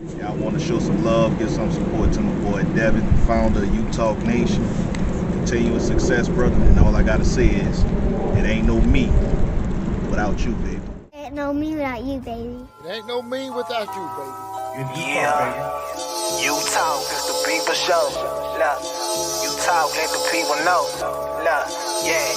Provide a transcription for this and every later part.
Yeah, I want to show some love, give some support to my boy Devin, founder of U-Talk Nation. Continuous success, brother. And all I got to say is, it ain't no me without you, baby. It ain't no me without you, baby. It ain't no me without you, baby. Yeah, you talk, it's the people show. Look, you talk, let the people know. Look, yeah.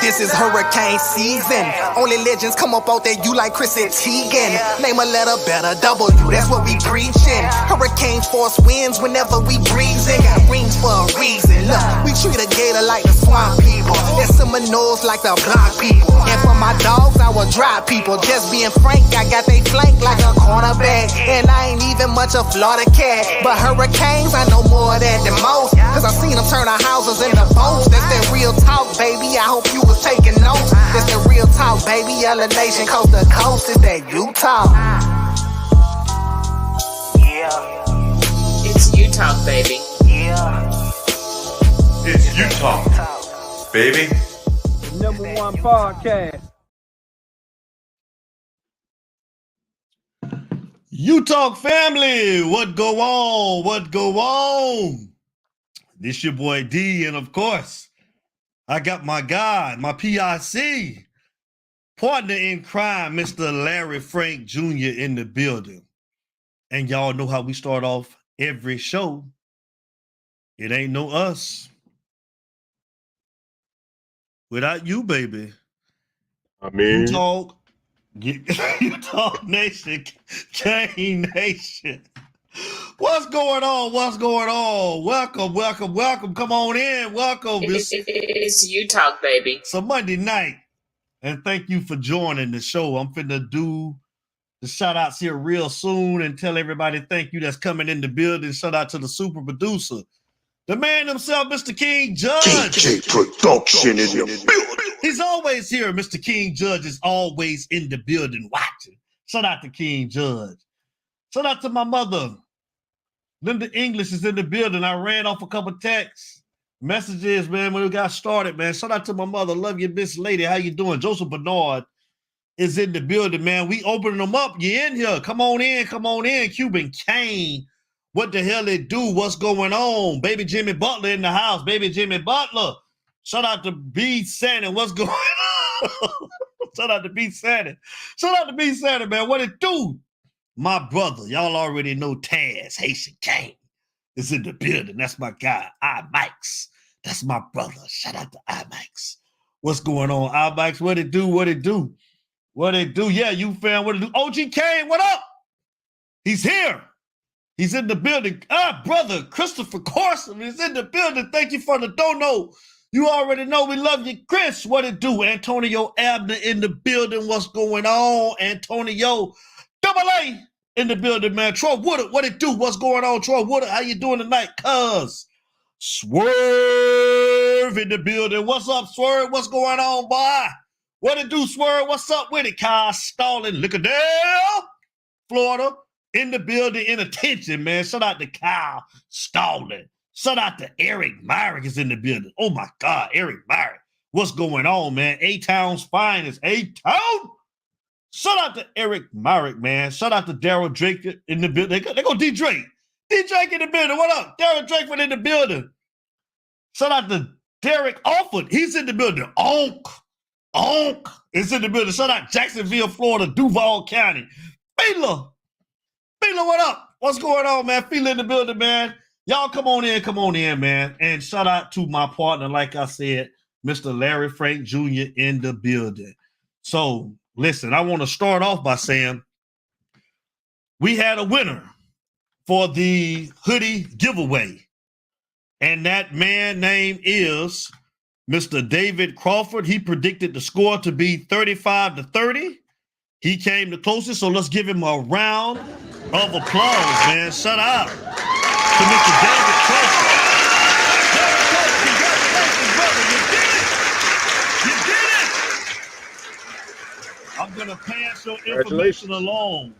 This is hurricane season. Only legends come up out there, you like Chris and Teigen. Name a letter better, W, that's what we preaching. Hurricane force winds whenever we breezing. Got rings for a reason. Look, we treat a gator like the swamp people. And Seminoles like the block people. And for my dogs, I will drive people. Just being frank, I got they flank like a cornerback. And I ain't even much a Florida cat. But hurricanes, I know more of that than most. Cause I seen them turn our houses into boats. That's that real talk, baby. I hope you was taking notes. That's the real talk, baby. Yellow Nation, coast to coast. Is that U-Talk? Yeah. It's U-Talk, baby. Yeah. It's U-Talk, baby. #1 podcast. U-Talk family, what go on? What go on? This your boy D, and of course, I got my guy, my PIC, partner in crime, Mr. Larry Frank Jr. in the building. And y'all know how we start off every show. It ain't no us without you, baby. I mean, U-Talk Nation, Kane Nation. What's going on? What's going on? Welcome. Come on in. Welcome. It's U-Talk, baby. It's a Monday night. And thank you for joining the show. I'm finna do the shout outs here real soon and tell everybody thank you that's coming in the building. Shout out to the super producer, the man himself, Mr. King Judge. DJ Production in the building. He's always here. Mr. King Judge is always in the building watching. Shout out to King Judge. Shout out to my mother. Linda English is in the building. I ran off a couple texts, messages, man, when we got started, man. Shout out to my mother. Love you, Miss Lady. How you doing? Joseph Bernard is in the building, man. We opening them up. You in here. Come on in. Cuban Kane. What the hell it do? What's going on? Baby Jimmy Butler in the house. Baby Jimmy Butler. Shout out to B. Sandy. What's going on? Shout out to B. Sandy. Shout out to B. Sandy, man. What it do? My brother, y'all already know Taz, Haitian Kane, is in the building. That's my guy, I-Mike's. That's my brother. Shout out to I-Mike's. What's going on, I-Mike's? What it do? Yeah, you fam, what it do? OG Kane, what up? He's here. He's in the building. Brother, Christopher Corson is in the building. Thank you for the dono. You already know we love you, Chris. What it do? Antonio Abner in the building. What's going on, Antonio? Double A in the building, man. Troy Woodard, what it do? What's going on, Troy Woodard? How you doing tonight? Cuz Swerve in the building. What's up, Swerve? What's going on, boy? What it do, Swerve? What's up with it? Kyle Stalling, Lickadale, Florida, in the building, in attention, man. Shout out to Kyle Stalling. Shout out to Eric Myrick is in the building. Oh my God, Eric Myrick. What's going on, man? A-Town's finest. A-Town. Shout out to Eric Myrick, man. Shout out to Daryl Drake in the building. They go D Drake. D Drake in the building. What up? Daryl Drake in the building. Shout out to Derek Alford. He's in the building. Onk is in the building. Shout out Jacksonville, Florida, Duval County. Fela, what up? What's going on, man? Fela in the building, man. Y'all come on in, man. And shout out to my partner, like I said, Mr. Larry Frank Jr. in the building. So, listen, I want to start off by saying we had a winner for the hoodie giveaway. And that man name is Mr. David Crawford. He predicted the score to be 35-30. He came the closest, so let's give him a round of applause, man. Shout out to Mr. David Crawford. Congratulations, brother. You did it. I'm going to pass your information along.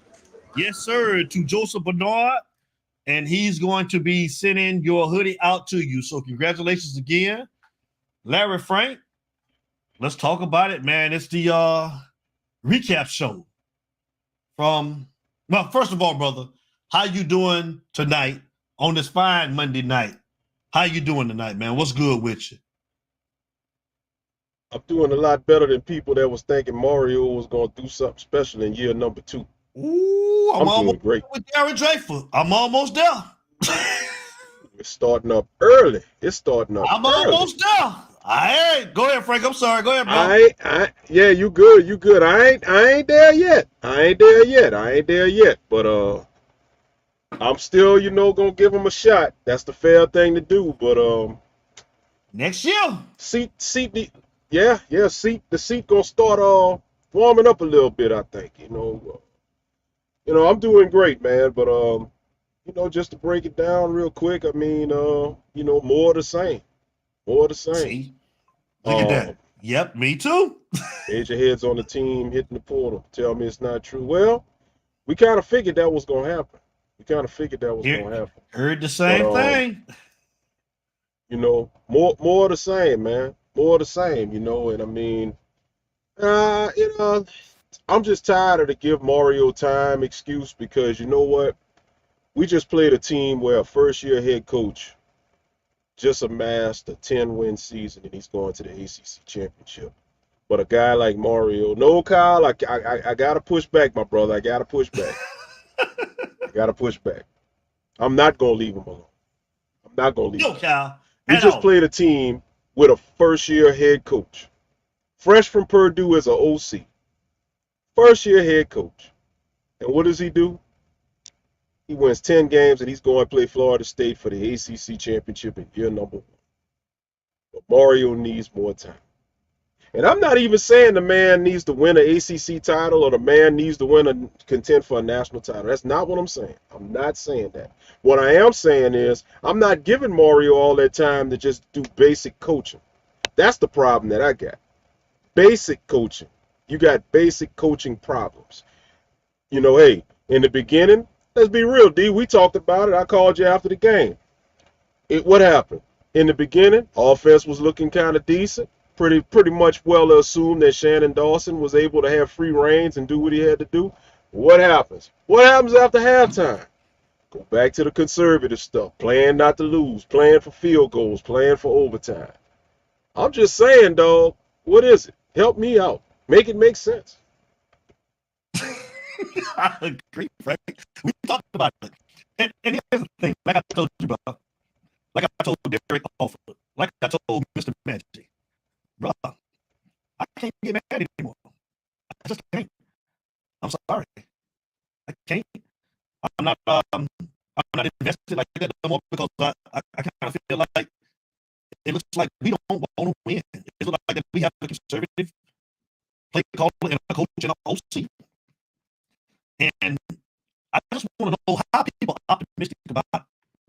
Yes, sir, to Joseph Bernard, and he's going to be sending your hoodie out to you. So congratulations again. Larry Frank, let's talk about it, man. It's the recap show from Well, first of all, brother, how you doing tonight on this fine Monday night? How you doing tonight, man? What's good with you? I'm doing a lot better than people that was thinking Mario was going to do something special in year number 2. Ooh, I'm doing almost great. with Darren Draper. I'm almost there. It's starting up early. I'm almost there. All right, go ahead, Frank. I'm sorry. Go ahead, bro. Yeah, you good. I ain't there yet. But I'm still, gonna give him a shot. That's the fair thing to do. But next year. The seat gonna start warming up a little bit, I think. I'm doing great, man, but just to break it down real quick, I mean, more of the same. See? Look at that. Yep, me too. Major heads on the team hitting the portal. Tell me it's not true. Well, we kind of figured that was going to happen. Heard the same thing. More of the same, man. More of the same, and I mean, I'm just tired of the give Mario time excuse because you know what? We just played a team where a first-year head coach just amassed a 10-win season and he's going to the ACC championship. But a guy like Mario, no, Kyle, I got to push back, my brother. I got to push back. I'm not going to leave him alone. No, Kyle. We just played a team with a first-year head coach. Fresh from Purdue as an OC. First-year head coach. And what does he do? He wins 10 games, and he's going to play Florida State for the ACC championship in year number 1. But Mario needs more time. And I'm not even saying the man needs to win an ACC title or the man needs to contend for a national title. That's not what I'm saying. I'm not saying that. What I am saying is I'm not giving Mario all that time to just do basic coaching. That's the problem that I got. Basic coaching. You got basic coaching problems. Hey, in the beginning, let's be real, D. We talked about it. I called you after the game. What happened? In the beginning, offense was looking kind of decent. Pretty much well assumed that Shannon Dawson was able to have free reins and do what he had to do. What happens? What happens after halftime? Go back to the conservative stuff. Playing not to lose. Playing for field goals. Playing for overtime. I'm just saying, dog, what is it? Help me out. Make it make sense. I agree, Frank. We talked about it. And here's the thing, like I told you, bro. Like I told Derek Alford. Like I told Mr. Magic. Bro, I can't get mad anymore. I just can't. I'm sorry. I can't. I'm not invested like that no more because I kind of feel like it looks like we don't want to win. It looks like we have a conservative play caller and a coach and an OC. And I just want to know how people are optimistic about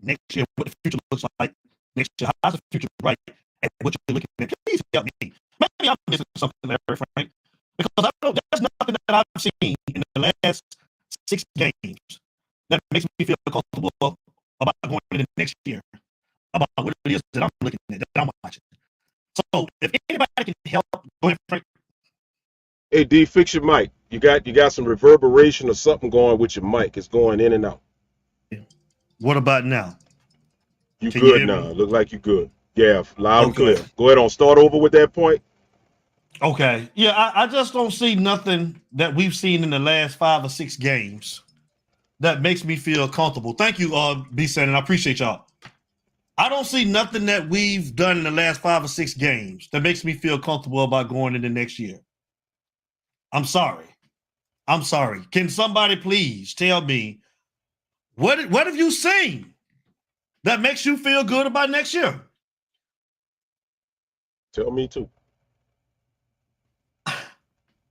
next year, what the future looks like next year. How's the future right? And what you're looking at. Please help me. Maybe I'm missing something there, Frank. Because I know there's nothing that I've seen in the last 6 games that makes me feel comfortable about going into next year, about what it is that I'm looking at, that I'm watching. So if anybody can help, go ahead, Frank. Hey, D, fix your mic. You got some reverberation or something going with your mic. It's going in and out. What about now? You good now. Look like you good. Yeah, loud and clear. Go ahead on. Start over with that point. Okay. Yeah, I just don't see nothing that we've seen in the last 5 or 6 games that makes me feel comfortable. Thank you, B-San, and I appreciate y'all. I don't see nothing that we've done in the last 5 or 6 games that makes me feel comfortable about going into next year. I'm sorry. Can somebody please tell me what have you seen that makes you feel good about next year? Tell me too.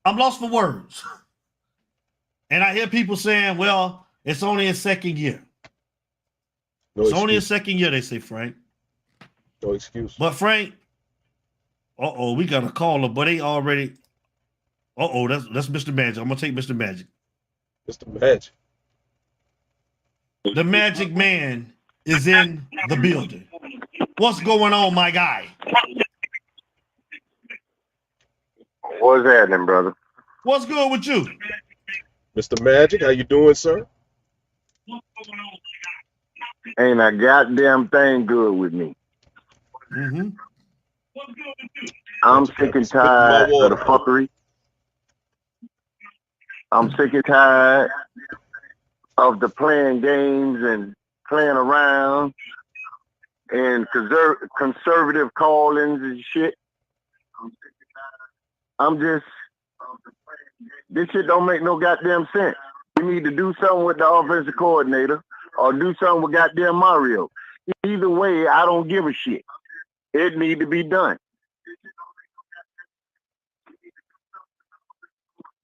I'm lost for words. And I hear people saying, well, it's only a second year. It's only a second year, they say, Frank. No excuse. But Frank, we got a caller, but they already. That's Mr. Magic. I'm gonna take Mr. Magic. Mr. Magic. The Magic Man is in the building. What's going on, my guy? What's happening, brother? What's good with you? Mr. Magic, how you doing, sir? Ain't a goddamn thing good with me. Mm-hmm. I'm sick and tired of the fuckery. I'm sick and tired of the playing games and playing around and conservative callings and shit. This shit don't make no goddamn sense. We need to do something with the offensive coordinator or do something with goddamn Mario. Either way, I don't give a shit. It need to be done.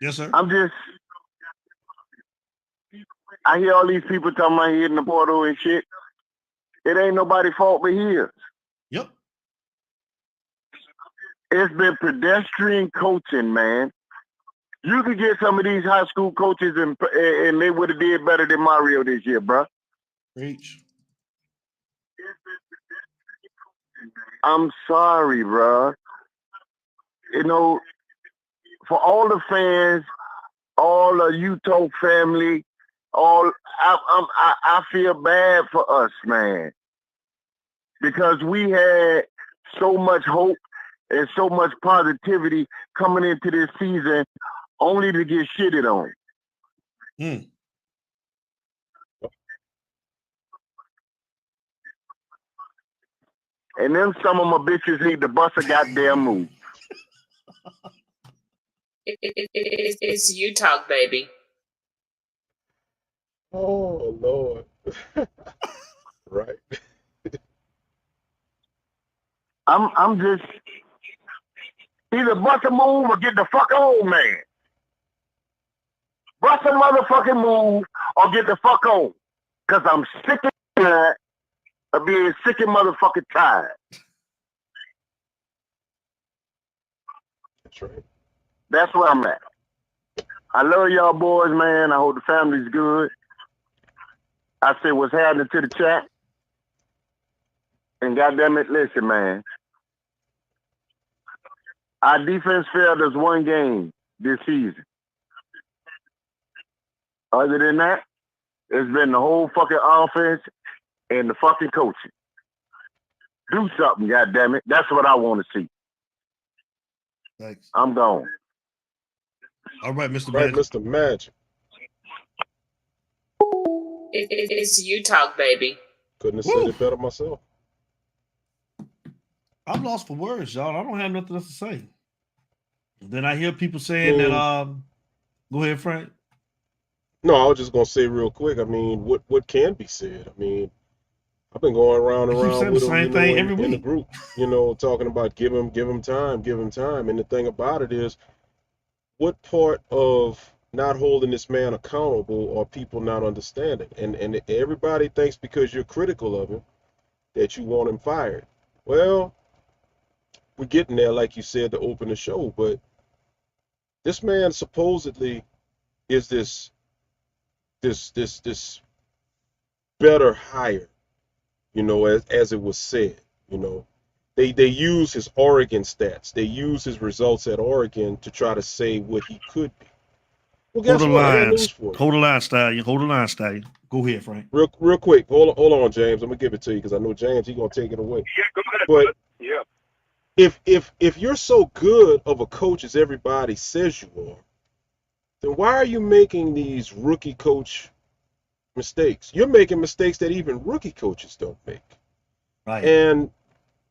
Yes, sir. I hear all these people talking about hitting the portal and shit. It ain't nobody's fault but his. Yep. It's been pedestrian coaching, man. You could get some of these high school coaches and they would have did better than Mario this year, bro. Preach. I'm sorry, bro. You know, for all the fans, all the Utah family, I feel bad for us, man, because we had so much hope and so much positivity coming into this season, only to get shitted on. And then some of my bitches need to bust a goddamn move. It's you talk, baby. Oh, Lord. Right. I'm just either bust a move or get the fuck on, man. Bust a motherfucking move or get the fuck on. Because I'm sick and tired of being sick and motherfucking tired. That's right. That's where I'm at. I love y'all boys, man. I hope the family's good. I say what's happening to the chat. And goddamn it, listen, man. Our defense failed us one game this season. Other than that, it's been the whole fucking offense and the fucking coaching. Do something, goddamn it. That's what I want to see. Thanks. I'm gone. All right, Mr. Right, Magic. Mr. Magic. It's you talk, baby. Couldn't have said it better myself. I'm lost for words, y'all. I don't have nothing else to say. Then I hear people saying that. Go ahead, Frank. No, I was just gonna say real quick. I mean, what can be said? I mean, I've been going around and around with them, in the group, talking about give him time. And the thing about it is, what part of not holding this man accountable are people not understanding? And everybody thinks because you're critical of him that you want him fired. Well, we're getting there, like you said, to open the show, but this man supposedly is this better hire, as it was said. They use his Oregon stats. They use his results at Oregon to try to say what he could be. Well, guess what? I got news for you. Hold the line, Stallion. Hold the line, Stallion. Go ahead, Frank. Real quick. Hold on, James. I'm gonna give it to you because I know James. He's gonna take it away. Yeah, go ahead. But yeah, if you're so good of a coach as everybody says you are, then why are you making these rookie coach mistakes? You're making mistakes that even rookie coaches don't make. Right. And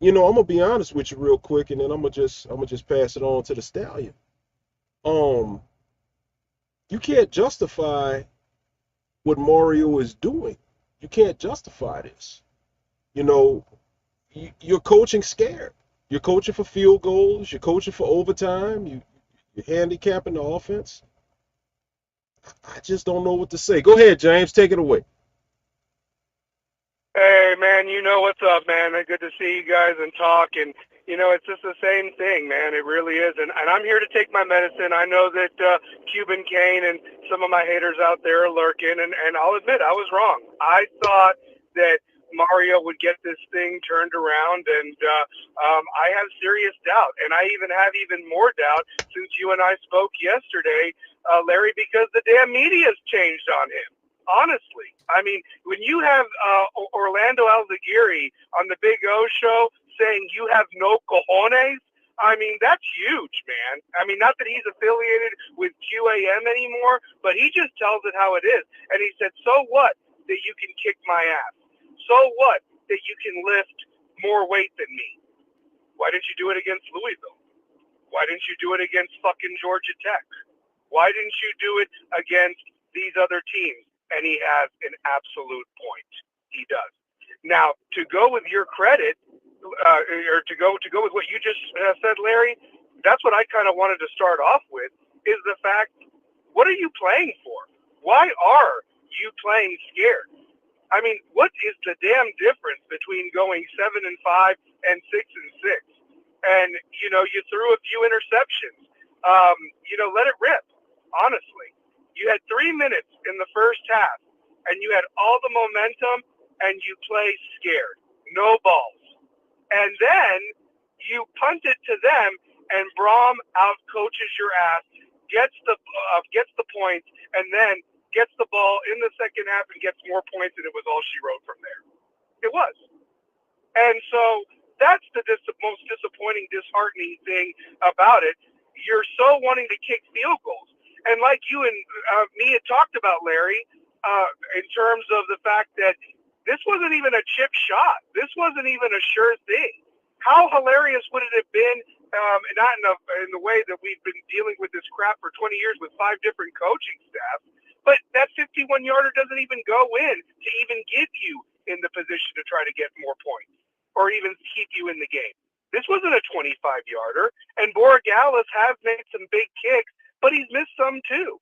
I'm gonna be honest with you real quick, and then I'm gonna just pass it on to the Stallion. You can't justify what Mario is doing. You can't justify this. You're coaching scared. You're coaching for field goals. You're coaching for overtime. You're handicapping the offense. I just don't know what to say. Go ahead, James. Take it away. Hey, man, what's up, man? Good to see you guys and talk. And, it's just the same thing, man. It really is. And I'm here to take my medicine. I know that Cuban Kane and some of my haters out there are lurking. And I'll admit, I was wrong. I thought that Mario would get this thing turned around, and I have serious doubt. And I have even more doubt since you and I spoke yesterday, Larry, because the damn media's changed on him. Honestly, I mean, when you have Orlando Alzagiri on the Big O show saying you have no cojones, I mean, that's huge, man. I mean, not that he's affiliated with QAM anymore, but he just tells it how it is. And he said, so what that you can kick my ass? So what that you can lift more weight than me? Why didn't you do it against Louisville? Why didn't you do it against fucking Georgia Tech? Why didn't you do it against these other teams? And he has an absolute point. He does. Now, to go with your credit, or to go with what you just said, Larry, that's what I kind of wanted to start off with, is the fact, what are you playing for? Why are you playing scared? I mean, what is the damn difference between going 7-5 and 6-6? And, you know, you threw a few interceptions. You know, let it rip, honestly. You had 3 minutes in the first half, and you had all the momentum, and you play scared. No balls. And then you punt it to them, and Braum out-coaches your ass, gets the points, and then gets the ball in the second half and gets more points, and it was all she wrote from there. It was. And so that's the most disappointing, disheartening thing about it. You're so wanting to kick field goals. And like you and me had talked about, Larry, in terms of the fact that this wasn't even a chip shot. This wasn't even a sure thing. How hilarious would it have been, not in the way that we've been dealing with this crap for 20 years with 5 different coaching staffs, but that 51-yarder doesn't even go in to even get you in the position to try to get more points or even keep you in the game. This wasn't a 25-yarder, and Borregales has made some big kicks, but he's missed some too.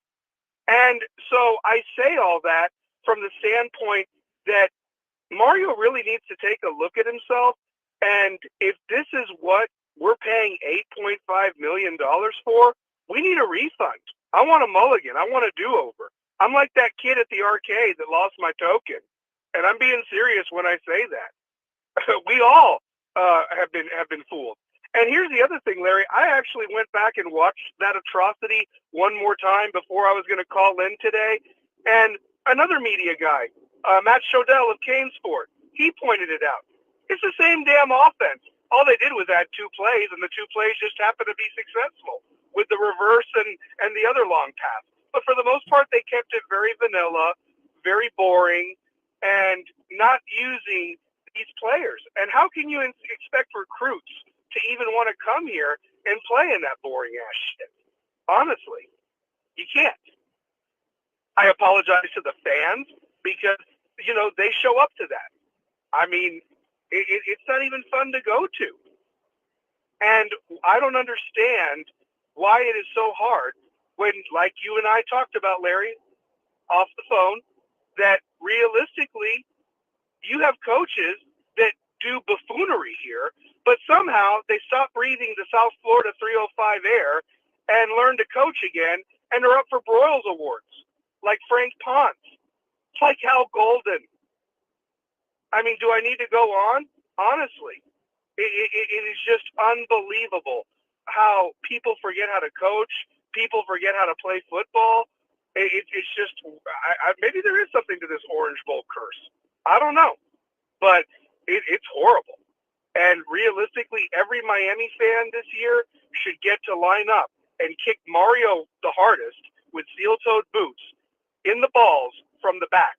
And so I say all that from the standpoint that Mario really needs to take a look at himself, and if this is what we're paying $8.5 million for, we need a refund. I want a mulligan. I want a do-over. I'm like that kid at the arcade that lost my token, and I'm being serious when I say that. We all have been fooled. And here's the other thing, Larry. I actually went back and watched that atrocity one more time before I was going to call in today, and another media guy, Matt Shodell of Kane Sport, he pointed it out. It's the same damn offense. All they did was add 2 plays, and the 2 plays just happened to be successful with the reverse and the other long pass. But for the most part, they kept it very vanilla, very boring, and not using these players. And how can you expect recruits to even want to come here and play in that boring-ass shit? Honestly, you can't. I apologize to the fans because, you know, they show up to that. I mean, it's not even fun to go to. And I don't understand why it is so hard when, like you and I talked about, Larry, off the phone, that realistically you have coaches that do buffoonery here, but somehow they stop breathing the South Florida 305 air and learn to coach again, and they're up for Broyles Awards, like Frank Ponce, like Hal Golden. I mean, do I need to go on? Honestly, it is just unbelievable how people forget how to coach, people forget how to play football. It's just, maybe there is something to this Orange Bowl curse. I don't know, but it's horrible. And realistically, every Miami fan this year should get to line up and kick Mario the hardest with steel-toed boots in the balls from the back,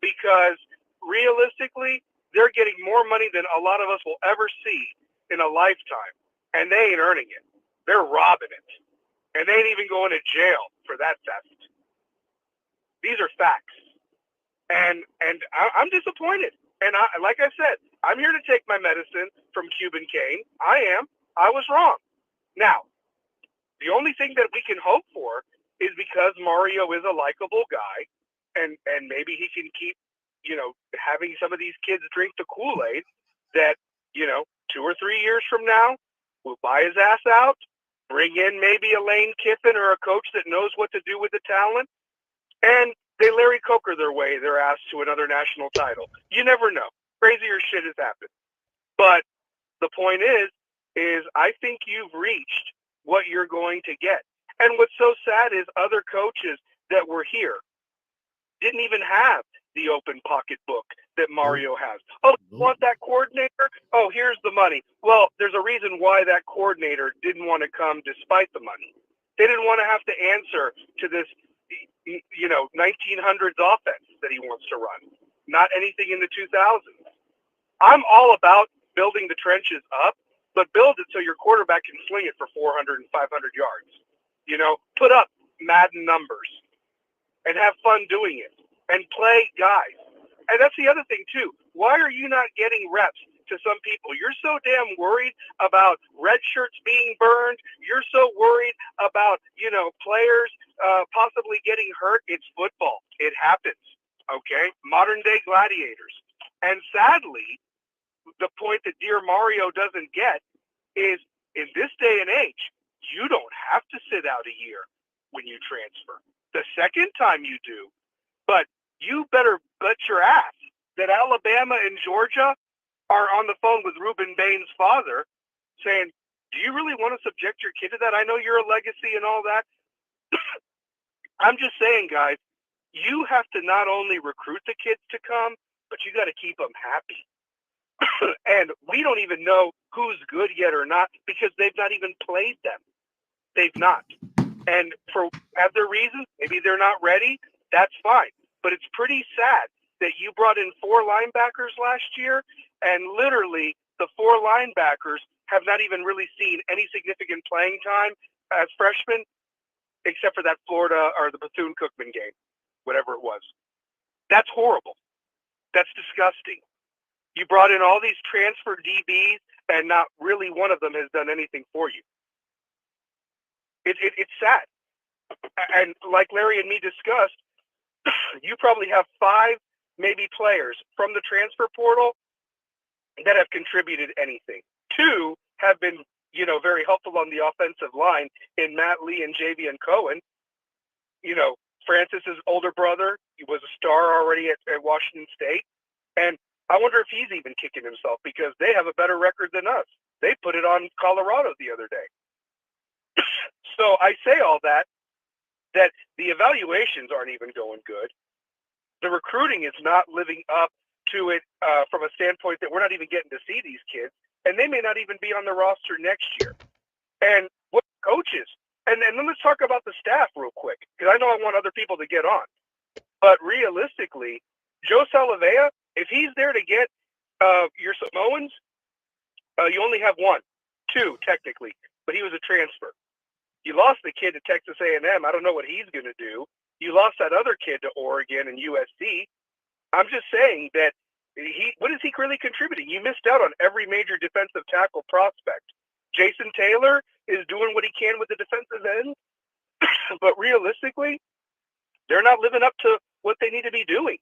because realistically, they're getting more money than a lot of us will ever see in a lifetime, and they ain't earning it. They're robbing it, and they ain't even going to jail for that theft. These are facts, and I'm disappointed. And like I said, I'm here to take my medicine from Cuban Kane. I was wrong. Now, the only thing that we can hope for is because Mario is a likable guy, and maybe he can keep, you know, having some of these kids drink the Kool-Aid, that, you know, 2 or 3 years from now, we'll buy his ass out, bring in maybe a Lane Kiffin or a coach that knows what to do with the talent, and they Larry Coker their ass to another national title. You never know. Crazier shit has happened. But the point is I think you've reached what you're going to get. And what's so sad is other coaches that were here didn't even have the open pocketbook that Mario has. Oh, you want that coordinator? Oh, here's the money. Well, there's a reason why that coordinator didn't want to come despite the money. They didn't want to have to answer to this, 1900s offense that he wants to run. Not anything in the 2000s. I'm all about building the trenches up, but build it so your quarterback can sling it for 400 and 500 yards. Put up Madden numbers and have fun doing it and play guys. And that's the other thing, too. Why are you not getting reps to some people? You're so damn worried about red shirts being burned. You're so worried about, players possibly getting hurt. It's football. It happens, okay? Modern-day gladiators. And sadly, the point that Dear Mario doesn't get is in this day and age, you don't have to sit out a year when you transfer. The second time you do, but you better bet your ass that Alabama and Georgia are on the phone with Reuben Bain's father saying, do you really want to subject your kid to that? I know you're a legacy and all that. I'm just saying, guys, you have to not only recruit the kids to come, but you got to keep them happy. And we don't even know who's good yet or not because they've not even played them. They've not. And for other reasons, maybe they're not ready. That's fine. But it's pretty sad that you brought in 4 linebackers last year, and literally the 4 linebackers have not even really seen any significant playing time as freshmen, except for that Florida or the Bethune-Cookman game, whatever it was. That's horrible. That's disgusting. You brought in all these transfer DBs, and not really one of them has done anything for you. It's sad. And like Larry and me discussed, you probably have 5 maybe players from the transfer portal that have contributed anything. 2 have been, very helpful on the offensive line in Matt Lee and Javian Cohen. Francis's older brother, he was a star already at Washington State. And I wonder if he's even kicking himself because they have a better record than us. They put it on Colorado the other day. So I say all that the evaluations aren't even going good. The recruiting is not living up to it from a standpoint that we're not even getting to see these kids, and they may not even be on the roster next year. And what coaches? And then let's talk about the staff real quick, because I know I want other people to get on. But realistically, Joe Salavea, if he's there to get your Samoans, you only have 1, 2 technically, but he was a transfer. You lost the kid to Texas A&M. I don't know what he's going to do. You lost that other kid to Oregon and USC. I'm just saying that what is he really contributing? You missed out on every major defensive tackle prospect. Jason Taylor is doing what he can with the defensive end, but realistically, they're not living up to what they need to be doing.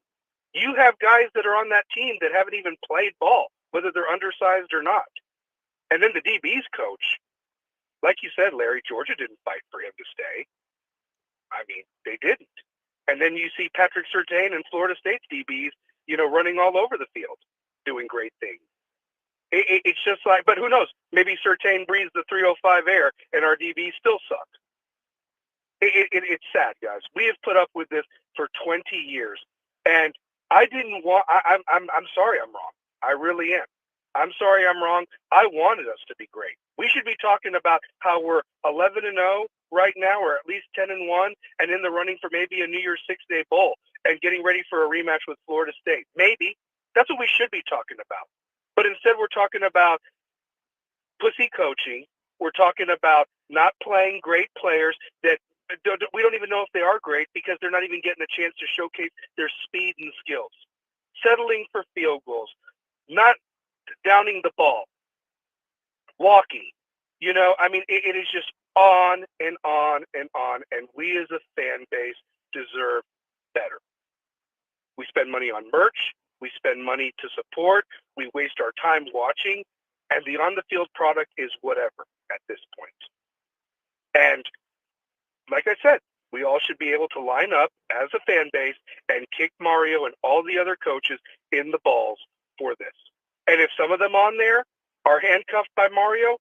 You have guys that are on that team that haven't even played ball, whether they're undersized or not. And then the DB's coach, like you said, Larry, Georgia didn't fight for him to stay. I mean, they didn't. And then you see Patrick Surtain and Florida State's DBs, running all over the field, doing great things. It's just like, but who knows? Maybe Surtain breathes the 305 air and our DBs still suck. It's sad, guys. We have put up with this for 20 years. And I didn't want, I'm sorry I'm wrong. I really am. I'm sorry I'm wrong. I wanted us to be great. We should be talking about how we're 11-0 right now, or at least 10-1, and in the running for maybe a New Year's 6-day bowl and getting ready for a rematch with Florida State. Maybe. That's what we should be talking about. But instead we're talking about pussy coaching. We're talking about not playing great players that we don't even know if they are great because they're not even getting a chance to showcase their speed and skills. Settling for field goals. Not downing the ball. Walking. It is just on and on and on. And we as a fan base deserve better. We spend money on merch. We spend money to support. We waste our time watching. And the on-the-field product is whatever at this point. And like I said, we all should be able to line up as a fan base and kick Mario and all the other coaches in the balls for this. And if some of them on there are handcuffed by Mario,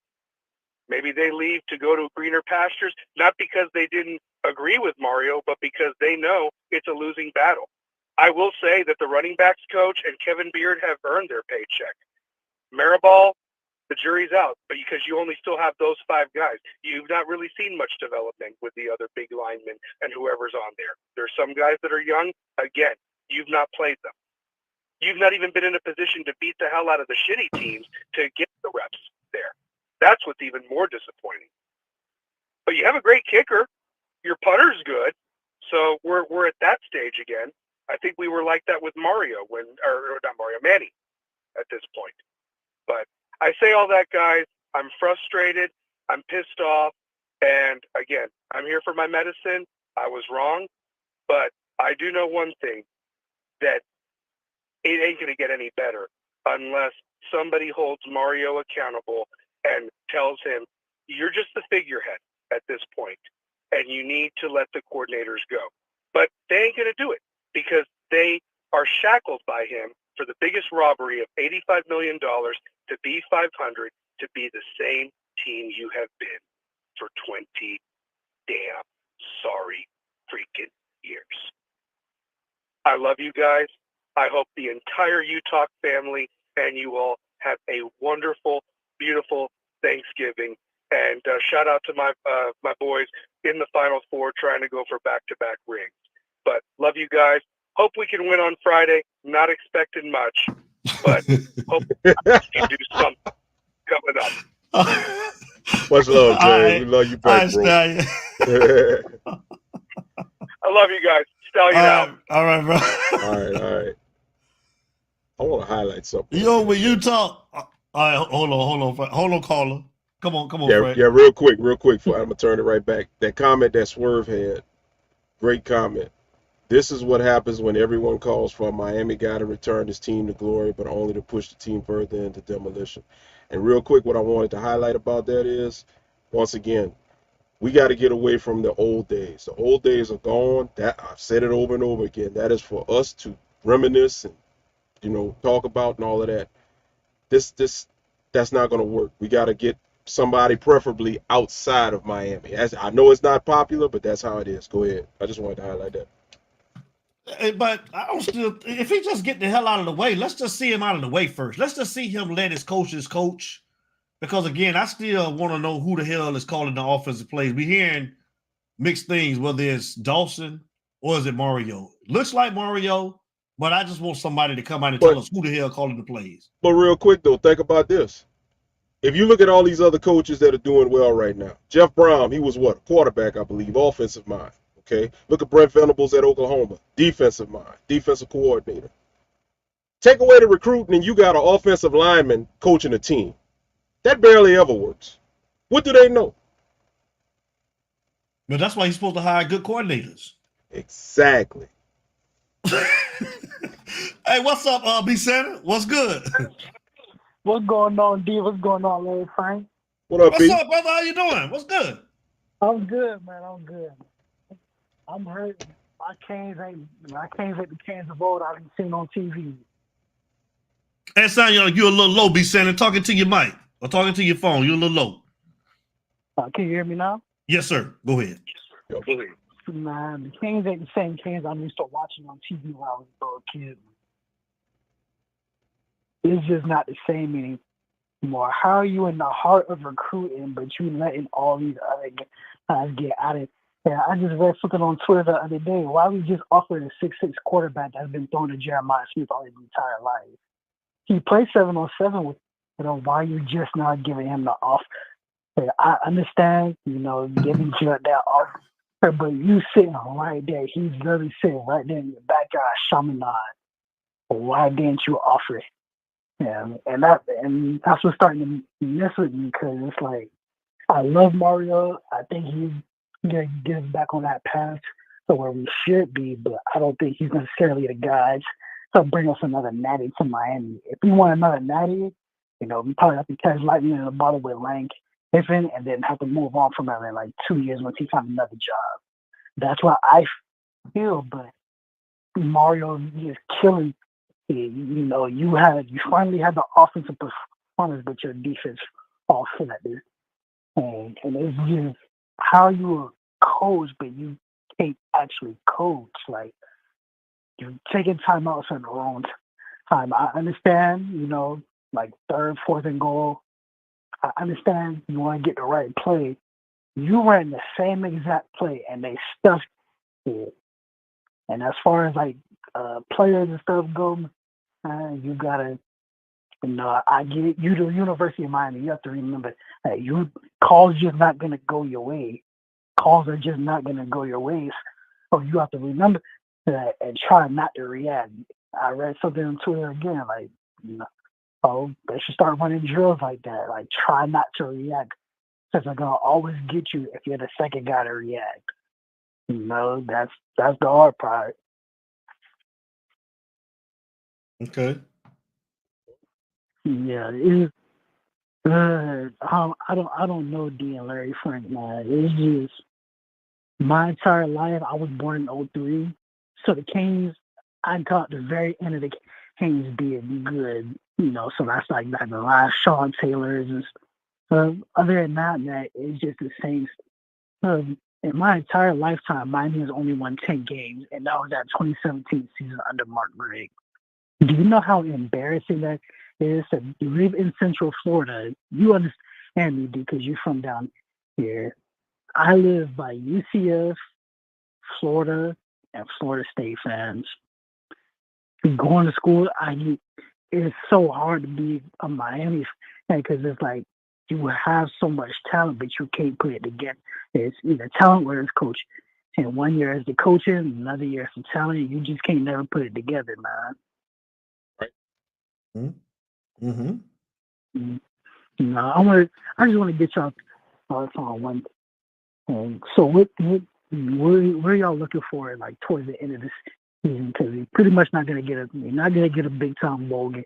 maybe they leave to go to greener pastures, not because they didn't agree with Mario, but because they know it's a losing battle. I will say that the running backs coach and Kevin Beard have earned their paycheck. Maribel, the jury's out, but because you only still have those 5 guys, you've not really seen much development with the other big linemen and whoever's on there. There's some guys that are young. Again, you've not played them. You've not even been in a position to beat the hell out of the shitty teams to get the reps there. That's what's even more disappointing. But you have a great kicker. Your putter's good. So we're at that stage again. I think we were like that with Mario or not Mario, Manny at this point. But I say all that, guys. I'm frustrated. I'm pissed off. And again, I'm here for my medicine. I was wrong. But I do know one thing, that it ain't going to get any better unless somebody holds Mario accountable and tells him, you're just the figurehead at this point, and you need to let the coordinators go. But they ain't going to do it because they are shackled by him for the biggest robbery of $85 million to be 500, to be the same team you have been for 20 damn sorry freaking years. I love you guys. I hope the entire Utah family and you all have a wonderful, beautiful Thanksgiving. And shout out to my boys in the Final Four trying to go for back-to-back rings. But love you guys. Hope we can win on Friday. Not expecting much, but hope we can do something coming up. Much love, Jay. We love you back, bro. I love you guys. Stallion out. All right, bro. All right. I want to highlight something. Yo, when you talk, all right, hold on, caller. Come on, Fred. Yeah, real quick. I'm gonna turn it right back. That comment that Swerve had, great comment. This is what happens when everyone calls for a Miami guy to return his team to glory, but only to push the team further into demolition. And real quick, what I wanted to highlight about that is, once again, we got to get away from the old days. The old days are gone. That I've said it over and over again. That is for us to reminisce and talk about and all of that. That's not going to work. We got to get somebody preferably outside of Miami. As I know it's not popular, but that's how it is. Go ahead. I just wanted to highlight that. But I don't still. If he just get the hell out of the way, let's just see him out of the way first. Let's just see him let his coaches coach. Because again, I still want to know who the hell is calling the offensive plays. We're hearing mixed things, whether it's Dawson or is it Mario. Looks like Mario, but I just want somebody to come out and tell us who the hell calling the plays. But real quick though, think about this. If you look at all these other coaches that are doing well right now, Jeff Brown, he was what? Quarterback, I believe, offensive mind. Okay. Look at Brent Venables at Oklahoma, defensive mind, defensive coordinator. Take away the recruiting and you got an offensive lineman coaching a team. That barely ever works. What do they know? But that's why he's supposed to hire good coordinators. Exactly. Hey, what's up, B. Center? What's good? What's going on, D? What's going on, Larry Frank? What up, What's up, brother? How you doing? What's good? I'm good, man. I'm good. I'm hurt. My Canes ain't the Canes of old I've seen on TV. That sound like you're a little low, B. Center. Talking to your mic or talking to your phone. You're a little low. Can you hear me now? Yes, sir. Go ahead. Man, the Canes ain't the same Canes I used to watching on TV when I was a kid. It's just not the same anymore. How are you in the heart of recruiting, but you letting all these other guys get out of it? Yeah, I just read something on Twitter the other day. Why we just offering a 6'6" quarterback that's been thrown to Jeremiah Smith all his entire life? He played 7-on-7 with, why you just not giving him the offer? I understand, giving you that offer, but you sitting right there. He's literally sitting right there in your backyard, Chaminade. Why didn't you offer it? Yeah, and that's what's starting to mess with me because it's like I love Mario. I think he's gonna get us back on that path to where we should be, but I don't think he's necessarily the guy to bring us another natty to Miami. If we want another natty, we probably have to catch lightning in a bottle with Lane Kiffin and then have to move on from him in like 2 years once he finds another job. That's what I feel, but Mario is killing you finally had the offensive performance, but your defense all flat. And it's just how you a coach, but you can't actually coach. Like, you're taking timeouts on the wrong time. I understand, like third, fourth and goal. I understand you want to get the right play. You ran the same exact play, and they stuffed it. And as far as like players and stuff go, you gotta. I get it. You the University of Miami. You have to remember that calls just not gonna go your way. Calls are just not gonna go your way. So you have to remember that and try not to react. I read something on Twitter again, like, they should start running drills like that. Like, try not to react, because they're gonna always get you if you're the second guy to react. That's the hard part. Okay. Yeah, I don't know D and Larry Frank, man. It's just my entire life. I was born in 2003, so the Canes, I caught the very end of the Canes being good. So that's like the last Sean Taylors and stuff. Other than that, it's just the same. In my entire lifetime, Miami has only won 10 games, and that was that 2017 season under Mark Gregg. Do you know how embarrassing that is? You live in Central Florida. You understand me, because you're from down here. I live by UCF, Florida, and Florida State fans. Going to school, it's so hard to be a Miami fan, because it's like you have so much talent, but you can't put it together. It's either talent or it's coaching. And one year it's the coaching, another year it's the talent. You just can't never put it together, man. Mm-hmm. I just want to get y'all thoughts on one thing. So what are y'all looking for, like, towards the end of this season? Because you're pretty much not gonna get a big time bowl game.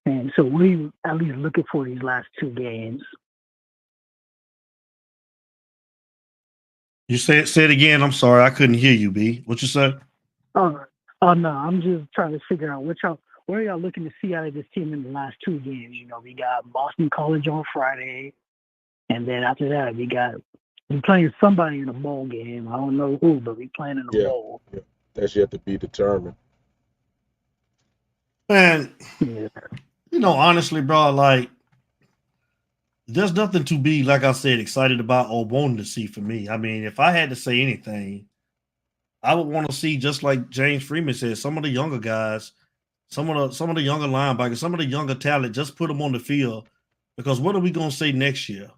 And so what are you at least looking for these last two games? You say it again. I'm sorry, I couldn't hear you, B. What you say? Oh no, I'm just trying to figure out where are y'all looking to see out of this team in the last two games. We got Boston College on Friday, and then after that we're playing somebody in a bowl game. I don't know who, but we're playing in a bowl. Yeah, that's yet to be determined. Man, honestly, bro, like, there's nothing to be, like I said, excited about or wanting to see for me. I mean, if I had to say anything, I would want to see, just like James Freeman said, some of the younger guys, some of the younger linebackers, some of the younger talent, just put them on the field. Because what are we going to say next year?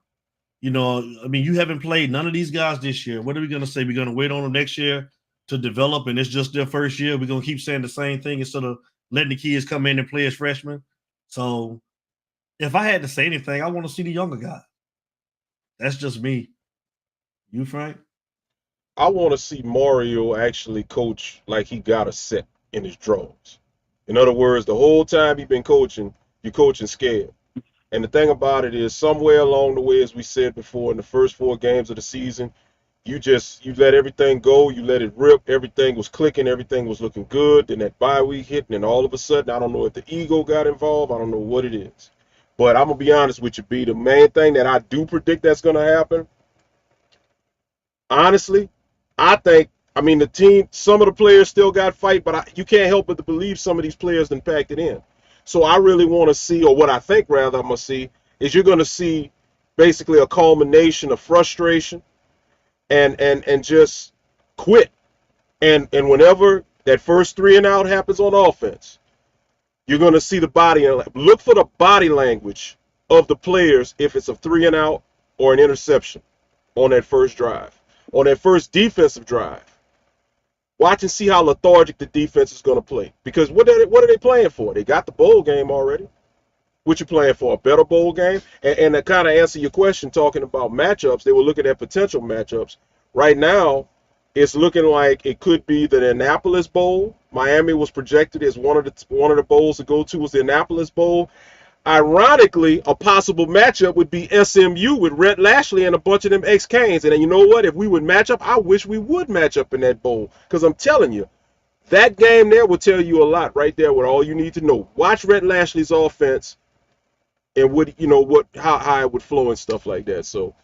I mean, you haven't played none of these guys this year. What are we going to say? We're going to wait on them next year to develop, and it's just their first year. We're going to keep saying the same thing instead of letting the kids come in and play as freshmen. So if I had to say anything, I want to see the younger guy. That's just me. You, Frank? I want to see Mario actually coach like he got a set in his drawers. In other words, the whole time he's been coaching, you're coaching scared. And the thing about it is, somewhere along the way, as we said before, in the first 4 games of the season, you let everything go, you let it rip, everything was clicking, everything was looking good, then that bye week hit, and then all of a sudden, I don't know if the ego got involved, I don't know what it is. But I'm going to be honest with you, B, the main thing that I do predict that's going to happen, honestly, the team, some of the players still got fight, but you can't help but to believe some of these players done packed it in. So I really want to see, or what I think rather I'm going to see, is you're going to see basically a culmination of frustration and just quit. And whenever that first 3 and out happens on offense, you're going to see look for the body language of the players if it's a 3 and out or an interception on that first drive, on that first defensive drive. Watch and see how lethargic the defense is going to play. Because what are they playing for? They got the bowl game already. What you playing for? A better bowl game? And to kind of answer your question, talking about matchups, they were looking at potential matchups. Right now, it's looking like it could be the Annapolis Bowl. Miami was projected as one of the bowls to go to was the Annapolis Bowl. Ironically, a possible matchup would be SMU with Rhett Lashley and a bunch of them ex-Canes. And you know what? If we would match up, I wish we would match up in that bowl. Because I'm telling you, That game there will tell you a lot right there with all you need to know. Watch Rhett Lashley's offense and how it would flow and stuff like that. So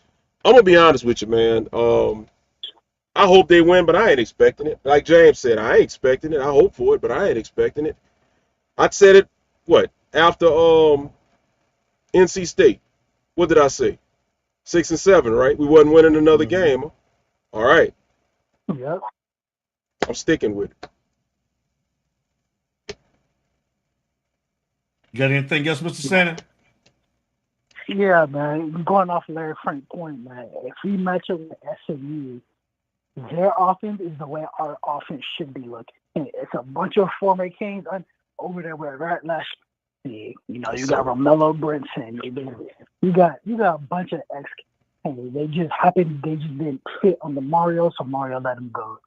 I'm gonna be honest with you, man. I hope they win, but I ain't expecting it. Like James said, I ain't expecting it. I hope for it, but I ain't expecting it. I said it after NC State. What did I say? 6 and 7, right? We wasn't winning another game. All right. Yep. I'm sticking with it. You got anything else, Mr. Santa? Yeah, man. Going off Larry Frank's point, man. If we match up with SMU, their offense is the way our offense should be looking. And it's a bunch of former Kings over there with Rhett Lashley. You know, you got Romello Brinson. You got a bunch of ex. They just didn't fit on the Mario, so Mario let him go.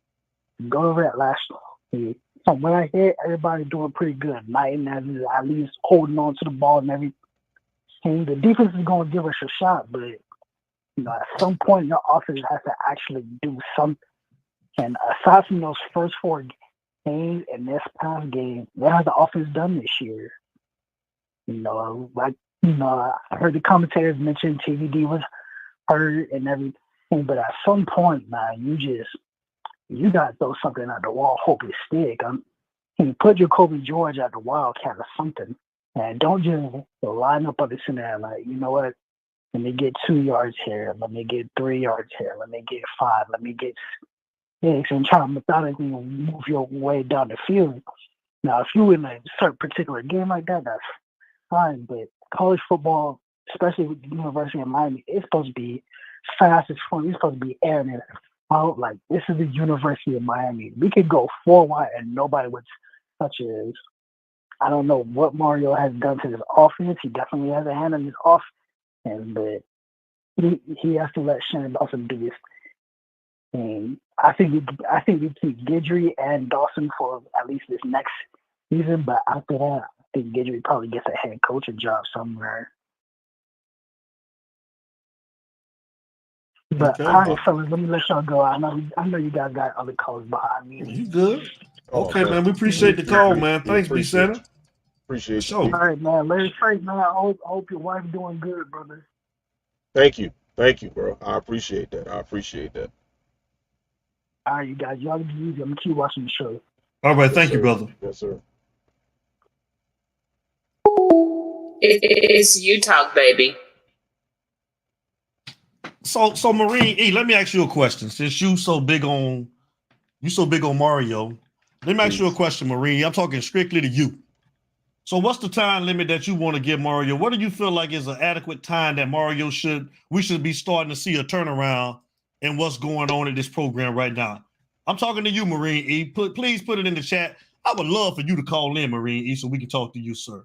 Go over at Lashley. So when I hear everybody doing pretty good, Knighton at least holding on to the ball and everything. The defense is going to give us a shot, but at some point your offense has to actually do something. And aside from those first 4 games and this past game, what has the offense done this year? I heard the commentators mention TVD was hurt and everything, but at some point, man, you got to throw something at the wall, hope it stick. Put your Kobe George at the Wildcat or something, and don't just line up on the center like, you know what? Let me get 2 yards here. Let me get 3 yards here. Let me get 5. Let me get 6, and try to methodically move your way down the field. Now, if you in a certain particular game like that, that's fine. But college football, especially with the University of Miami, it's supposed to be fast as fun. It's supposed to be airing it out. Like, this is the University of Miami. We could go 4 wide and nobody would touch it. I don't know what Mario has done to his offense. He definitely has a hand on his offense, but he has to let Shannon Dawson do this. And I think we keep Guidry and Dawson for at least this next season, but after that, I think Guidry probably gets a head coaching job somewhere. But all right, fellas, let me let y'all go. I know you guys got other calls behind me. You good? Okay, man. We appreciate the call, man. Thanks, B. Center. Appreciate it. Sure. All right, man. Larry Frank, man. I hope your wife's doing good, brother. Thank you, bro. I appreciate that. All right, you guys. Y'all be easy. I'm gonna keep watching the show. All right, thank you, brother. Yes, sir. It's you talk, baby. So Marine E, let me ask you a question. Since you so big on Mario, let me ask you a question, Marine. I'm talking strictly to you. So what's the time limit that you want to give Mario? What do you feel like is an adequate time that we should be starting to see a turnaround in what's going on in this program right now? I'm talking to you, Marine E. Please put it in the chat. I would love for you to call in, Marine E, so we can talk to you, sir.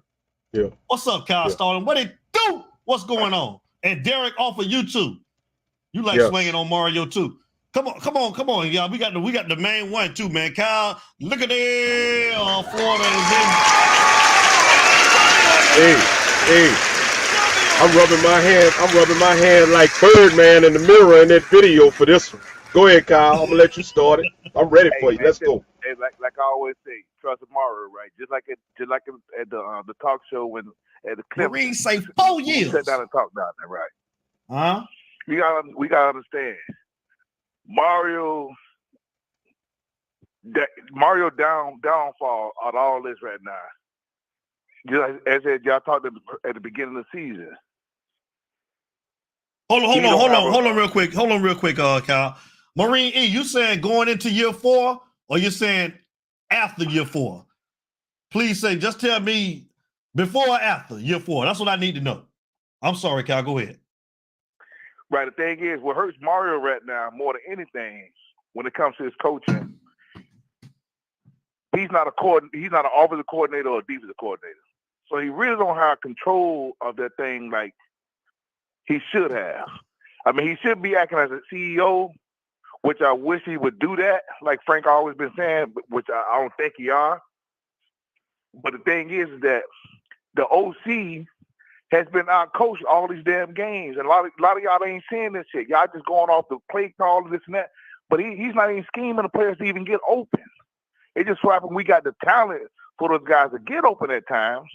Yeah. What's up, Kyle Stalling? What it do? What's going on? And Derek, off of YouTube. You like swinging on Mario too. Come on, y'all. We got the main one too, man. Kyle, look at there. Florida is in. Hey. I'm rubbing my hand like Birdman in the mirror in that video for this one. Go ahead, Kyle. I'm gonna let you start it. I'm ready for you. Let's go. Hey, like I always say, trust Mario, right? Just like at the talk show when at the clip. Marine say 4 years. Sit down and talk down there, right? Huh? We gotta understand Mario downfall on all this right now. Just as y'all talked at the beginning of the season. Hold on real quick. Kyle. Marine E, you saying going into year 4 or you saying after year 4? Please just tell me before or after year 4. That's what I need to know. I'm sorry, Kyle. Go ahead. Right. The thing is, what hurts Mario right now more than anything when it comes to his coaching, he's not an offensive coordinator or a defensive coordinator. So he really don't have control of that thing like he should have. I mean, he should be acting as a CEO, which I wish he would do that, like Frank always been saying, which I don't think he are. But the thing is that the OC has been out-coached all these damn games. And a lot of y'all ain't seeing this shit. Y'all just going off the play call and this and that. But he's not even scheming the players to even get open. It just so happened we got the talent for those guys to get open at times.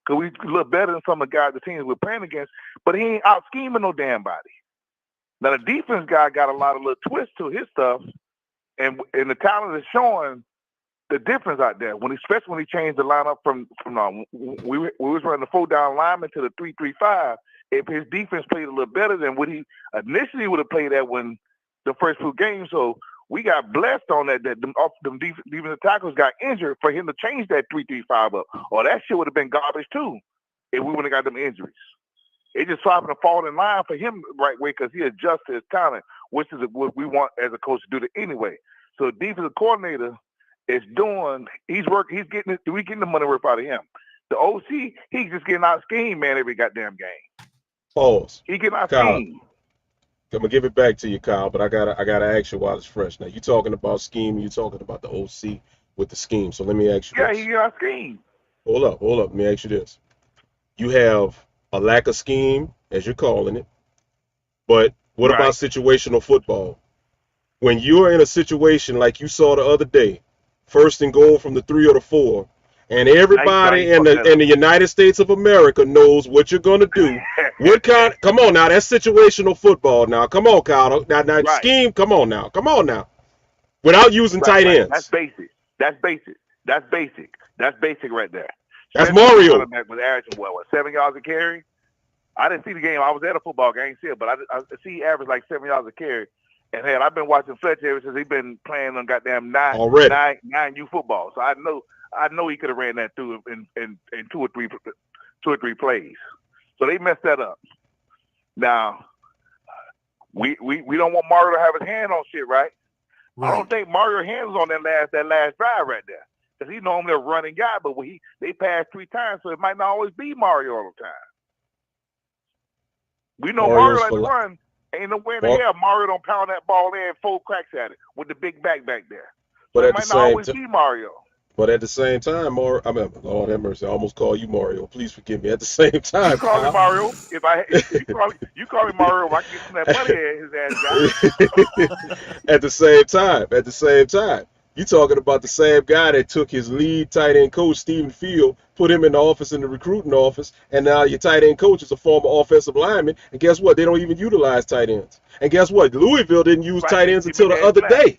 Because we look better than some of the guys, the teams we're playing against. But he ain't out scheming no damn body. Now, the defense guy got a lot of little twists to his stuff. And the talent is showing the difference out there. Especially when he changed the lineup from we was running the 4-down lineman to the 3-3-5. If his defense played a little better than what he initially would have played at when the first 2 games. So we got blessed on that them defensive tackles got injured for him to change that 3-3-5 up. Or that shit would have been garbage too if we wouldn't have got them injuries. It just so happened to fall in line for him the right way because he adjusted his talent, which is what we want as a coach to do anyway. So the defensive coordinator is he's getting the money worth out of him. The OC, he's just getting out schemed, man, every goddamn game. Pause. He getting out Kyle, schemed. I'm gonna give it back to you, Kyle, but I gotta ask you while it's fresh. Now you talking about scheme, you talking about the OC with the scheme. So let me ask you this. Yeah, he got out schemed. Hold up. Let me ask you this. You have a lack of scheme, as you're calling it, but what about situational football? When you're in a situation like you saw the other day, 1st and goal from the 3 or the 4, and everybody in the United States of America knows what you're gonna do. Come on now, that's situational football now. Come on, Kyle. Now scheme, come on now. Without using tight ends. That's basic. That's basic right there. That's Mario. With averaging what, 7 yards a carry? I didn't see the game. I was at a football game, I ain't see it, but I see he averaged like 7 yards a carry. And hell, I've been watching Fletcher ever since he's been playing on goddamn 9U football. So I know he could have ran that through in 2 or 3 plays. So they messed that up. Now we don't want Mario to have his hand on shit, right? I don't think Mario hands on that last drive right there. Because he's normally a running guy, but they passed 3 times, so it might not always be Mario all the time. We know Mario like to run. Ain't no way in the hell Mario don't pound that ball in 4 cracks at it with the big back there. But so it might not always be Mario. But at the same time, Lord have mercy, I almost call you Mario. Please forgive me. At the same time, you call me Mario. If you call me Mario, I can get some of that money his ass got. At the same time, you talking about the same guy that took his lead tight end coach, Stephen Field, put him in the office, in the recruiting office, and now your tight end coach is a former offensive lineman. And guess what? They don't even utilize tight ends. And guess what? Louisville didn't use tight ends until the other day.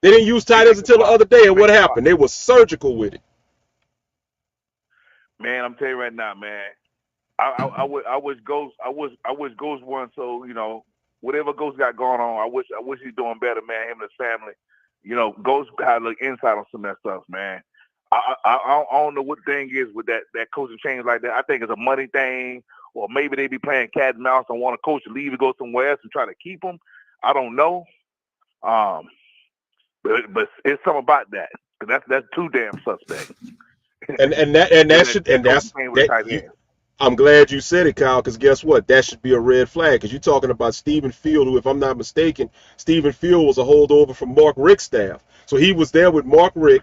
They didn't use tight ends until the other day. And what happened? They were surgical with it. Man, I'm telling you right now, man. I wish Ghost won. So whatever Ghost got going on, I wish he's doing better, man. Him and his family. Ghost had a little insight on some of that stuff, man. I don't know what thing is with that coaching change like that. I think it's a money thing, or maybe they be playing cat and mouse and want a coach to leave and go somewhere else and try to keep him. I don't know. But it's something about that. That's too damn suspect. I'm glad you said it, Kyle, because guess what? That should be a red flag. Because you're talking about Stephen Field, who, if I'm not mistaken, Stephen Field was a holdover from Mark Rick's staff. So he was there with Mark Rick.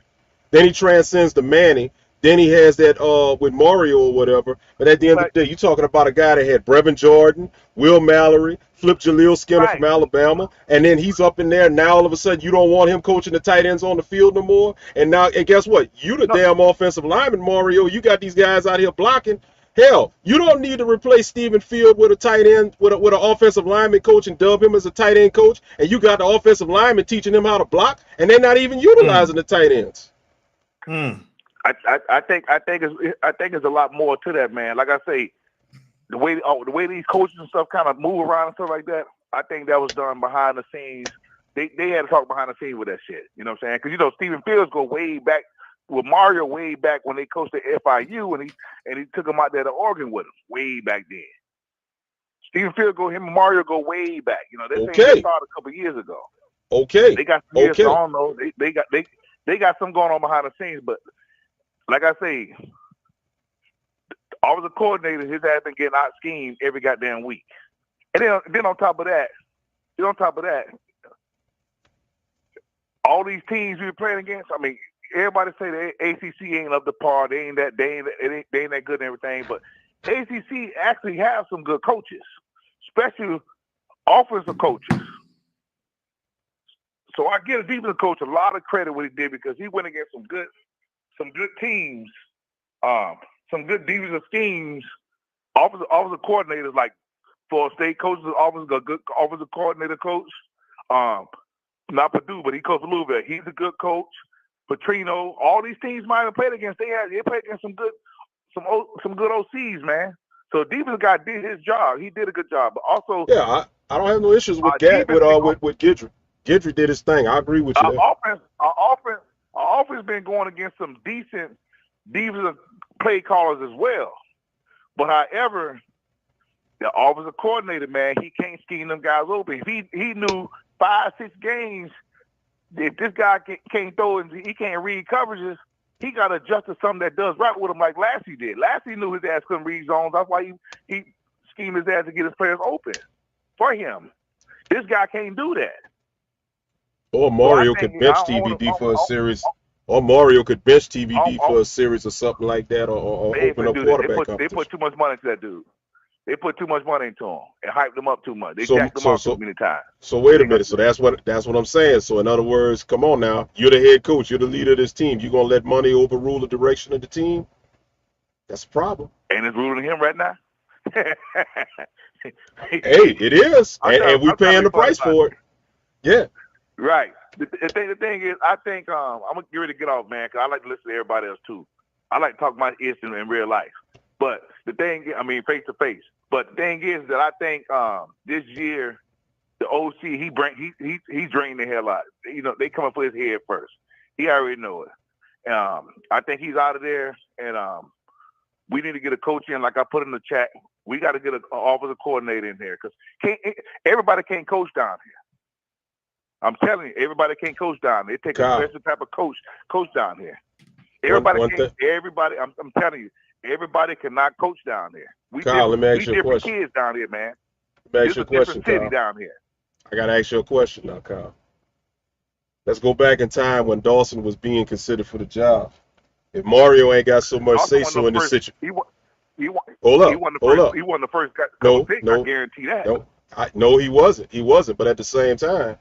Then he transcends to Manning. Then he has that with Mario or whatever. But at the end of the day, you're talking about a guy that had Brevin Jordan, Will Mallory, Flip Jaleel Skinner from Alabama, and then he's up in there. Now all of a sudden you don't want him coaching the tight ends on the field no more. And guess what? You the damn offensive lineman, Mario. You got these guys out here blocking. Hell, you don't need to replace Stephen Field with a tight end, with an offensive lineman coach and dub him as a tight end coach. And you got the offensive lineman teaching him how to block, and they're not even utilizing the tight ends. I think it's a lot more to that, man. Like I say, the way these coaches and stuff kind of move around and stuff like that, I think that was done behind the scenes. They had to talk behind the scenes with that shit. You know what I'm saying? Because Stephen Fields go way back with Mario way back when they coached at FIU, and he took him out there to Oregon with him way back then. Stephen Fields him and Mario go way back. They started a couple years ago. Okay. They got some years on though. They got some going on behind the scenes, but like I say, offensive coordinator, his ass been getting out schemed every goddamn week. And then on top of that, all these teams we were playing against, I mean, everybody say the ACC ain't up to par. They ain't that good and everything. But ACC actually have some good coaches, especially offensive coaches. So I give the defensive coach a lot of credit what he did because he went against some good teams, some good defensive schemes. Offensive coordinators like Florida State coaches, a good offensive coordinator coach. Not Purdue, but he coached Louisville. He's a good coach. Petrino, all these teams might have played against. They played against some good OCs, man. So defensive guy did his job. He did a good job. But also, yeah, I don't have no issues with Gidry. Gidry did his thing. I agree with you. Our offense been going against some decent defensive play callers as well. But however, the offensive coordinator, man, he can't scheme them guys open. If he knew 5-6 games, if this guy can't throw and he can't read coverages, he got to adjust to something that does right with him like Lassie did. Lassie knew his ass couldn't read zones. That's why he schemed his ass to get his players open for him. This guy can't do that. Or Mario could bench TVD for a series. Or Mario could bench TVD for a series or something like that, or open up quarterback competition. They put too much money into that dude. They put too much money into him and hyped him up too much. They jacked him up too many times. So wait a minute. So that's what I'm saying. So in other words, come on now. You're the head coach. You're the leader of this team. You gonna let money overrule the direction of the team? That's a problem. And it's ruling him right now. Hey, it is, and we're paying the price for it. Yeah. Right. The thing is, I think I'm gonna get ready to get off, man, because I like to listen to everybody else too. I like to talk my issue in real life. But the thing, face to face. But the thing is that I think this year the OC he drained the hell out. You know, they coming for his head first. He already know it. I think he's out of there, and we need to get a coach in. Like I put in the chat, we got to get an offensive coordinator in there because everybody can't coach down here. I'm telling you, everybody can't coach down there. It takes a special type of coach down here. Everybody can't. Everybody, I'm telling you. Everybody cannot coach down there. Kyle, let me ask you a question. Kids down here, man. Let me ask you a question, city Kyle. Down here. I gotta ask you a question now, Kyle. Let's go back in time when Dawson was being considered for the job. If Mario ain't got so much say so in this situation, hold up. He wasn't the first guy. No, I guarantee that. No, he wasn't. He wasn't. But at the same time,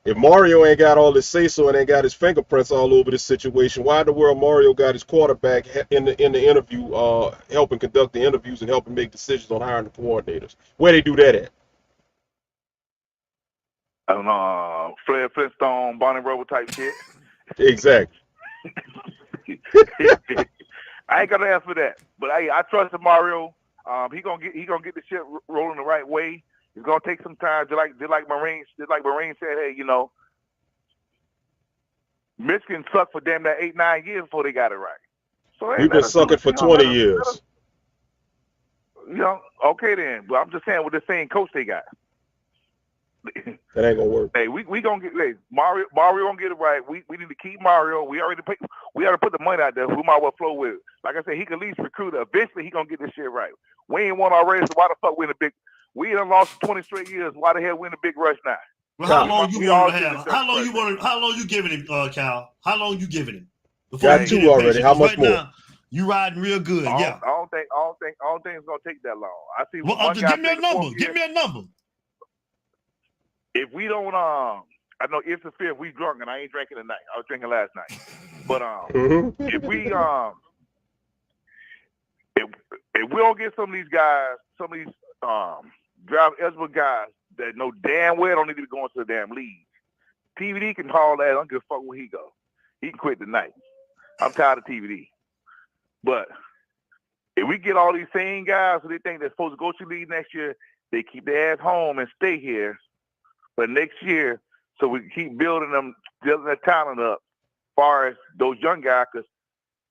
if Mario ain't got all his say-so and ain't got his fingerprints all over this situation, why in the world Mario got his quarterback in the interview, helping conduct the interviews and helping make decisions on hiring the coordinators? Where they do that at? I don't know, Fred Flintstone, Bonnie Rubber type shit. Exactly. I ain't gonna ask for that, but I trust Mario. He gonna get the shit rolling the right way. It's gonna take some time, just like Marine said. Hey, you know, Michigan sucked for damn that 8-9 years before they got it right. So we've been sucking for 20 years. You know, okay then. But I'm just saying with the same coach they got. That ain't gonna work. Hey, we gonna get Mario gonna get it right. We need to keep Mario. We already put the money out there. Who might well flow with? Like I said, he can at least recruit. Eventually, he gonna get this shit right. We ain't won already, so why the fuck we in the big? We done lost 20 straight years. Why the hell we in the big rush now? Well, how long you want to have? How long you giving him, Cal? How long you giving him? Got 2 already. How much more? Now, you riding real good. Yeah. I don't think it's gonna take that long. I see. Well, give me a number. Give me a number. If we don't, I know it's the 5th. We drunk and I ain't drinking tonight. I was drinking last night. But if we if we don't get some of these guys, some of these draft eligible guys that know damn well don't need to be going to the damn league. TVD can haul that. I don't give a fuck where he go. He can quit tonight. I'm tired of TVD. But if we get all these same guys who they think they're supposed to go to the league next year, they keep their ass home and stay here for next year, so we can keep building their talent up. As far as those young guys, because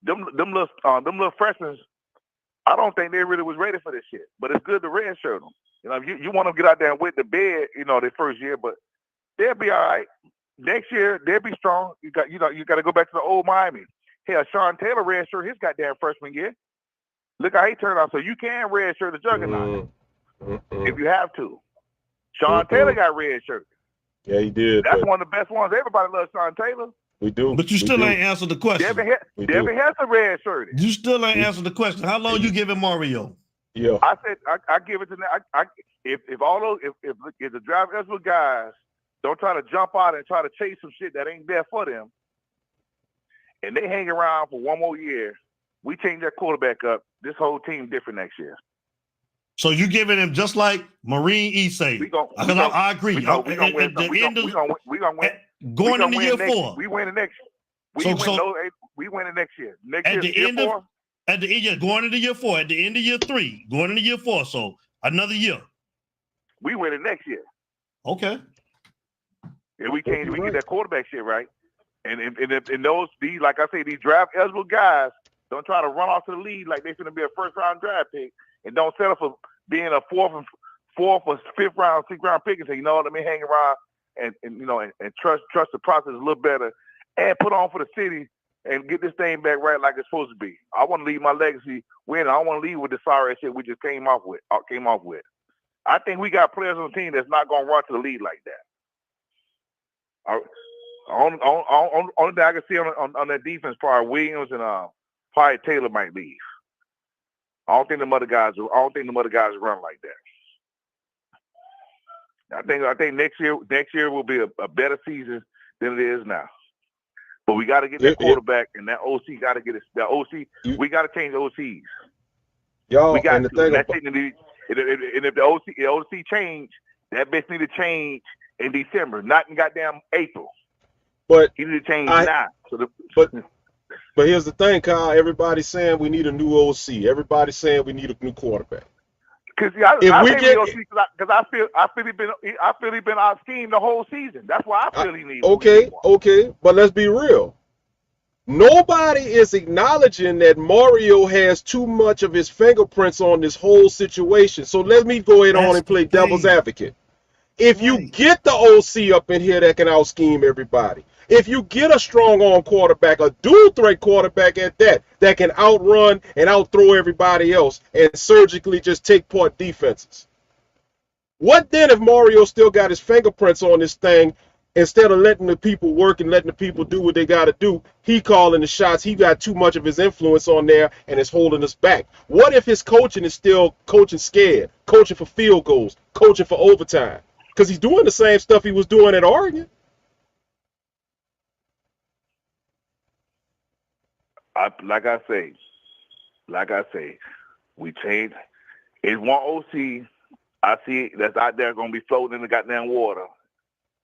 them little freshmen, I don't think they really was ready for this shit. But it's good to redshirt them. You know, you want them to get out there and wet the bed, you know, their first year, but they'll be all right. Next year, they'll be strong. You got to go back to the old Miami. Hell, Sean Taylor redshirt his goddamn freshman year. Look how he turned out. So you can redshirt the juggernaut if you have to. Sean Taylor got redshirted. Yeah, he did. That's one of the best ones. Everybody loves Sean Taylor. We do. But you still ain't answered the question. Devin has a redshirted. You still ain't answered the question. How long you giving Mario? Yeah. I said I give it to if all those if the draft eligible guys Don't try to jump out and try to chase some shit that ain't there for them. And they hang around for one more year. We change that quarterback up. This whole team different next year. So you giving him just like Marine Issei? I agree. We're gonna win. Going into year 4. We win the next. We win the next year. At the end of going into year 4. At the end of year 3, going into year 4. So another year. We win it next year. Okay. And we get that quarterback shit right. And these, like I say, these draft eligible guys don't try to run off to the lead like they're going to be a first round draft pick, and don't settle for being a fourth or fifth round, sixth round pick and say, you know what, let me hang around and trust the process a little better and put on for the city and get this thing back right like it's supposed to be. I want to leave my legacy winning. I want to leave with the sorry shit we just came off with. I think we got players on the team that's not going to run to the lead like that. Only thing I can see on that defense, probably Williams and probably Taylor might leave. I don't think the other guys run like that. I think next year will be a better season than it is now. But we got to get that quarterback, and that OC got to get it. That OC, we got to change OCs. Y'all, we got and the thing and if the OC change, that bitch need to change in December, not in goddamn April. But he need to change now. But here's the thing, Kyle. Everybody's saying we need a new OC. Everybody's saying we need a new quarterback. Because I feel he been out schemed the whole season. That's why I feel he needs. Okay, but let's be real. Nobody is acknowledging that Mario has too much of his fingerprints on this whole situation. So let me go ahead on and play devil's advocate. If you get the OC up in here that can out scheme everybody, if you get a strong arm quarterback, a dual threat quarterback at that can outrun and outthrow everybody else and surgically just take part defenses. What then if Mario still got his fingerprints on this thing? Instead of letting the people work and letting the people do what they got to do, he calling the shots. He got too much of his influence on there and it's holding us back. What if his coaching is still coaching scared, coaching for field goals, coaching for overtime? Because he's doing the same stuff he was doing at Oregon. Like I say, we changed. It's one OC I see that's out there going to be floating in the goddamn water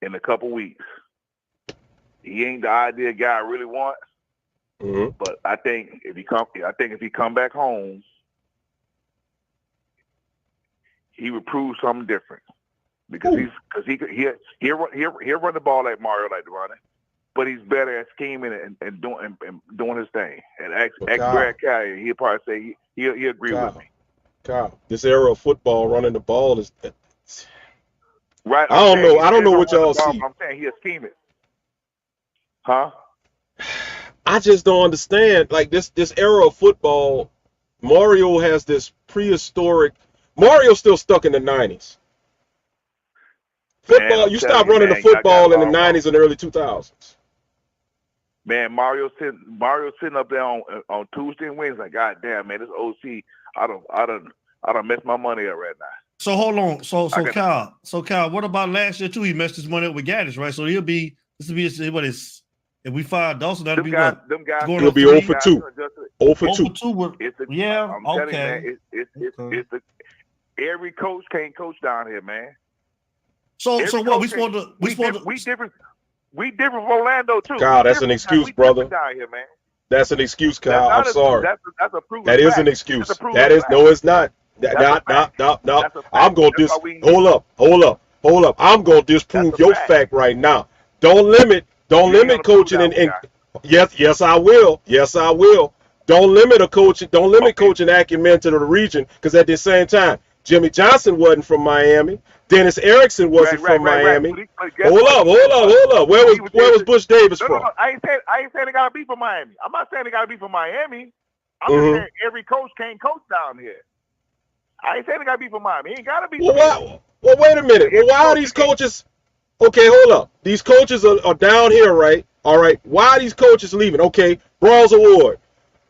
in a couple weeks. He ain't the ideal guy I really want. Mm-hmm. But I think if he come back home, he would prove something different. Because he'll run the ball like Mario like to run it, but he's better at scheming and doing his thing. And ask Brad Kelly, he'll probably say he'll agree with me. Kyle, this era of football, running the ball is right. I don't know what y'all see. I'm saying he'll scheme it, huh? I just don't understand. Like this era of football, Mario has this prehistoric. Mario's still stuck in the 90s. Football, you stopped running the football in the 90s and early 2000s. Man, Mario's sitting up there on Tuesday and Wednesday. Like, God damn, man, this OC, I don't mess my money up right now. So hold on, so Kyle, what about last year too? He messed his money up with Gaddis, right? So this will be what is if we fire Dawson, that'll be what? Them guys, he'll be 0 for 2. 0 for 2. I'm telling you, man, every coach can't coach down here, man. So what we supposed to we different from Orlando too. Kyle, that's an excuse, brother. Down here, man. That's an excuse, Kyle. I'm sorry. That's a proven that is fact. an excuse. That is no, it's not. No. I'm gonna hold up. I'm gonna disprove your fact right now. Don't limit coaching and yes I will. Don't limit coaching acumen to the region, because at the same time, Jimmy Johnson wasn't from Miami. Dennis Erickson wasn't from Miami. Hold up. Where was Bush Davis from? No. I ain't saying they gotta be from Miami. I'm not saying they gotta be from Miami. I'm just saying every coach can't coach down here. I ain't saying they gotta be from Miami. He ain't gotta be. Well, wait a minute. Well, why are these coaches? Okay, hold up. These coaches are down here, right? All right. Why are these coaches leaving? Okay, Bronze Award.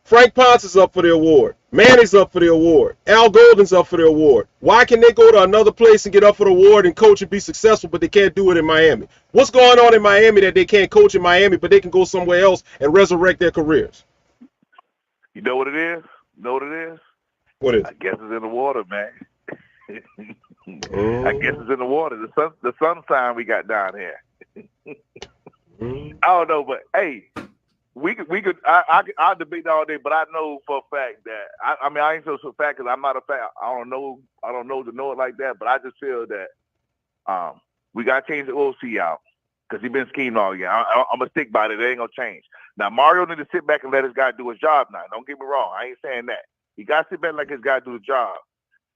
Frank Ponce is up for the award. Manny's up for the award. Al Golden's up for the award. Why can they go to another place and get up for the award and coach and be successful, but they can't do it in Miami? What's going on in Miami that they can't coach in Miami, but they can go somewhere else and resurrect their careers? You know what it is? You know what it is? What is it? I guess it's in the water, man. I guess it's in the water. The sunshine we got down here. I don't know, but hey, we could. I'll debate all day, but I know for a fact that I mean I ain't so for a fact because I'm not a fact. I don't know to know it like that, but I just feel that we got to change the OC out because he's been scheming all year. I'm gonna stick by it. It ain't gonna change. Now Mario need to sit back and let his guy do his job. Now, don't get me wrong. I ain't saying that. He got to sit back and let his guy do the job.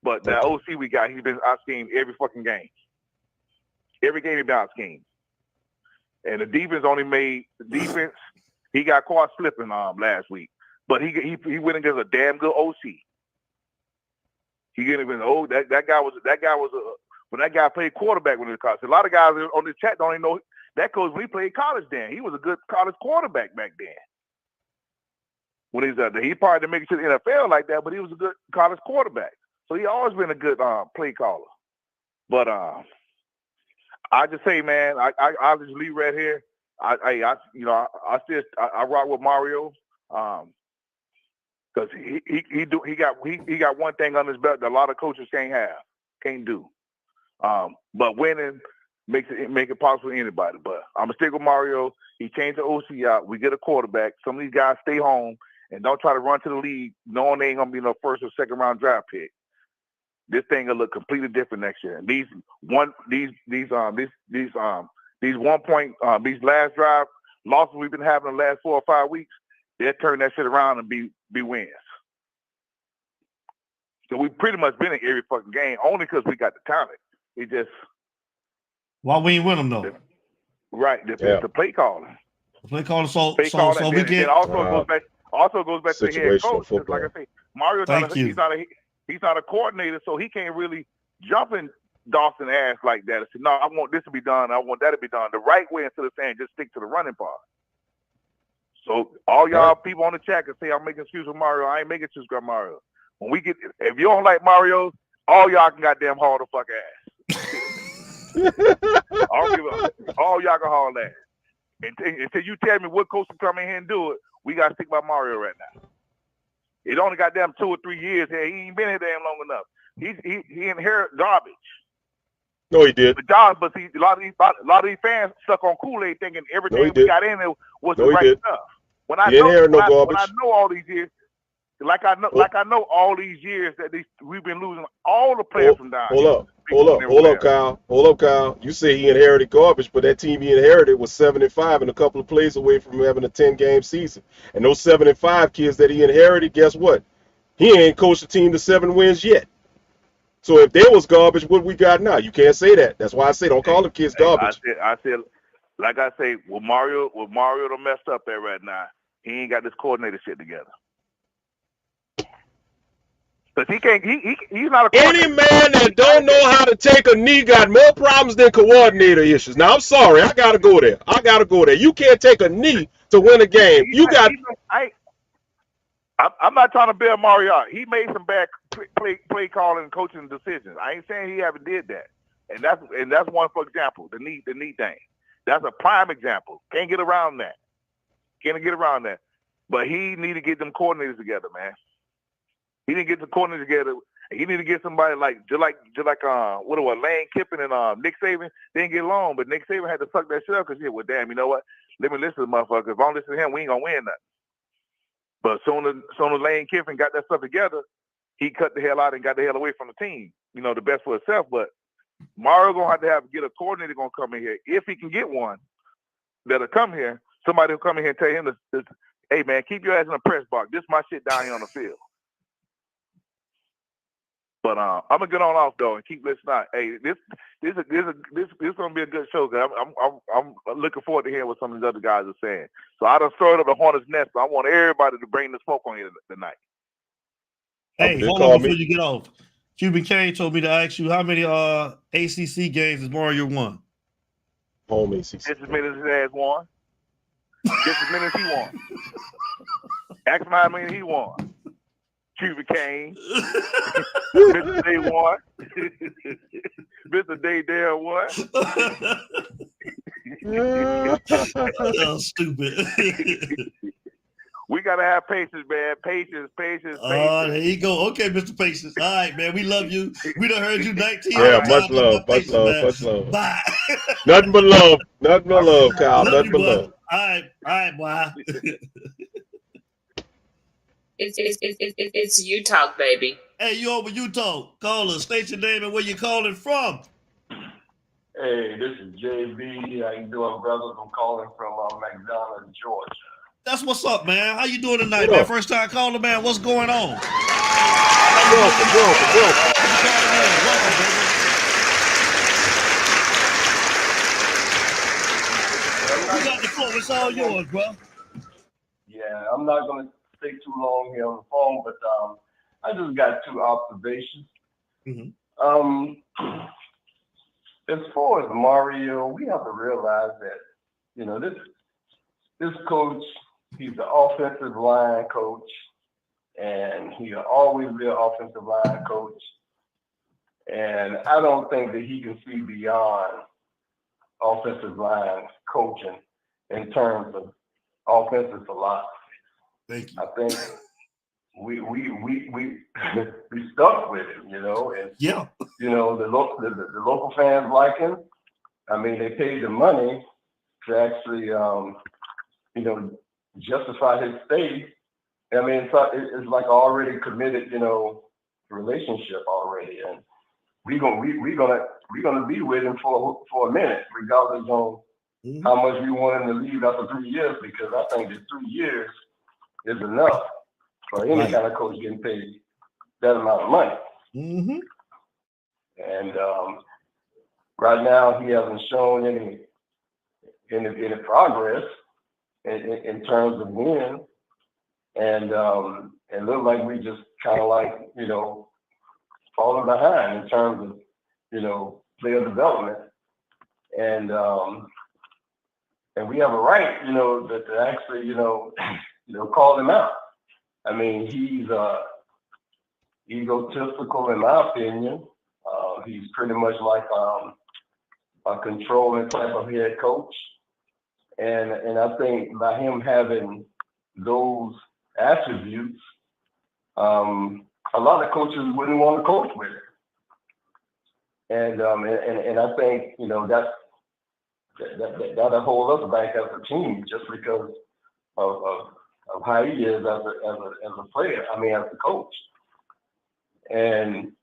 But the OC we got, he's been out schemed every fucking game. Every game he been out schemed. And the defense only made the defense. He got caught slipping last week, but he went against a damn good OC. He didn't even that guy was when that guy played quarterback when he was college. A lot of guys on the chat don't even know that coach when he played college. Then he was a good college quarterback back then. When he's he probably didn't make it to the NFL like that, but he was a good college quarterback. So he always been a good play caller. But I just say, man, I'll just leave right here. I rock with Mario because he got one thing on his belt that a lot of coaches can't do. But winning make it possible for anybody. But I'm gonna stick with Mario. He changed the OC out. We get a quarterback. Some of these guys stay home and don't try to run to the league knowing they ain't gonna be no first or second round draft pick. This thing will look completely different next year. And these last drive losses we've been having the last 4 or 5 weeks, they'll turn that shit around and be wins. So we've pretty much been in every fucking game only because we got the talent. It just why we ain't win them though? Right, the play calling. The play calling. So we get. It also goes back to the head coach. Football. Like I say, Mario, he's not a coordinator, so he can't really jump in Dawson's ass like that and say, no, I want this to be done. I want that to be done the right way instead of saying just stick to the running part. So all y'all people on the chat can say I'm making excuses with Mario. I ain't making excuses with Mario. When we get, if you don't like Mario, all y'all can goddamn haul the fuck ass. All y'all can haul ass. Until you tell me what coach can come in here and do it, we got to stick by Mario right now. It only got damn 2 or 3 years here. He ain't been here damn long enough. He inherited garbage. No, he did. But see, a lot of these fans stuck on Kool-Aid thinking everything we got in there was the right stuff. When I know all these years, like I know all these years that we've been losing all the players from down here. Hold up, Kyle. You say he inherited garbage, but that team he inherited was 7-5 and a couple of plays away from having a 10-game season. And those 7-5 kids that he inherited, guess what? He ain't coached a team to 7 wins yet. So if there was garbage, what we got now? You can't say that. That's why I say don't call them kids garbage. I said, like I say, with Mario done messed up there right now. He ain't got this coordinator shit together. Because he can't. He's not a coordinator. Any man that don't know how to take a knee got more problems than coordinator issues. Now I'm sorry, I gotta go there. You can't take a knee to win a game. I'm not trying to bail Mario out. He made some bad play calling and coaching decisions. I ain't saying he haven't did that. And that's one for example. The knee thing. That's a prime example. Can't get around that. But he need to get them coordinators together, man. He didn't get the coordinators together. He need to get somebody like Lane Kiffin and Nick Saban. They didn't get along, but Nick Saban had to suck that shit up because he said, well, damn, you know what? Let me listen to the motherfucker. If I don't listen to him, we ain't gonna win nothing. But soon as Lane Kiffin got that stuff together, he cut the hell out and got the hell away from the team. You know, the best for himself. But Mario gonna have to get a coordinator gonna come in here if he can get one that'll come here. Somebody will come in here and tell him this, hey man, keep your ass in the press box. This is my shit down here on the field. But I'm gonna get on off though and keep listening out. Hey, this gonna be a good show. Cause I'm looking forward to hearing what some of these other guys are saying. So I done stirred up the hornet's nest. But I want everybody to bring the smoke on here tonight. Hey, hold on before you get off. Cuban Kane told me to ask you how many ACC games has Mario won? Home ACC. Just as many as his ass won. Just as many as he won. Ask him how many he won. Cuban Kane. Mr. Day One. Mr. Day Dare One. Oh, stupid. We gotta have patience, man. Patience. Oh, there you go. Okay, Mr. Patience. All right, man. We love you. We done heard you 19 Yeah, times. much love, Patience, much love. Bye. Nothing but love, Kyle. Love Nothing you, but boy. love. All right, boy. It's you talk, baby. Hey, you over Utah. Call us. State your name and where you calling from. Hey, this is JB. How you doing, brothers? I'm calling from McDonough, Georgia. That's what's up, man. How you doing tonight, man? First time calling, man. What's going on? Welcome. You got the floor. It's all yours, bro. Yeah, I'm not going to stay too long here on the phone, but I just got two observations. As far as Mario, we have to realize that, you know, this coach, he's the offensive line coach, and he'll always be an offensive line coach. And I don't think that he can see beyond offensive line coaching in terms of offensive philosophy. Thank you. I think we stuck with him, you know, and yeah, you know, the local fans like him. I mean, they paid the money to actually, you know, justify his stay. I mean, it's like already committed, you know, relationship already, and we're gonna be with him for a minute, regardless of how much we want him to leave after 3 years, because I think that 3 years is enough for any kind of coach getting paid that amount of money. And right now, he hasn't shown any progress in terms of win, and it looks like we just kind of like, you know, falling behind in terms of, you know, player development, and we have a right, you know, to actually, you know, call him out. I mean, he's egotistical in my opinion. He's pretty much like a controlling type of head coach, and I think by him having those attributes, a lot of coaches wouldn't want to coach with him. And I think, you know, that'll hold us back as a team, just because of how he is as a player. I mean, as a coach. And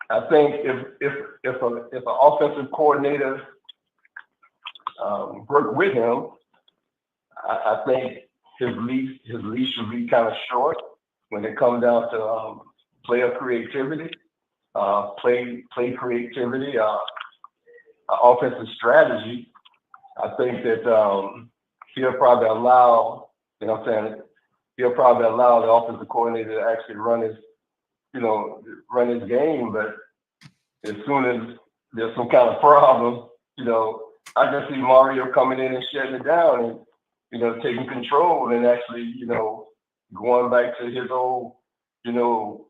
I think if an offensive coordinator worked with him, I think his leash should be kind of short when it comes down to player creativity, play creativity, offensive strategy. I think that he'll probably allow, you know what I'm saying, he'll probably allow the offensive coordinator to actually run his game. But as soon as there's some kind of problem, you know, I can see Mario coming in and shutting it down and, you know, taking control and actually, you know, going back to his old, you know,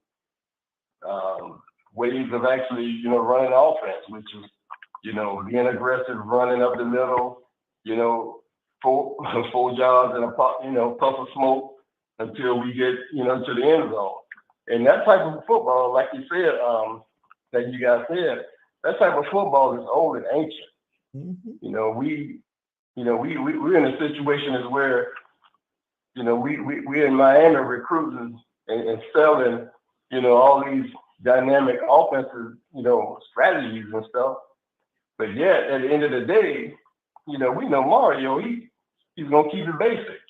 ways of actually, you know, running offense, which is, you know, being aggressive, running up the middle, you know, full jobs and a puff of smoke until we get, you know, to the end zone. And that type of football, like you said, that you guys said, that type of football is old and ancient. You know, we're in a situation is where, you know, we're in Miami recruiting and selling, you know, all these dynamic offensive, you know, strategies and stuff. But yet, at the end of the day, you know, we know Mario, he's gonna keep it basic,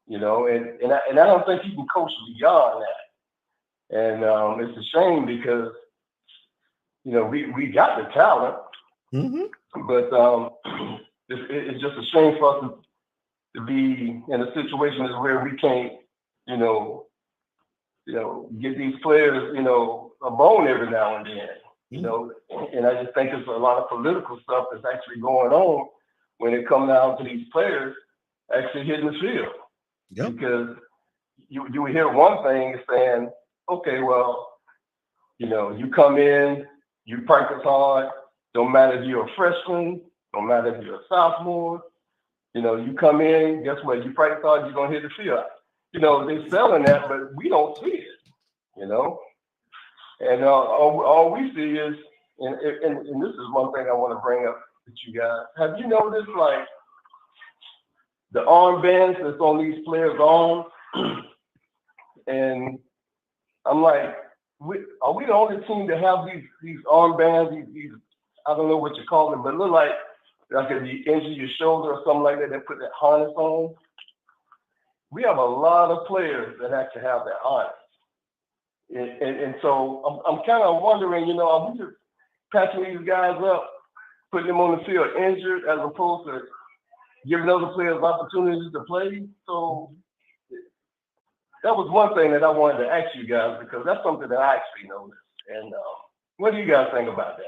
you know, and I don't think he can coach beyond that. And it's a shame because, you know, we got the talent, but it's just a shame for us to be in a situation where we can't, you know, get these players, you know, a bone every now and then, you know, and I just think there's a lot of political stuff that's actually going on when it comes down to these players actually hitting the field. Because you hear one thing saying, okay, well, you come in, you practice hard. Don't matter if you're a freshman, don't matter if you're a sophomore. You come in, guess what? You practice hard, you're gonna hit the field. They're selling that, but we don't see it. And all we see is, and this is one thing I want to bring up with you guys. Have you noticed, like, the armbands that's on these players' arms? And I'm like, are we the only team that have these armbands? These I don't know what you call them, but it look like if you injure your shoulder or something like that, they put that harness on. We have a lot of players that actually have that harness. And so I'm kind of wondering, are we just patching these guys up, putting them on the field injured, as opposed to giving other players opportunities to play? So that was one thing that I wanted to ask you guys, because that's something that I actually noticed. And what do you guys think about that?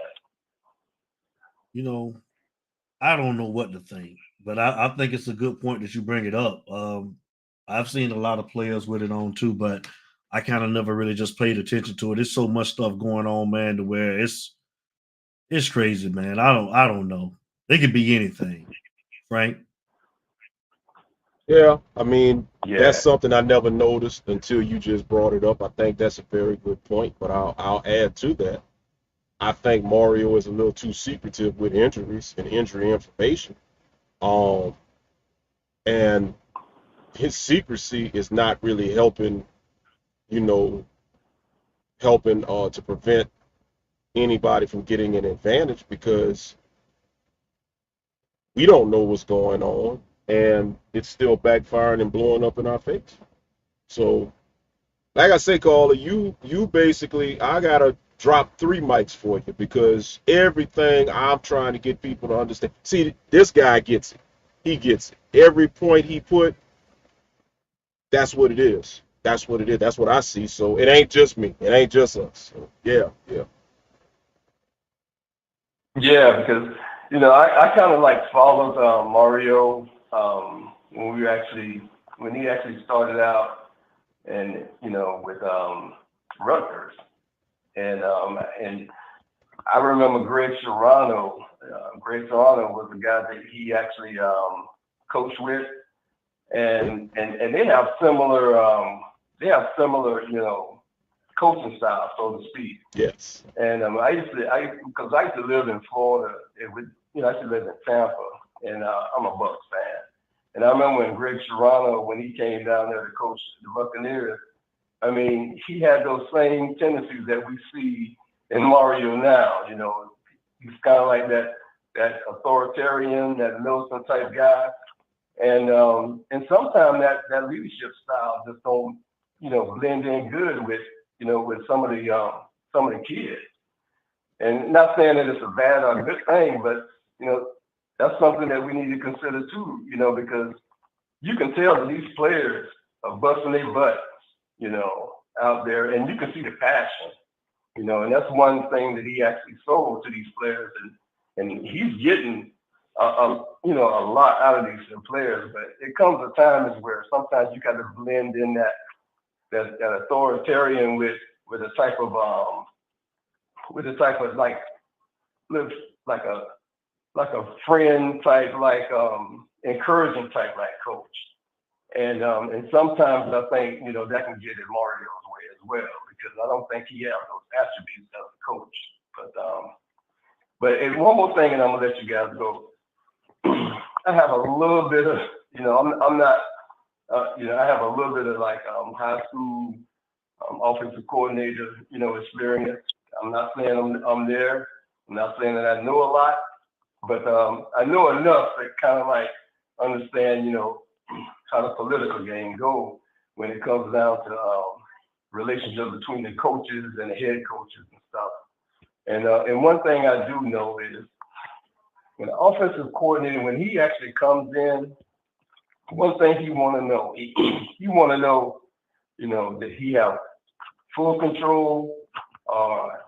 I don't know what to think, but I think it's a good point that you bring it up. I've seen a lot of players with it on too, but I kind of never really just paid attention to it. There's so much stuff going on, man, to where it's crazy, man. I don't know. It could be anything, Frank. Yeah, I mean, that's something I never noticed until you just brought it up. I think that's a very good point, but I'll add to that. I think Mario is a little too secretive with injuries and injury information. And his secrecy is not really helping to prevent anybody from getting an advantage, because we don't know what's going on, and it's still backfiring and blowing up in our face. So, like I say, caller, you basically, I gotta drop 3 mics for you, because everything I'm trying to get people to understand. See, this guy gets it. He gets it. Every point he put, that's what it is. That's what it is. That's what I see. So it ain't just me. It ain't just us. So, yeah. Yeah, because I kind of like followed Mario when he actually started out, and with Rutgers, and I remember Greg Serrano. Greg Serrano was the guy that he actually coached with, and they have similar coaching style, so to speak. Yes. And I used to live in Florida. I used to live in Tampa, and I'm a Bucs fan. And I remember when Greg Serrano, when he came down there to coach the Buccaneers, I mean, he had those same tendencies that we see in Mario now. He's kind of like that authoritarian, that militant type guy, and sometimes that leadership style just don't blend in good with some of the kids. And not saying that it's a bad or a good thing, but that's something that we need to consider too. Because you can tell that these players are busting their butts, out there, and you can see the passion, and that's one thing that he actually sold to these players, and he's getting a lot out of these players. But it comes a time where sometimes you got to blend in that authoritarian with a type of like a friend type, encouraging type like coach. And sometimes I think that can get in Mario's way as well, because I don't think he has those attributes as a coach. But one more thing, and I'm gonna let you guys go. I have a little bit of I'm not I have a little bit of high school offensive coordinator experience. I'm not saying I'm there. I'm not saying that I know a lot, but I know enough to kind of understand how the political game goes when it comes down to relationship between the coaches and the head coaches and stuff. And one thing I do know is when the offensive coordinator, when he actually comes in, one thing he want to know, he want to know, that he have full control or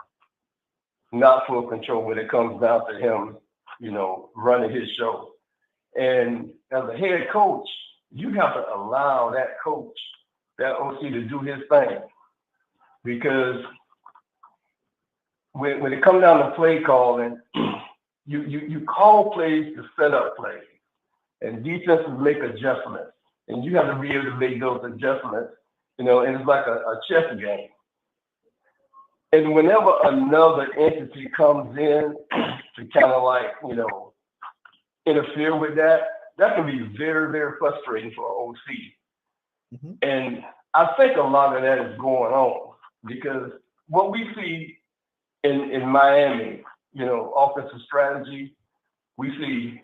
not full control when it comes down to him, running his show. And as a head coach, you have to allow that coach, that OC, to do his thing. because when it comes down to play calling, you call plays to set up plays, and defenses make adjustments, and you have to be able to make those adjustments, and it's like a chess game. And whenever another entity comes in to kind of like, interfere with that, that can be very, very frustrating for an OC. Mm-hmm. And I think a lot of that is going on because what we see in Miami, offensive strategy, we see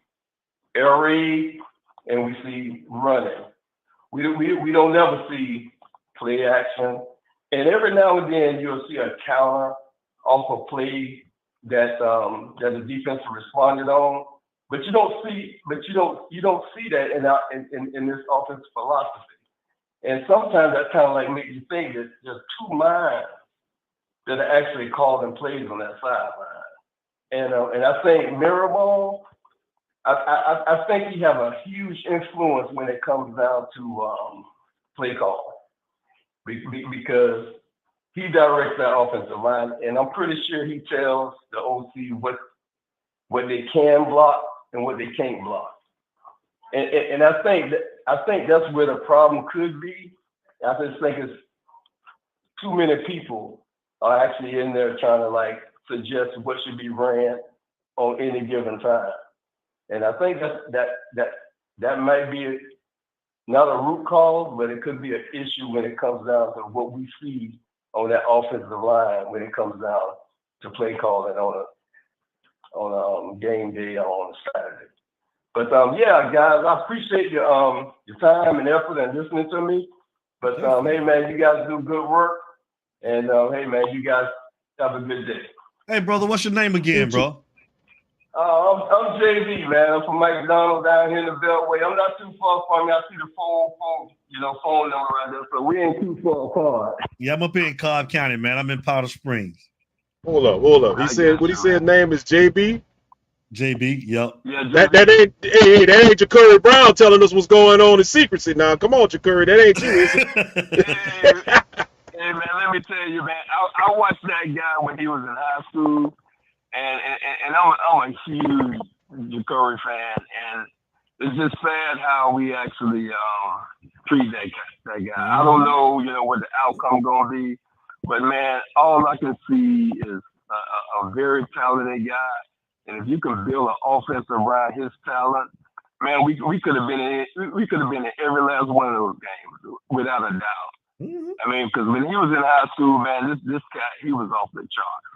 air raid and we see running. We don't never see play action. And every now and then you'll see a counter off a play that the defense responded on, but you don't see that in this offensive philosophy. And sometimes that kind of like makes you think that there's two minds that are actually calling plays on that sideline. And I think Mirabal, I think he have a huge influence when it comes down to play call. Because he directs that offensive line, and I'm pretty sure he tells the OC what they can block and what they can't block. And I think that's where the problem could be. I just think it's too many people are actually in there trying to like suggest what should be ran on any given time. And I think that might be not a root cause, but it could be an issue when it comes down to what we see on that offensive line when it comes down to play calling on a game day or on a Saturday. But yeah, guys, I appreciate your time and effort and listening to me. But hey, man, you guys do good work, and hey, man, you guys have a good day. Hey, brother, what's your name again, bro? I'm JB, man. I'm from McDonald down here in the Beltway. I'm not too far from you. I see the phone number right there, so we ain't too far apart. Yeah, I'm up here in Cobb County, man. I'm in Powder Springs. Hold up. He said name is JB. JB, yep. Yeah, that ain't Ja'Curry Brown telling us what's going on in secrecy now. Come on, Ja'Curry, that ain't you, is it? Hey, man, let me tell you, man. I watched that guy when he was in high school. And I'm a huge Ja'Curry fan, and it's just sad how we actually treat that guy. I don't know, what the outcome gonna be, but man, all I can see is a very talented guy, and if you can build an offense around his talent, man, we could have been in every last one of those games without a doubt. Mm-hmm. I mean, because when he was in high school, man, this guy, he was off the charts,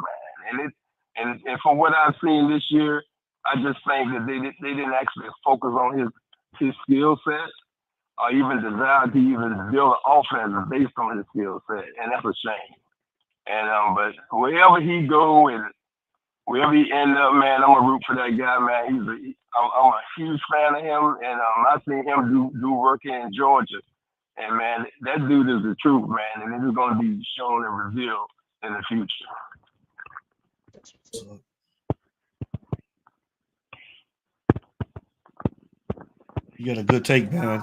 man, And from what I've seen this year, I just think that they didn't actually focus on his skill set or even desire to even build an offense based on his skill set, and that's a shame. And but wherever he go and wherever he end up, man, I'm gonna root for that guy, man. I'm a huge fan of him, and I seen him do work in Georgia, and man, that dude is the truth, man, and it is gonna be shown and revealed in the future. You got a good take, man.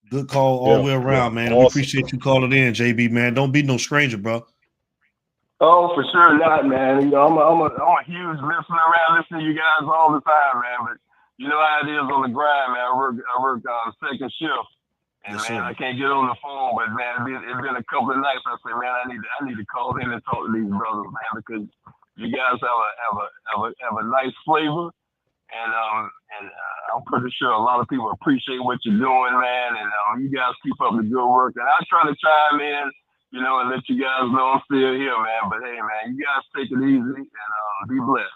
Good call all the way around, man. Awesome. We appreciate you calling in, JB, man. Don't be no stranger, bro. Oh, for sure not, man. I'm a huge listener around, listening to you guys all the time, man. But you know how it is on the grind, man. I work second shift, and yes, man, I can't get on the phone. But man, it's been a couple of nights. I said, man, I need to call in and talk to these brothers, man, because you guys have a nice flavor, and I'm pretty sure a lot of people appreciate what you're doing, man. And you guys keep up the good work. And I try to chime in, and let you guys know I'm still here, man. But hey, man, you guys take it easy and be blessed.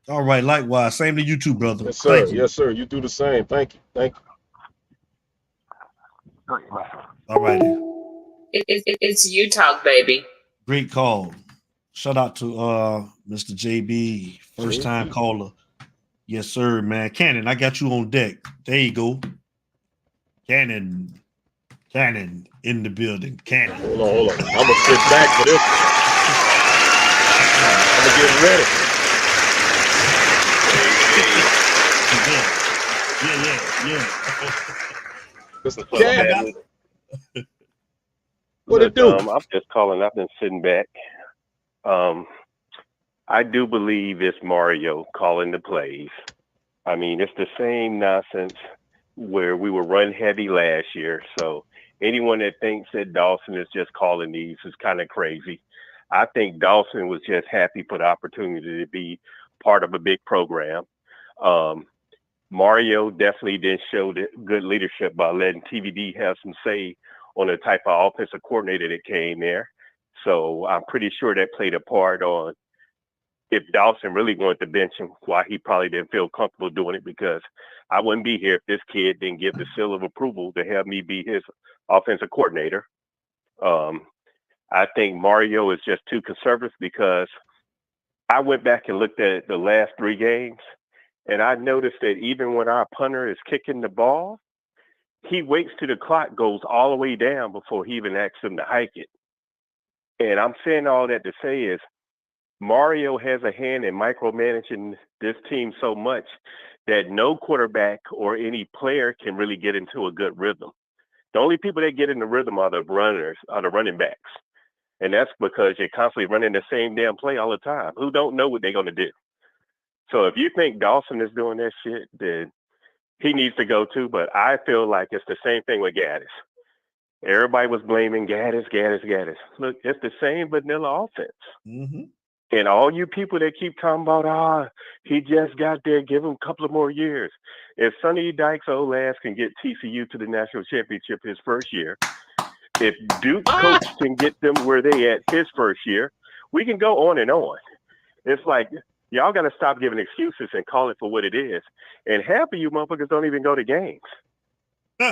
All right, likewise. Same to you too, brother. Yes, sir. Yes, sir. You do the same. Thank you. All righty. It's you talk, baby. Great call. Shout out to Mr. JB, first time caller. Yes, sir, man. Cannon, I got you on deck. There you go. Cannon in the building. Cannon. Hold on. I'm gonna sit back for this. I'm gonna get ready. Yeah. Mr. Cannon. What it do? I'm just calling. I've been sitting back. I do believe it's Mario calling the plays. I mean, it's the same nonsense where we were run heavy last year. So anyone that thinks that Dawson is just calling these is kind of crazy. I think Dawson was just happy for the opportunity to be part of a big program. Mario definitely didn't show good leadership by letting TVD have some say on the type of offensive coordinator that came there. So I'm pretty sure that played a part on if Dawson really wanted to bench him, why he probably didn't feel comfortable doing it, because I wouldn't be here if this kid didn't give the seal of approval to have me be his offensive coordinator. I think Mario is just too conservative, because I went back and looked at the last 3 games, and I noticed that even when our punter is kicking the ball, he waits till the clock goes all the way down before he even asks him to hike it. And I'm saying all that to say is Mario has a hand in micromanaging this team so much that no quarterback or any player can really get into a good rhythm. The only people that get in the rhythm are the running backs. And that's because you're constantly running the same damn play all the time. Who don't know what they're going to do? So if you think Dawson is doing that shit, then he needs to go too. But I feel like it's the same thing with Gaddis. Everybody was blaming Gaddis. Look, it's the same vanilla offense. Mm-hmm. And all you people that keep talking about, he just got there, give him a couple of more years. If Sonny Dykes' old ass can get TCU to the national championship his first year, if Duke coach can get them where they at his first year, we can go on and on. It's like, y'all got to stop giving excuses and call it for what it is. And half of you motherfuckers don't even go to games.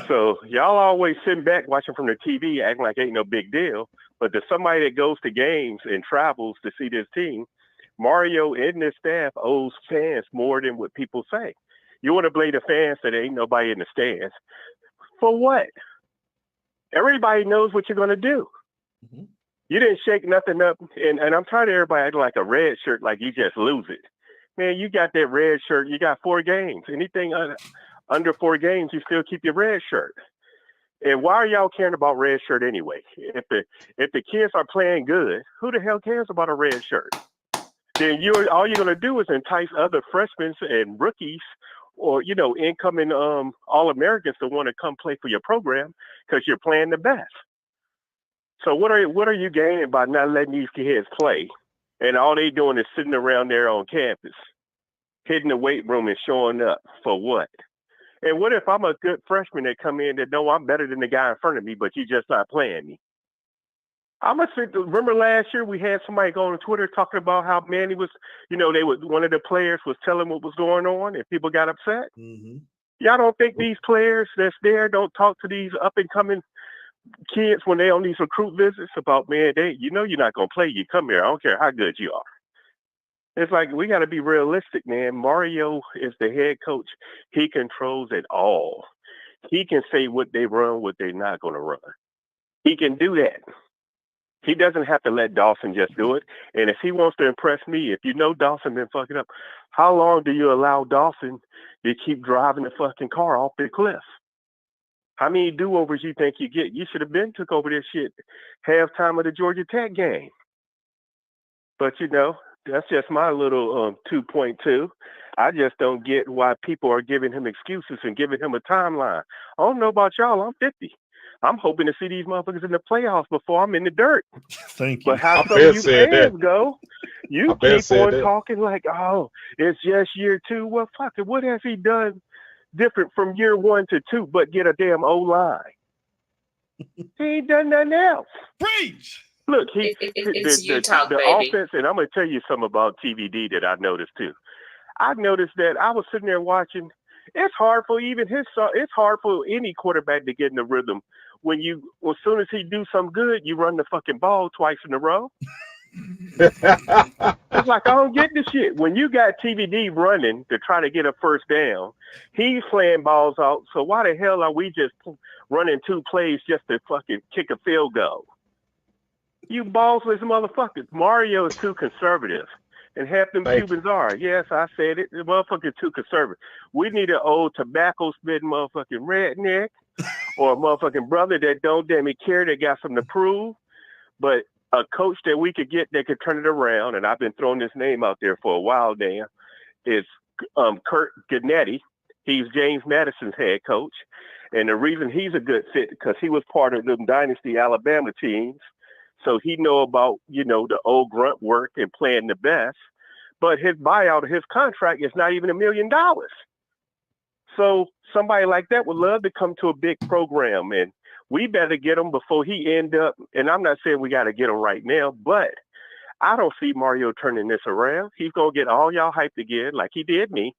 So y'all always sitting back watching from the TV acting like ain't no big deal. But to somebody that goes to games and travels to see this team, Mario and his staff owes fans more than what people say. You want to blame the fans that ain't nobody in the stands. For what? Everybody knows what you're going to do. Mm-hmm. You didn't shake nothing up. And I'm tired of everybody acting like a red shirt, like you just lose it. Man, you got that red shirt. You got 4 games. Anything under 4 games, you still keep your red shirt. And why are y'all caring about red shirt anyway? If the kids are playing good, who the hell cares about a red shirt? Then all you're gonna do is entice other freshmen and rookies, or incoming All-Americans to want to come play for your program because you're playing the best. So what are you gaining by not letting these kids play? And all they doing is sitting around there on campus, hitting the weight room and showing up for what? And what if I'm a good freshman that come in that know I'm better than the guy in front of me, but you just not playing me? Remember last year we had somebody go on Twitter talking about how Manny was, one of the players was telling what was going on and people got upset. Mm-hmm. Y'all don't think these players that's there don't talk to these up and coming kids when they on these recruit visits about, man, you're not going to play. You come here. I don't care how good you are. It's like, we got to be realistic, man. Mario is the head coach. He controls it all. He can say what they run, what they're not going to run. He can do that. He doesn't have to let Dawson just do it. And if he wants to impress me, if you know Dawson been fucking up, how long do you allow Dawson to keep driving the fucking car off the cliff? How many do-overs you think you get? You should have been took over this shit halftime of the Georgia Tech game. But, that's just my little 2.2. I just don't get why people are giving him excuses and giving him a timeline. I don't know about y'all. I'm 50. I'm hoping to see these motherfuckers in the playoffs before I'm in the dirt. Thank you. But how some of you fans go, you keep on talking like, oh, it's just year 2. Well, fuck it. What has he done different from year 1 to 2 but get a damn O-line? He ain't done nothing else. Preach! Look, it's the baby. offense, and I'm going to tell you something about TVD that I noticed too. I noticed that I was sitting there watching. It's hard for any quarterback to get in the rhythm. As soon as he do something good, you run the fucking ball twice in a row. It's like, I don't get this shit. When you got TVD running to try to get a first down, he's playing balls out. So why the hell are we just running 2 plays just to fucking kick a field goal? You ballsless motherfuckers. Mario is too conservative. And half them Cubans are. Yes, I said it. The motherfucker too conservative. We need an old tobacco spitting motherfucking redneck or a motherfucking brother that don't damn it care, that got something to prove. But a coach that we could get that could turn it around, and I've been throwing this name out there for a while now, is Kurt Gannetti. He's James Madison's head coach. And the reason he's a good fit, because he was part of them Dynasty Alabama teams. So he know about, you know, the old grunt work and playing the best. But his buyout of his contract is not even $1 million. So somebody like that would love to come to a big program, and we better get him before he end up. And I'm not saying we got to get him right now, but I don't see Mario turning this around. He's going to get all y'all hyped again like he did me.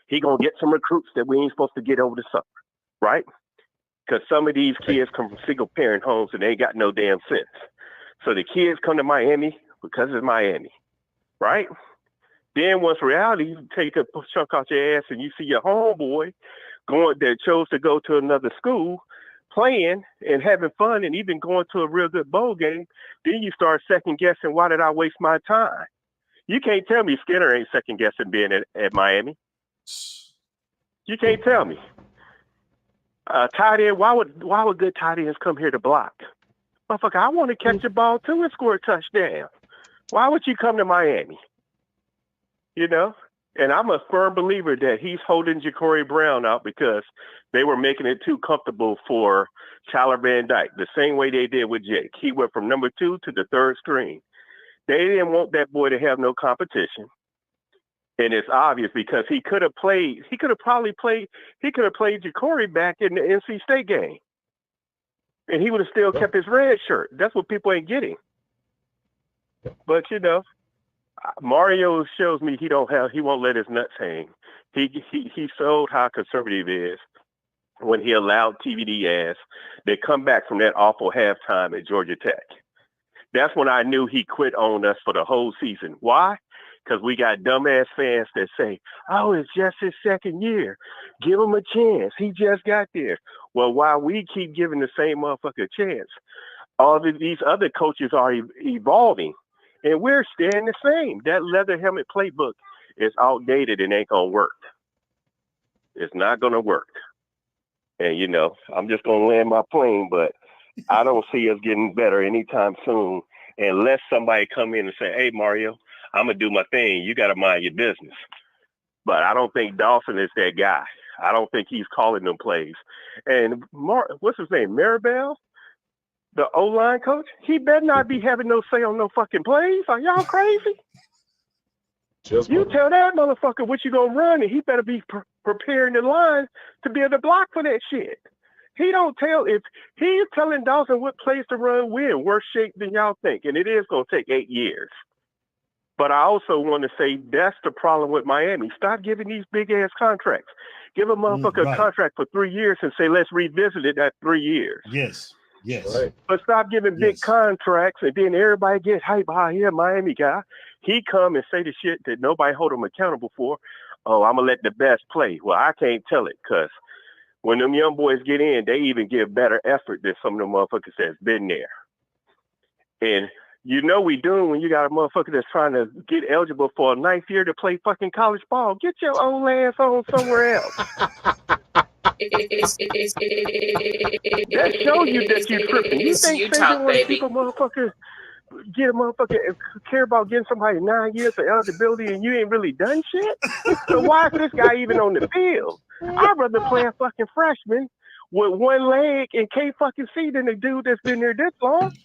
He going to get some recruits that we ain't supposed to get over the summer, right? Because some of these kids come from single-parent homes and they ain't got no damn sense. So the kids come to Miami because it's Miami, right? Then once reality, you take a chunk out your ass and you see your homeboy going that chose to go to another school, playing and having fun and even going to a real good bowl game, then you start second guessing, why did I waste my time? You can't tell me Skinner ain't second guessing being at Miami. You can't tell me. Tight end, why would good tight ends come here to block? Motherfucker, I want to catch the ball too and score a touchdown. Why would you come to Miami? You know? And I'm a firm believer that he's holding Ja'Cory Brown out because they were making it too comfortable for Tyler Van Dyke, the same way they did with Jake. He went from number 2 to the 3rd string. They didn't want that boy to have no competition. And it's obvious because he could have played Ja'Cory back in the NC State game. And he would have still kept his red shirt. That's what people ain't getting. But, you know, Mario shows me he won't let his nuts hang. He showed how conservative he is when he allowed TVD ass to come back from that awful halftime at Georgia Tech. That's when I knew he quit on us for the whole season. Why? Because we got dumbass fans that say, oh, it's just his second year. Give him a chance. He just got there. Well, while we keep giving the same motherfucker a chance, all of these other coaches are evolving, and we're staying the same. That leather helmet playbook is outdated and ain't going to work. It's not going to work. And, you know, I'm just going to land my plane, but I don't see us getting better anytime soon unless somebody come in and say, hey, Mario, I'm going to do my thing. You got to mind your business. But I don't think Dawson is that guy. I don't think he's calling them plays. And what's his name? Maribel, the O-line coach, he better not be having no say on no fucking plays. Are y'all crazy? You tell that motherfucker what you going to run, and he better be preparing the line to be able to block for that shit. He don't tell. If he's telling Dawson what plays to run, we're in worse shape than y'all think. And it is going to take 8 years. But I also want to say that's the problem with Miami. Stop giving these big-ass contracts. Give a motherfucker a contract for 3 years and say, let's revisit it at 3 years. Yes. Right. But stop giving big contracts and then everybody gets hype. Here, Miami guy. He come and say the shit that nobody hold him accountable for. Oh, I'm going to let the best play. Well, I can't tell it because when them young boys get in, they even give better effort than some of them motherfuckers that's been there. And you know we doing when you got a motherfucker that's trying to get eligible for a 9th year to play fucking college ball. Get your own ass on somewhere else. That shows you that you're tripping. You think Saban wants people motherfuckers get a motherfucker care about getting somebody 9 years of eligibility and you ain't really done shit? So why is this guy even on the field? I'd rather play a fucking freshman with one leg and can't fucking see than a dude that's been there this long.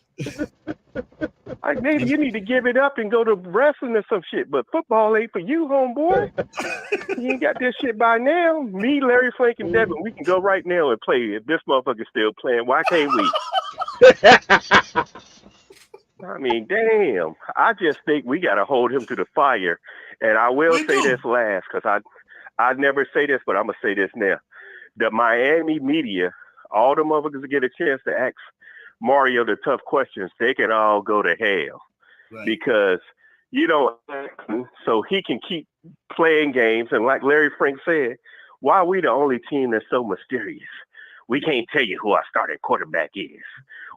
Like maybe you need to give it up and go to wrestling or some shit, but football ain't for you, homeboy. You ain't got this shit by now. Me, Larry, Frank, and Devin, we can go right now and play. If this motherfucker's still playing, why can't we? I mean, damn. I just think we got to hold him to the fire. And I will say this last, because I never say this, but I'm going to say this now. The Miami media, all the motherfuckers get a chance to ask Mario the tough questions, they can all go to hell. Right. Because you don't, so he can keep playing games. And like Larry Frank said, why are we the only team that's so mysterious? We can't tell you who our starting quarterback is.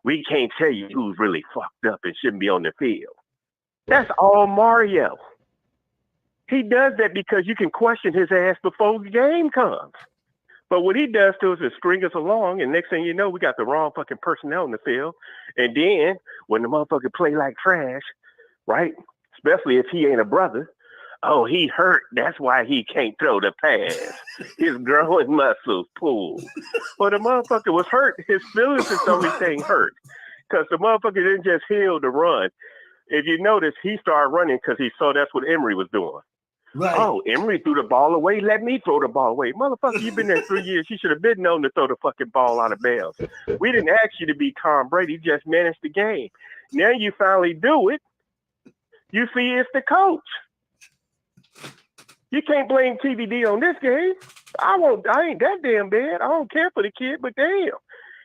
We can't tell you who's really fucked up and shouldn't be on the field. That's all Mario. He does that because you can question his ass before the game comes. But what he does to us is string us along, and next thing you know, we got the wrong fucking personnel in the field. And then when the motherfucker play like trash, right? Especially if he ain't a brother, oh, he hurt. That's why he can't throw the pass. His growing muscles pull. Well, the motherfucker was hurt. His feelings is the only thing hurt. Because the motherfucker didn't just heal to run. If you notice, he started running because he saw that's what Emery was doing. Right. Oh, Emery threw the ball away. Let me throw the ball away. Motherfucker, you've been there 3 years. You should have been known to throw the fucking ball out of bounds. We didn't ask you to be Tom Brady. Just manage the game. Now you finally do it. You see it's the coach. You can't blame TVD on this game. I ain't that damn bad. I don't care for the kid, but damn.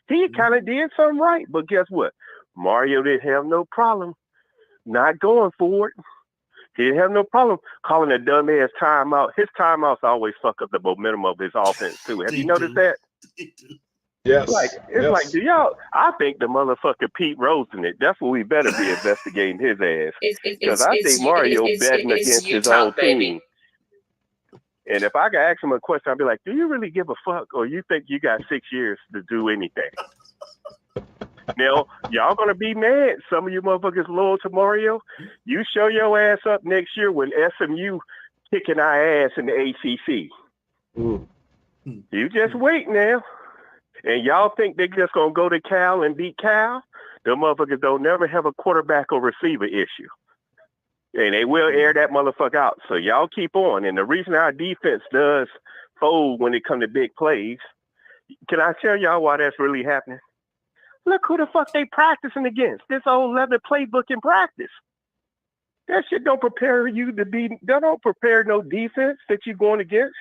He kind of did something right. But guess what? Mario didn't have no problem not going for it. He didn't have no problem calling a dumbass timeout. His timeouts always fuck up the momentum of his offense too. Have you noticed that? Yes. Like, do y'all? I think the motherfucker Pete Rose in it. That's what we better be investigating his ass. Because I think Mario betting against his own team. And if I could ask him a question, I'd be like, do you really give a fuck? Or you think you got 6 years to do anything? Now, y'all going to be mad. Some of you motherfuckers loyal to Mario. You show your ass up next year when SMU kicking our ass in the ACC. You just wait now. And y'all think they're just going to go to Cal and beat Cal? Them motherfuckers don't never have a quarterback or receiver issue. And they will air that motherfucker out. So y'all keep on. And the reason our defense does fold when it comes to big plays, can I tell y'all why that's really happening? Look who the fuck they practicing against. This old leather playbook in practice. That shit don't prepare you to be, that don't prepare no defense that you're going against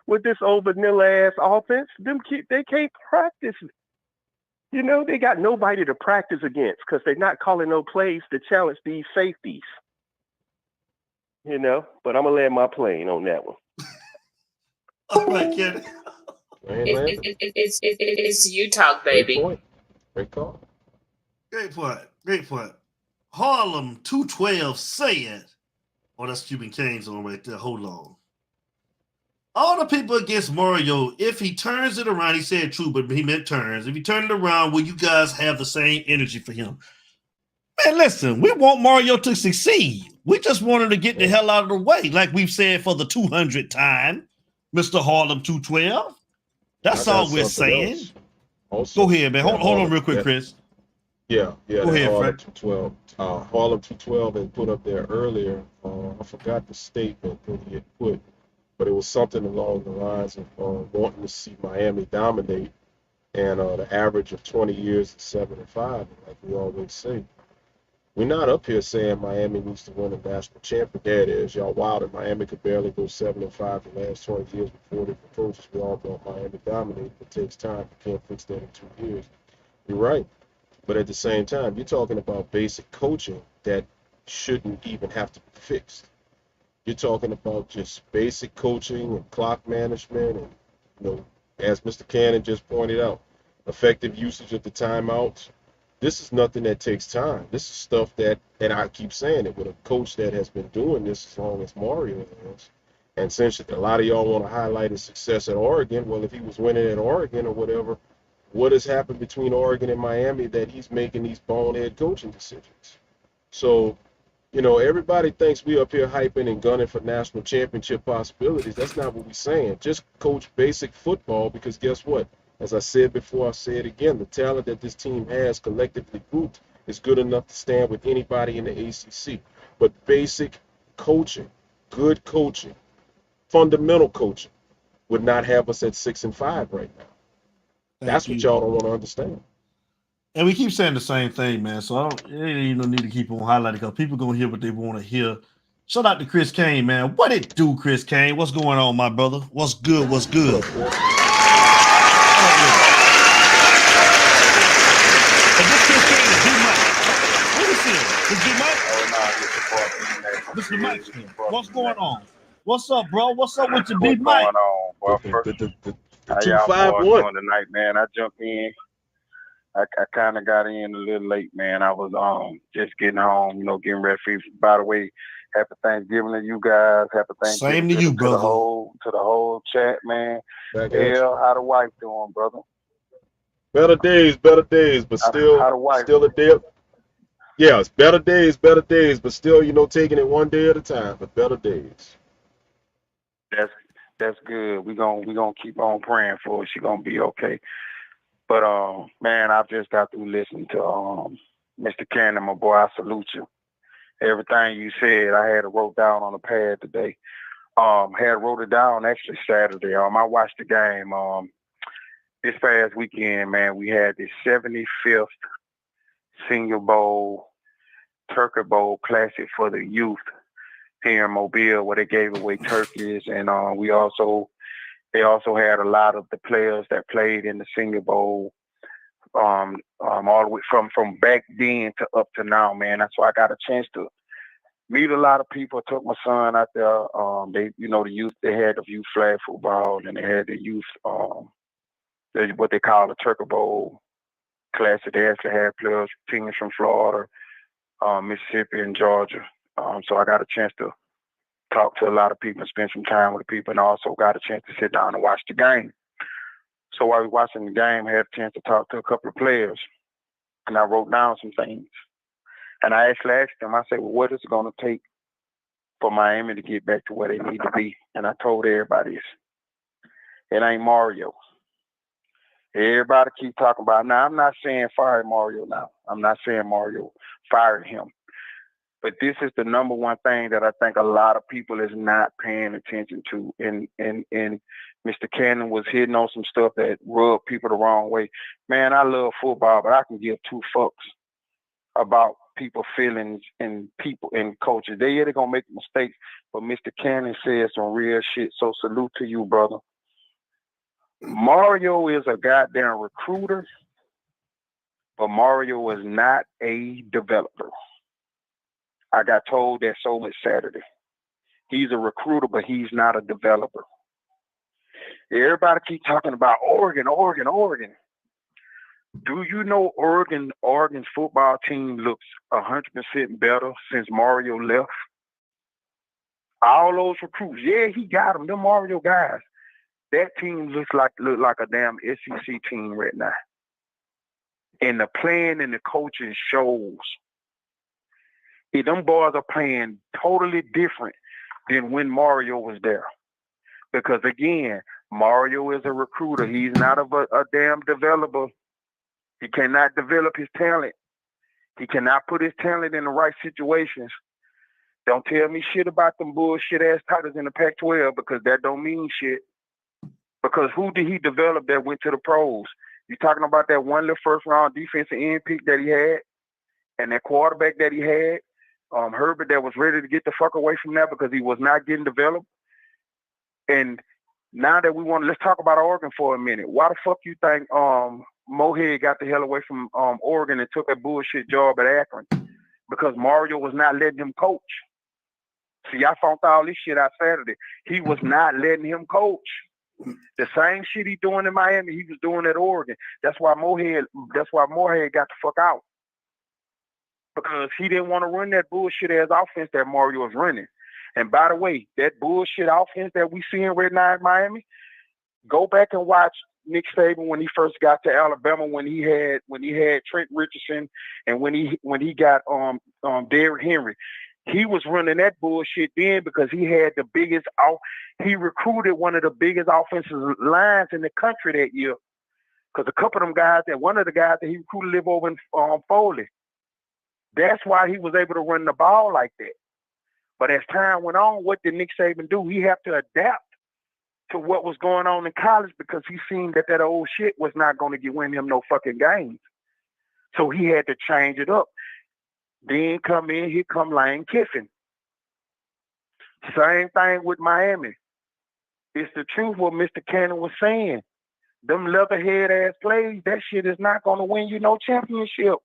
with this old vanilla ass offense. They can't practice. You know, they got nobody to practice against because they're not calling no plays to challenge these safeties. You know, but I'm going to land my plane on that one. All right, Kenny. It's you talk, baby. Great call. Great point. Great point. Harlem 212 said, oh, that's Cuban Canes on right there. Hold on. All the people against Mario, if he turns it around, he said true, but he meant turns. If he turned it around, will you guys have the same energy for him? Man, listen, we want Mario to succeed. We just want him to get the hell out of the way, like we've said for the 200th time, Mr. Harlem 212. That's all we're saying. Go ahead, man. Hold on real quick, Chris. Yeah. Go ahead, Harlem Frank. 212. Harlem 212 had put up there earlier. I forgot the statement that he had put, but it was something along the lines of wanting to see Miami dominate and the average of 20 years is 7-5, like we always say. We're not up here saying Miami needs to win a national championship. There it is. Y'all wild. And Miami could barely go 7-5 the last 20 years before different coaches. We all thought Miami dominated. It takes time. You can't fix that in 2 years. You're right. But at the same time, you're talking about basic coaching that shouldn't even have to be fixed. You're talking about just basic coaching and clock management and, you know, as Mr. Cannon just pointed out, effective usage of the timeouts. This is nothing that takes time. This is stuff that, and I keep saying it, with a coach that has been doing this as long as Mario has. And since a lot of y'all want to highlight his success at Oregon, well, if he was winning at Oregon or whatever, what has happened between Oregon and Miami that he's making these bonehead coaching decisions? So, you know, everybody thinks we up here hyping and gunning for national championship possibilities. That's not what we're saying. Just coach basic football, because guess what? As I said before, I'll say it again, the talent that this team has collectively grouped is good enough to stand with anybody in the ACC. But basic coaching, good coaching, fundamental coaching would not have us at 6-5 right now. That's what y'all don't want to understand. And we keep saying the same thing, man. So it ain't even no need to keep on highlighting because people gonna hear what they want to hear. Shout out to Chris Kane, man. What it do, Chris Kane? What's going on, my brother? What's good? What's good? Mr. Mike, what's going on? What's up, bro? What's up with your big mic? What's going on? Well, first, how y'all boys doing tonight, man? I jumped in. I kind of got in a little late, man. I was just getting home, you know, getting ready for. By the way, happy Thanksgiving to you guys. Happy Thanksgiving Same to you, brother. to the whole chat, man. Back at you. L, how the wife doing, brother? Better days, but still, How the wife? still a day. Yeah, it's better days, but still, taking it one day at a time. But better days. That's good. We gonna keep on praying for her. She gonna be okay. But man, I've just got through listening to Mr. Cannon, my boy. I salute you. Everything you said, I had it wrote down on the pad today. Had wrote it down actually Saturday. I watched the game this past weekend, man. We had the 75th Senior Bowl, Turkey Bowl Classic for the youth here in Mobile, where they gave away turkeys, and they also had a lot of the players that played in the Senior Bowl, all the way from back then to up to now, man. That's why I got a chance to meet a lot of people. I took my son out there. They, the youth, they had the youth flag football, and they had the youth, what they call the Turkey Bowl Classic. They actually had players, teams from Florida, Mississippi, and Georgia. So I got a chance to talk to a lot of people and spend some time with the people, and also got a chance to sit down and watch the game. So while we were watching the game, I had a chance to talk to a couple of players, and I wrote down some things. And I actually asked them, I said, well, what is it going to take for Miami to get back to where they need to be? And I told everybody this. It ain't Mario. Everybody keep talking about it. Now, I'm not saying fire Mario now. I'm not saying Mario fired him. But this is the number one thing that I think a lot of people is not paying attention to. And Mr. Cannon was hitting on some stuff that rubbed people the wrong way. Man, I love football, but I can give two fucks about people's feelings and people and coaches. They're going to make mistakes, but Mr. Cannon said some real shit. So salute to you, brother. Mario is a goddamn recruiter, but Mario is not a developer. I got told that so much Saturday. He's a recruiter, but he's not a developer. Everybody keep talking about Oregon. Do you know Oregon's football team looks 100% better since Mario left? All those recruits, yeah, he got them. Them Mario guys. That team look like a damn SEC team right now. And the playing and the coaching shows. Them boys are playing totally different than when Mario was there. Because again, Mario is a recruiter. He's not a damn developer. He cannot develop his talent. He cannot put his talent in the right situations. Don't tell me shit about them bullshit ass titles in the Pac-12, because that don't mean shit. Because who did he develop that went to the pros? You talking about that one little first round defensive end pick that he had, and that quarterback that he had, Herbert, that was ready to get the fuck away from that because he was not getting developed. And now that let's talk about Oregon for a minute. Why the fuck you think Mohead got the hell away from Oregon and took a bullshit job at Akron? Because Mario was not letting him coach. See, I found all this shit out Saturday. He was not letting him coach. The same shit he doing in Miami, he was doing at Oregon. That's why Moorhead got the fuck out. Because he didn't want to run that bullshit ass offense that Mario was running. And by the way, that bullshit offense that we seeing right now in Miami, go back and watch Nick Saban when he first got to Alabama, when he had Trent Richardson, and when he got Derrick Henry. He was running that bullshit then because he had the biggest he recruited one of the biggest offensive lines in the country that year. Because a couple of them guys, and one of the guys that he recruited live over in Foley. That's why he was able to run the ball like that. But as time went on, what did Nick Saban do? He had to adapt to what was going on in college because he seen that old shit was not going to win him no fucking games. So he had to change it up. Then here come Lane Kiffin. Same thing with Miami. It's the truth what Mr. Cannon was saying. Them leatherhead ass plays, that shit is not going to win you no championship.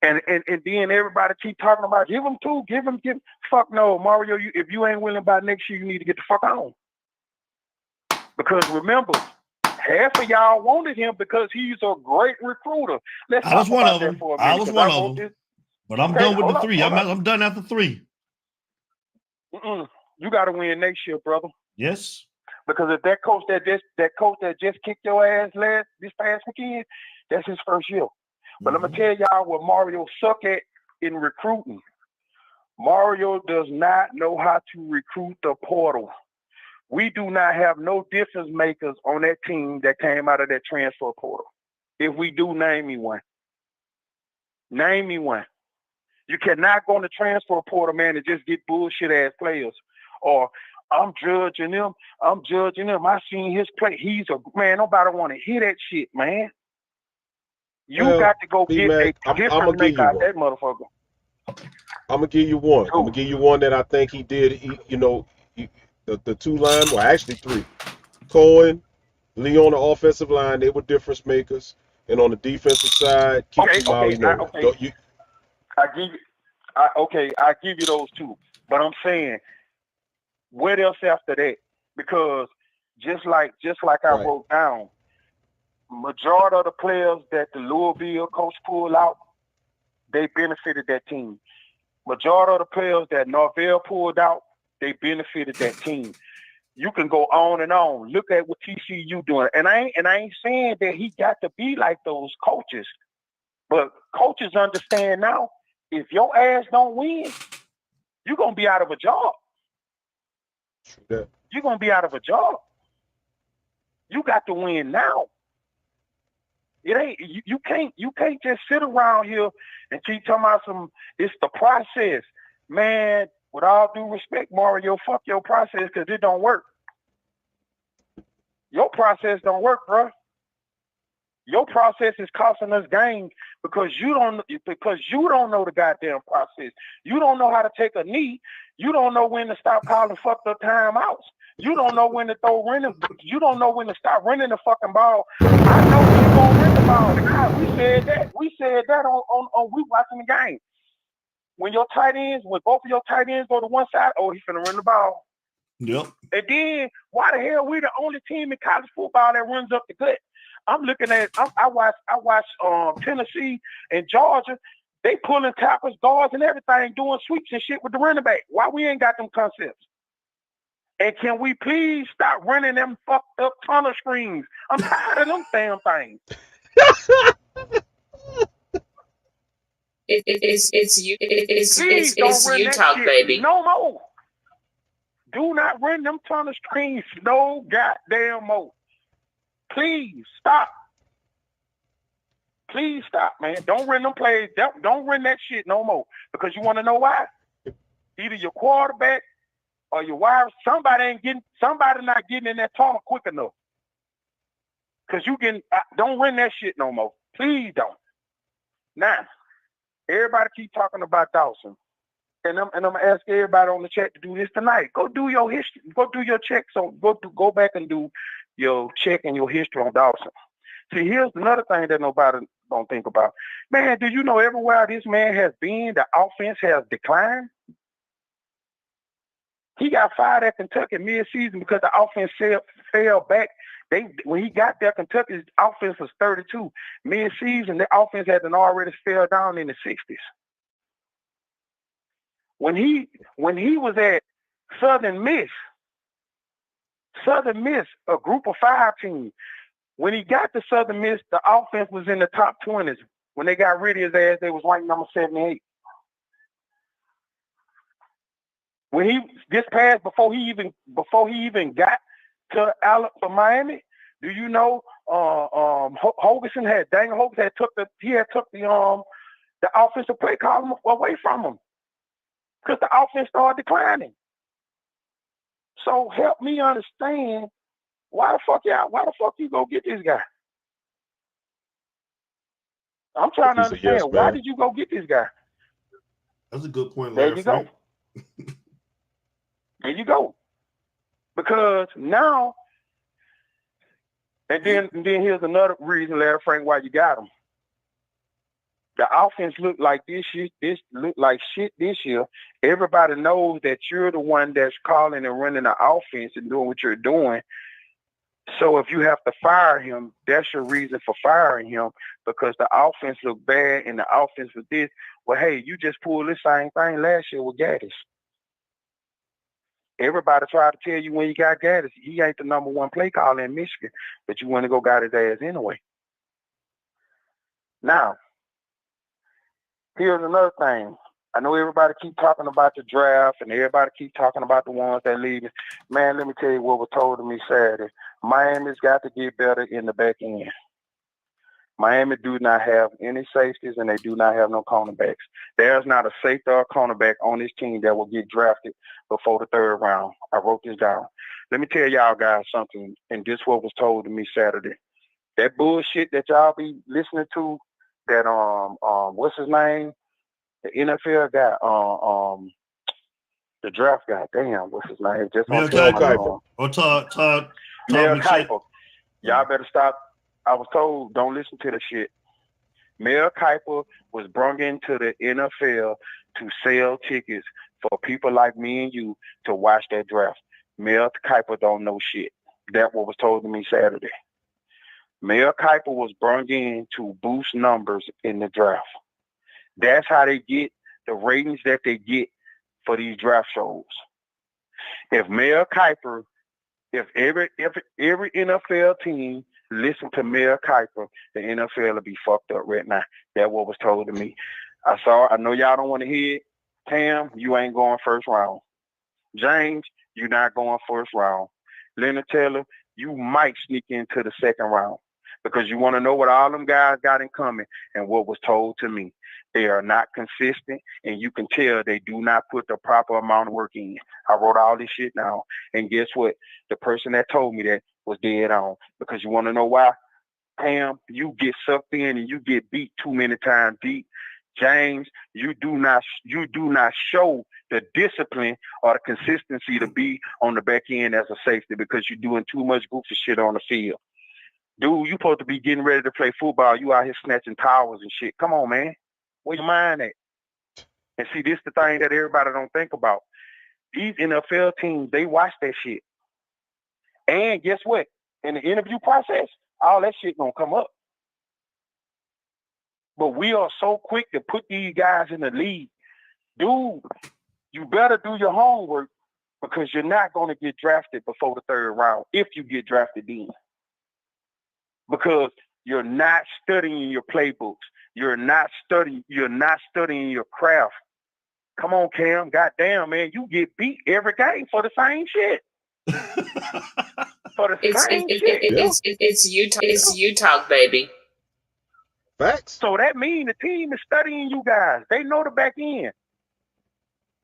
And then everybody keep talking about give him two. Fuck no, Mario. If you ain't winning by next year, you need to get the fuck on. Because remember, half of y'all wanted him because he's a great recruiter. I was one of them. But I'm done with the three. I'm done after three. You got to win next year, brother. Yes. Because if that coach that just kicked your ass this past weekend, that's his first year. But let me tell y'all what Mario suck at in recruiting. Mario does not know how to recruit the portal. We do not have no difference makers on that team that came out of that transfer portal. If we do, name me one. Name me one. You cannot go in the transfer portal, man, and just get bullshit ass players. Or I'm judging him. I seen his play. He's a man. Nobody want to hear that shit, man. You got to go get a different maker out that motherfucker. I'm gonna give you one. I'm gonna give you one that I think he did. The two line, well, actually three. Cohen, Lee on the offensive line, they were difference makers, and on the defensive side, I give you those two. But I'm saying, what else after that? Because just like I wrote down, majority of the players that the Louisville coach pulled out, they benefited that team. Majority of the players that Norvell pulled out, they benefited that team. You can go on and on. Look at what TCU doing. And I ain't saying that he got to be like those coaches. But coaches understand now, if your ass don't win, you're gonna be out of a job. You're gonna be out of a job. You got to win now. It ain't you can't just sit around here and keep talking about it's the process. Man, with all due respect, Mario, fuck your process because it don't work. Your process don't work, bro. Your process is costing us games because you don't know the goddamn process. You don't know how to take a knee. You don't know when to stop calling fucked up timeouts. You don't know when to you don't know when to stop running the fucking ball. I know when you're gonna run the ball. God, we said that on we watching the game. When both of your tight ends go to one side, he's finna run the ball. Yep. And then why the hell we the only team in college football that runs up the gut? I'm looking at I watch Tennessee and Georgia. They pulling tackles, guards, and everything, doing sweeps and shit with the running back. Why we ain't got them concepts? And can we please stop running them fucked up tunnel screens? I'm tired of them damn things. It's you talk, baby. No more. Do not run them tunnel screens no goddamn more. Please stop. Please stop, man. Don't run them plays. Don't run that shit no more. Because you want to know why? Either your quarterback or your wire, somebody not getting in that tunnel quick enough. Because don't run that shit no more. Please don't. Now, everybody keep talking about Dawson. And I'm gonna ask everybody on the chat to do this tonight. Go do your history. Go do your check. So go back and do your check and your history on Dawson. See, here's another thing that nobody don't think about. Man, do you know everywhere this man has been, the offense has declined? He got fired at Kentucky mid-season because the offense fell back. When he got there, Kentucky's offense was 32. Mid-season, the offense had already fell down in the 60s. When he was at Southern Miss, a group of 5 team, when he got to Southern Miss, the offense was in the top 20s. When they got rid of his ass, they was ranked number 78. When before he even got to Miami, do you know Hogerson had took the offensive play call away from him because the offense started declining. So help me understand why the fuck you go get this guy? I'm trying to understand why did you go get this guy? That's a good point, Larry. There you go. There you go. Because now, and then here's another reason, Larry Frank, why you got him. The offense looked like this looked like shit this year. Everybody knows that you're the one that's calling and running the offense and doing what you're doing. So if you have to fire him, that's your reason for firing him, because the offense looked bad and the offense was this. Well, hey, you just pulled this same thing last year with Gaddis. Everybody tried to tell you when you got Gaddis, he ain't the number one play caller in Michigan, but you want to go got his ass anyway. Now, here's another thing. I know everybody keep talking about the draft and everybody keep talking about the ones that leaving. Man, let me tell you what was told to me Saturday. Miami's got to get better in the back end. Miami do not have any safeties and they do not have no cornerbacks. There's not a safety or cornerback on this team that will get drafted before the third round. I wrote this down. Let me tell y'all guys something, and this what was told to me Saturday. That bullshit that y'all be listening to, that what's his name? The NFL guy, the draft guy. Damn, what's his name? Just Mel on Kiper. Or Todd Mel Kiper. Y'all better stop. I was told don't listen to the shit. Mel Kiper was brought into the NFL to sell tickets for people like me and you to watch that draft. Mel Kiper don't know shit. That what was told to me Saturday. Mel Kiper was brought in to boost numbers in the draft. That's how they get the ratings that they get for these draft shows. If Mel Kiper, if every NFL team listen to Mel Kiper, the NFL will be fucked up right now. That's what was told to me. I know y'all don't want to hear it. Tam, you ain't going first round. James, you're not going first round. Leonard Taylor, you might sneak into the second round because you want to know what all them guys got in common and what was told to me. They are not consistent, and you can tell they do not put the proper amount of work in. I wrote all this shit down, and guess what? The person that told me that was dead on, because you want to know why? Pam, you get sucked in and you get beat too many times deep. James, you do not show the discipline or the consistency to be on the back end as a safety because you're doing too much goofy shit on the field. Dude, you supposed to be getting ready to play football. You out here snatching towers and shit. Come on, man. Where your mind at? And see, this is the thing that everybody don't think about. These NFL teams, they watch that shit. And guess what? In the interview process, all that shit gonna come up. But we are so quick to put these guys in the league. Dude, you better do your homework because you're not gonna get drafted before the third round if you get drafted then. Because you're not studying your playbooks. You're not studying your craft. Come on, Cam. Goddamn, man. You get beat every game for the same shit. For the same shit. It's you talk, baby. Facts. So that means the team is studying you guys. They know the back end.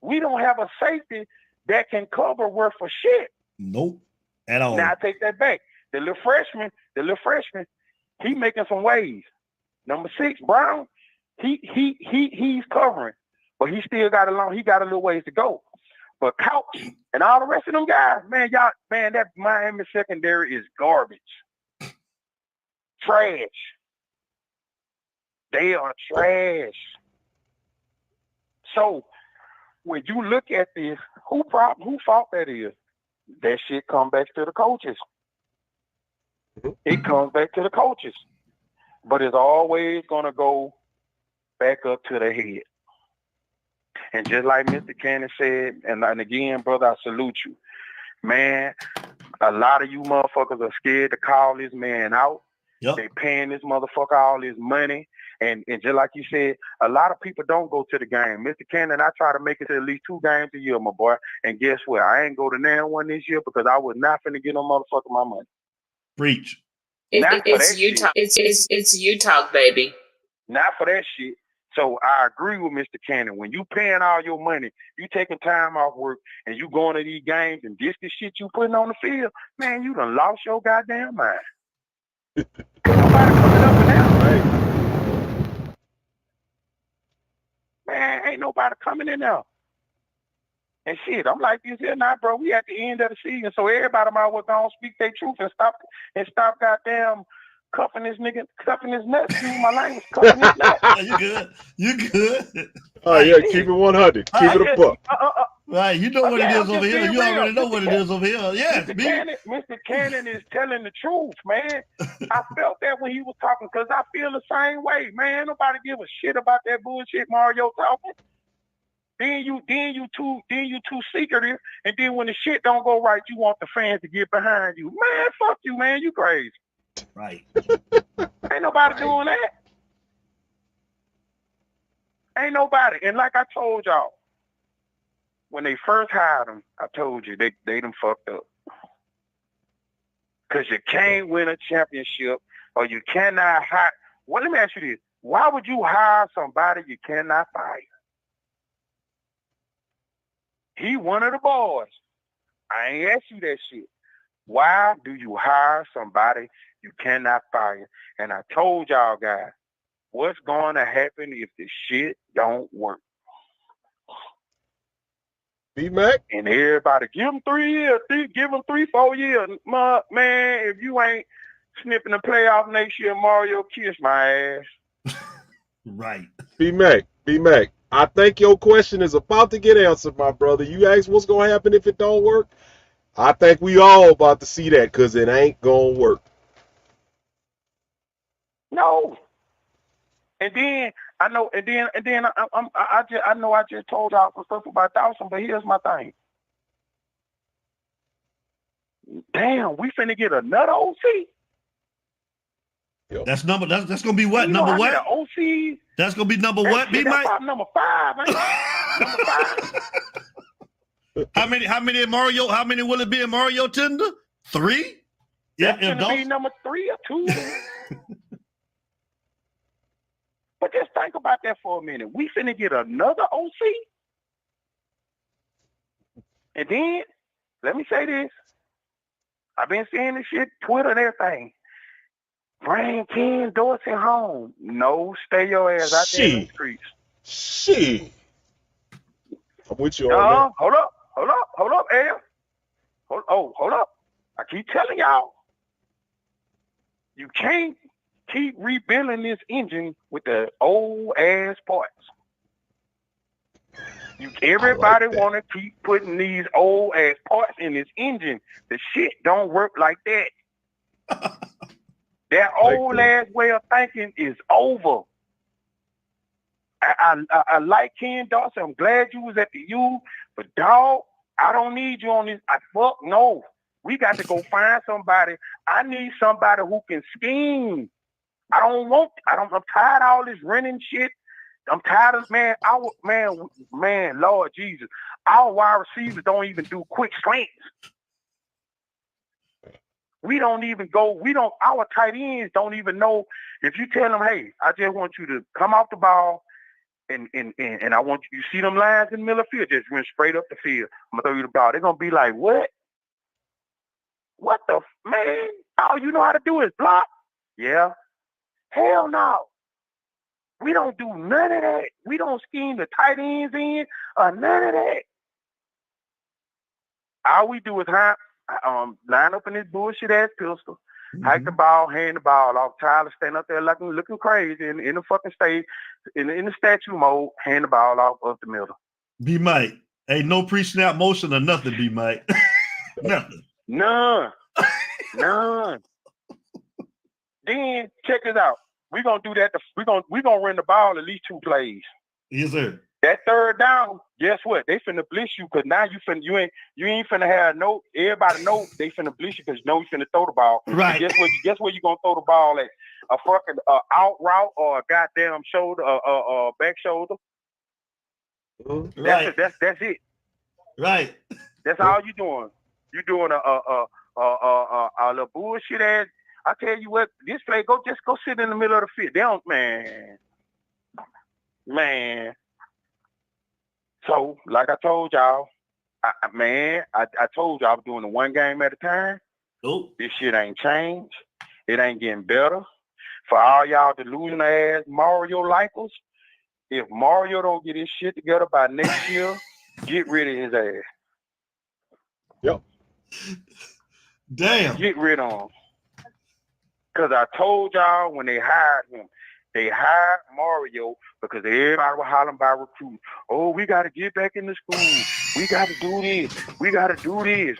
We don't have a safety that can cover worth for shit. Nope. At all. Now I take that back. The little freshman, he making some waves. Number 6, Brown, he's covering, but he still got a little ways to go. But Couch and all the rest of them guys, man, that Miami secondary is garbage. Trash. They are trash. So when you look at this, who fault that is? That shit come back to the coaches. It comes back to the coaches. But it's always going to go back up to the head. And just like Mr. Cannon said, and again, brother, I salute you. Man, a lot of you motherfuckers are scared to call this man out. Yep. They paying this motherfucker all his money. And just like you said, a lot of people don't go to the game. Mr. Cannon, I try to make it to at least 2 games a year, my boy. And guess what? I ain't go to now one this year because I was not finna get no motherfucker my money. Preach. It's you talk, baby. Not for that shit. So I agree with Mr. Cannon. When you paying all your money, you taking time off work, and you going to these games, and this shit you putting on the field, man, you done lost your goddamn mind. Nobody coming up and down, right? Man, ain't nobody coming in there. And shit, I'm like this here now, bro. We at the end of the season, so everybody might well go and speak their truth and stop goddamn cuffing his nuts. Excuse my language, cuffing his nuts. You good. Oh yeah, keep it 100. Keep it a buck. Right, you know what it is over here. You already know what it is over here. Yes, Mr. Cannon is telling the truth, man. I felt that when he was talking because I feel the same way, man. Nobody give a shit about that bullshit Mario talking. Then you too secretive, and then when the shit don't go right, you want the fans to get behind you. Man, fuck you, man. You crazy. Right. Ain't nobody doing that. Ain't nobody. And like I told y'all, when they first hired him, I told you they done fucked up. Because you can't win a championship, or you cannot hire. Well, let me ask you this. Why would you hire somebody you cannot fire? He one of the boys. I ain't asked you that shit. Why do you hire somebody you cannot fire? And I told y'all guys, what's going to happen if the shit don't work? B-Mac? And everybody, give him 3 years, give him 3-4 years. Man, if you ain't snipping the playoff next year, Mario, kiss my ass. Right. B-Mac, I think your question is about to get answered, my brother. You asked what's going to happen if it don't work. I think we all about to see that because it ain't going to work. No. And then I know, I know I just told y'all some stuff about Dawson, but here's my thing. Damn, we finna get another OC. Yep. That's gonna be what? You Number know what? OCs. That's gonna be number what? That's B-Mike? number 5, ain't it? Number 5. How many in Mario? How many will it be in Mario Tender? 3? That's gonna be number 3 or 2. But just think about that for a minute. We finna get another OC. And then, let me say this. I've been seeing this shit, Twitter and everything. Bring Ken Dorsey home. No, stay your ass out there in the streets. Shit. I'm with you on that. Hold up, Al. Hold up. I keep telling y'all. You can't keep rebuilding this engine with the old ass parts. Everybody want to keep putting these old ass parts in this engine. The shit don't work like that. That old ass way of thinking is over. I like Ken Dorsey. I'm glad you was at the U, but dog, I don't need you on this. Fuck no. We got to go find somebody. I need somebody who can scheme. I'm tired of all this renting shit. I'm tired of, man, Lord Jesus. Our wide receivers don't even do quick slants. Our tight ends don't even know if you tell them, hey, I just want you to come off the ball and I want you see them lines in the middle of the field, just run straight up the field. I'm going to throw you the ball. They're going to be like, what? What the, man? All you know how to do is block? Yeah. Hell no. We don't do none of that. We don't scheme the tight ends in or none of that. All we do is line up in this bullshit ass pistol, hike the ball, hand the ball off, Tyler stand up there looking crazy in the fucking stage, in the statue mode, hand the ball off up the middle. B-Mike, ain't no pre-snap motion or nothing, B-Mike. Nothing. None. Then check this out. We're gonna do that. We're gonna run the ball at least 2 plays. Yes, sir. That third down, guess what? They finna blitz you because now you ain't finna have no. Everybody know they finna blitz you because you know you finna throw the ball. Right. And guess where you gonna throw the ball at? A fucking out route or a goddamn shoulder, back shoulder. Right. That's it. Right. That's all you doing. You doing a little bullshit ass. I tell you what, this play just go sit in the middle of the field. They don't, man. So, like I told y'all, I told y'all I was doing it 1 game at a time. Nope. This shit ain't changed. It ain't getting better. For all y'all delusional ass Mario likers, if Mario don't get his shit together by next year, get rid of his ass. Yep. Damn. Get rid of him. Because I told y'all when they hired him, they hired Mario because everybody was hollering about recruiting. Oh, we got to get back in the school. We got to do this. We got to do this.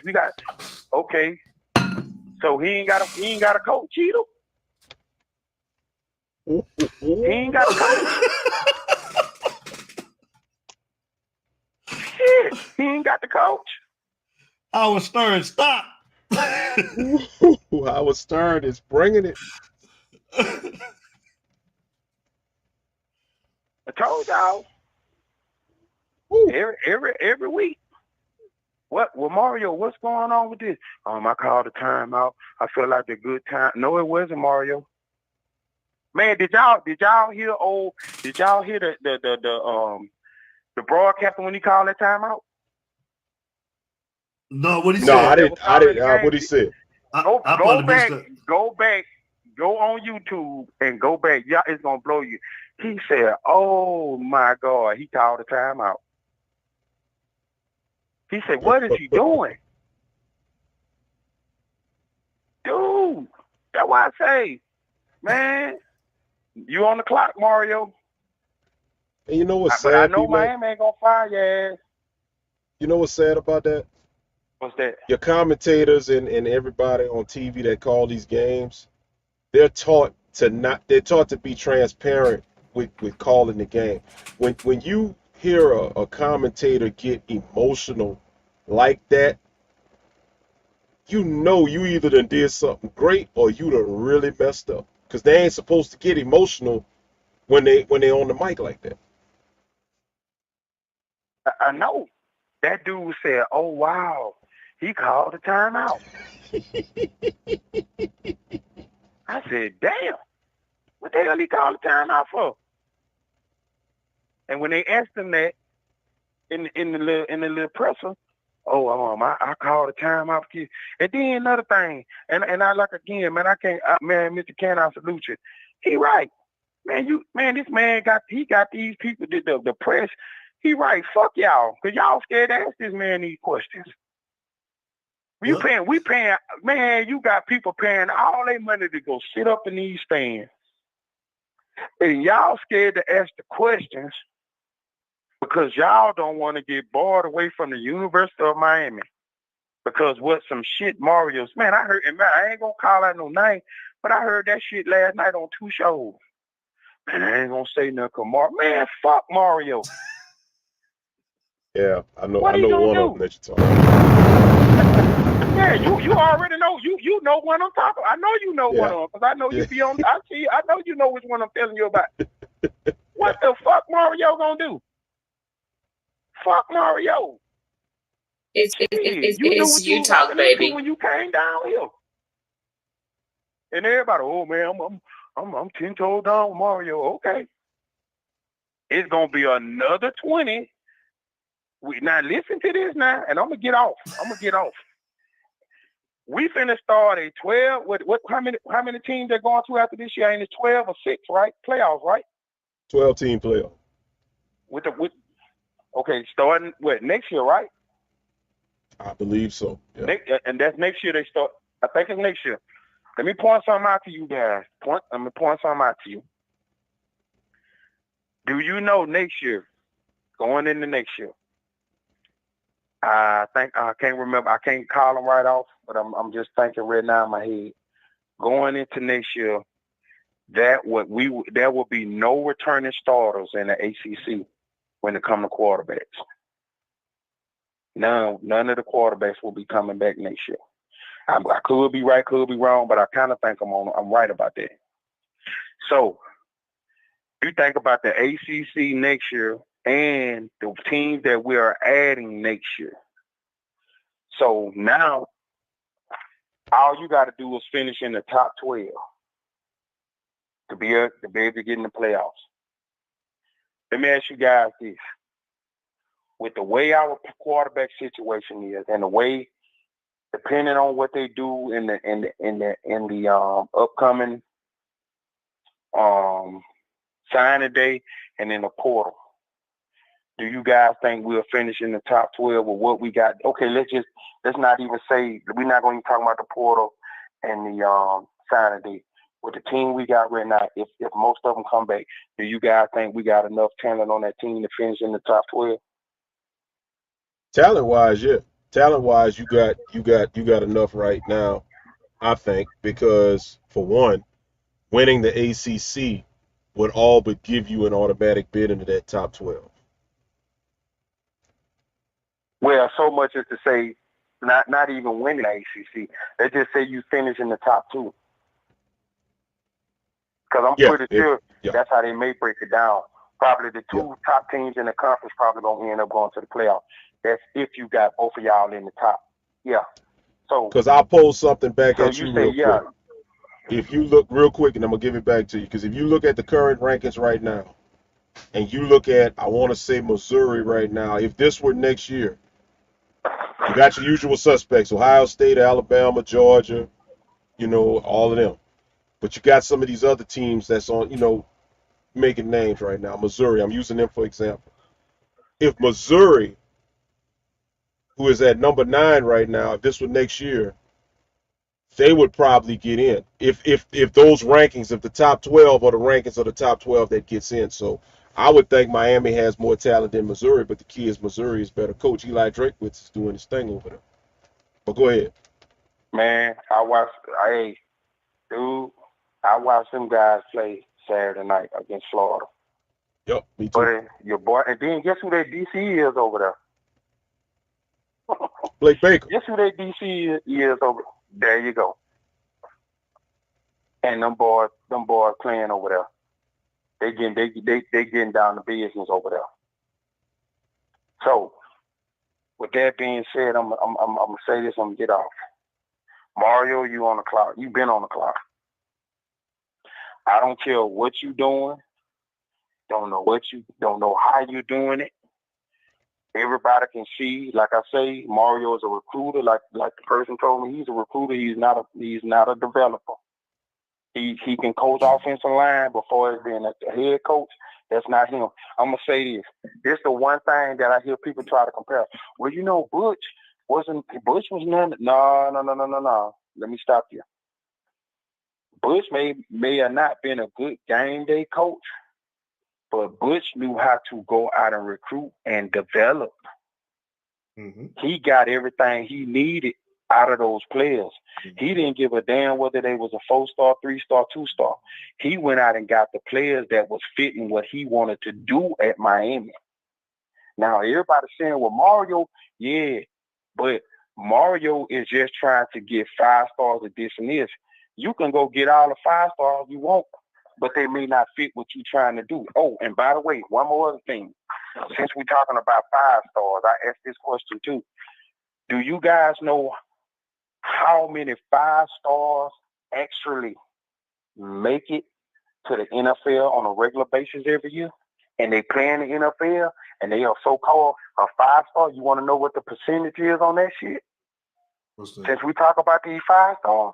Okay. So he ain't got a coach, Cheeto? He ain't got a coach. Shit, he ain't got the coach. Howard Stern, stop. Howard Stern is bringing it. I told y'all. Every week. Well, Mario, what's going on with this? I called a timeout. I feel like a good time. No, it wasn't, Mario. Man, did y'all hear the broadcaster when he called that timeout? No, what he No, said? I didn't. What he said? Go back, go on YouTube and go back. Y'all, it's gonna blow you. He said, "Oh my God," he called a timeout. He said, "What is he doing?" Dude, that's why I say, man, you on the clock, Mario. And you know what's sad, But I know P-Man? Miami ain't gonna fire your ass. You know what's sad about that? What's that? Your commentators and everybody on TV that call these games, they're taught to be transparent with calling the game. When you hear a commentator get emotional like that, you know you either done did something great or you done really messed up. Because they ain't supposed to get emotional when they on the mic like that. I know. That dude said, "Oh wow, he called a timeout." I said, "Damn, what the hell he called a timeout for?" And when they asked him that in the little presser, I called a timeout for you. And then another thing, and I like again, man, Mr. Can, I salute you. He right, man. This man got these people the press. He right, fuck y'all, cause y'all scared to ask this man these questions. We paying, man. You got people paying all their money to go sit up in these stands, and y'all scared to ask the questions because y'all don't want to get barred away from the University of Miami. Because what some shit Mario's, man, I heard, and man, I ain't gonna call out no name, but I heard that shit last night on 2 shows. Man, I ain't gonna say nothing, man, fuck Mario. Yeah, I know. What I know gonna one do? of them that you're talking about. Yeah, you already know. You know what I'm talking about. I know you know one of them because I know you be on. I see. I know you know which one I'm telling you about. What the fuck Mario gonna do? Fuck Mario. It's you knew what you was talk, walking baby. into when you came down here. And everybody, oh man, I'm 10 toes down with Mario. Okay. It's gonna be another 20. Now listen to this now, and I'm gonna get off. We finna start a 12. How many teams are going to after this year? Ain't it 12 or 6, right? Playoffs, right? 12-team playoff. Okay, starting next year, right? I believe so. Yeah. And that's next year they start. I think it's next year. Let me point something out to you guys. Let me point something out to you. Do you know next year, going into next year, I think I can't remember. I can't call them right off, but I'm just thinking right now in my head. Going into next year, there will be no returning starters in the ACC when it comes to quarterbacks. None of the quarterbacks will be coming back next year. I could be right, could be wrong, but I kind of think I'm right about that. So you think about the ACC next year and the teams that we are adding next year. So now all you got to do is finish in the top 12 to be able to get in the playoffs. Let me ask you guys this. With the way our quarterback situation is and the way, depending on what they do in the upcoming signing day and in the portal, do you guys think we'll finish in the top 12 with what we got? Okay, let's not even say we're not going to talk about the portal and the signing day. With the team we got right now, if most of them come back, do you guys think we got enough talent on that team to finish in the top 12? Talent-wise, yeah. Talent-wise, you got enough right now, I think, because for one, winning the ACC would all but give you an automatic bid into that top 12. Well, so much as to say, not even winning the ACC. They just say you finish in the top 2. Because I'm pretty sure that's how they may break it down. Probably the 2 top teams in the conference probably gonna end up going to the playoff. That's if you got both of y'all in the top. Yeah. So because I'll pose something back at you say, real quick. If you look real quick, and I'm gonna give it back to you, because if you look at the current rankings right now, and you look at, I want to say Missouri right now, if this were next year, you got your usual suspects: Ohio State, Alabama, Georgia, all of them. But you got some of these other teams that's on, making names right now. Missouri, I'm using them for example. If Missouri, who is at number 9 right now, if this were next year, they would probably get in. If those rankings, if the top 12 are the rankings of the top 12 that gets in. So I would think Miami has more talent than Missouri, but the key is Missouri is better coach. Eli Drakewitz is doing his thing over there. But go ahead. Man, I watched them guys play Saturday night against Florida. Yep, me too. But your boy, and then guess who their DC is over there? Blake Baker. Guess who their DC is over there? There you go. And them boys playing over there. They getting down to business over there. So, with that being said, I'm gonna say this. I'm gonna get off. Mario, you on the clock. You been on the clock. I don't care what you doing. Don't know how you doing it. Everybody can see, like I say, Mario is a recruiter. Like the person told me, he's a recruiter. He's not a developer. He can coach offensive line before being a head coach. That's not him. I'm gonna say this. This is the one thing that I hear people try to compare. Well, Butch was none. No. Let me stop you. Butch may have not been a good game day coach, but Butch knew how to go out and recruit and develop. Mm-hmm. He got everything he needed out of those players. Mm-hmm. He didn't give a damn whether they was a 4-star, 3-star, 2-star. He went out and got the players that was fitting what he wanted to do at Miami. Now, everybody's saying, well, Mario, yeah, but Mario is just trying to get 5 stars of this and this. You can go get all the 5 stars you want, but they may not fit what you're trying to do. Oh, and by the way, one more other thing. Since we're talking about 5 stars, I asked this question too. Do you guys know how many 5 stars actually make it to the NFL on a regular basis every year? And they play in the NFL, and they are so-called a 5-star. You want to know what the percentage is on that shit? Since we talk about these 5 stars,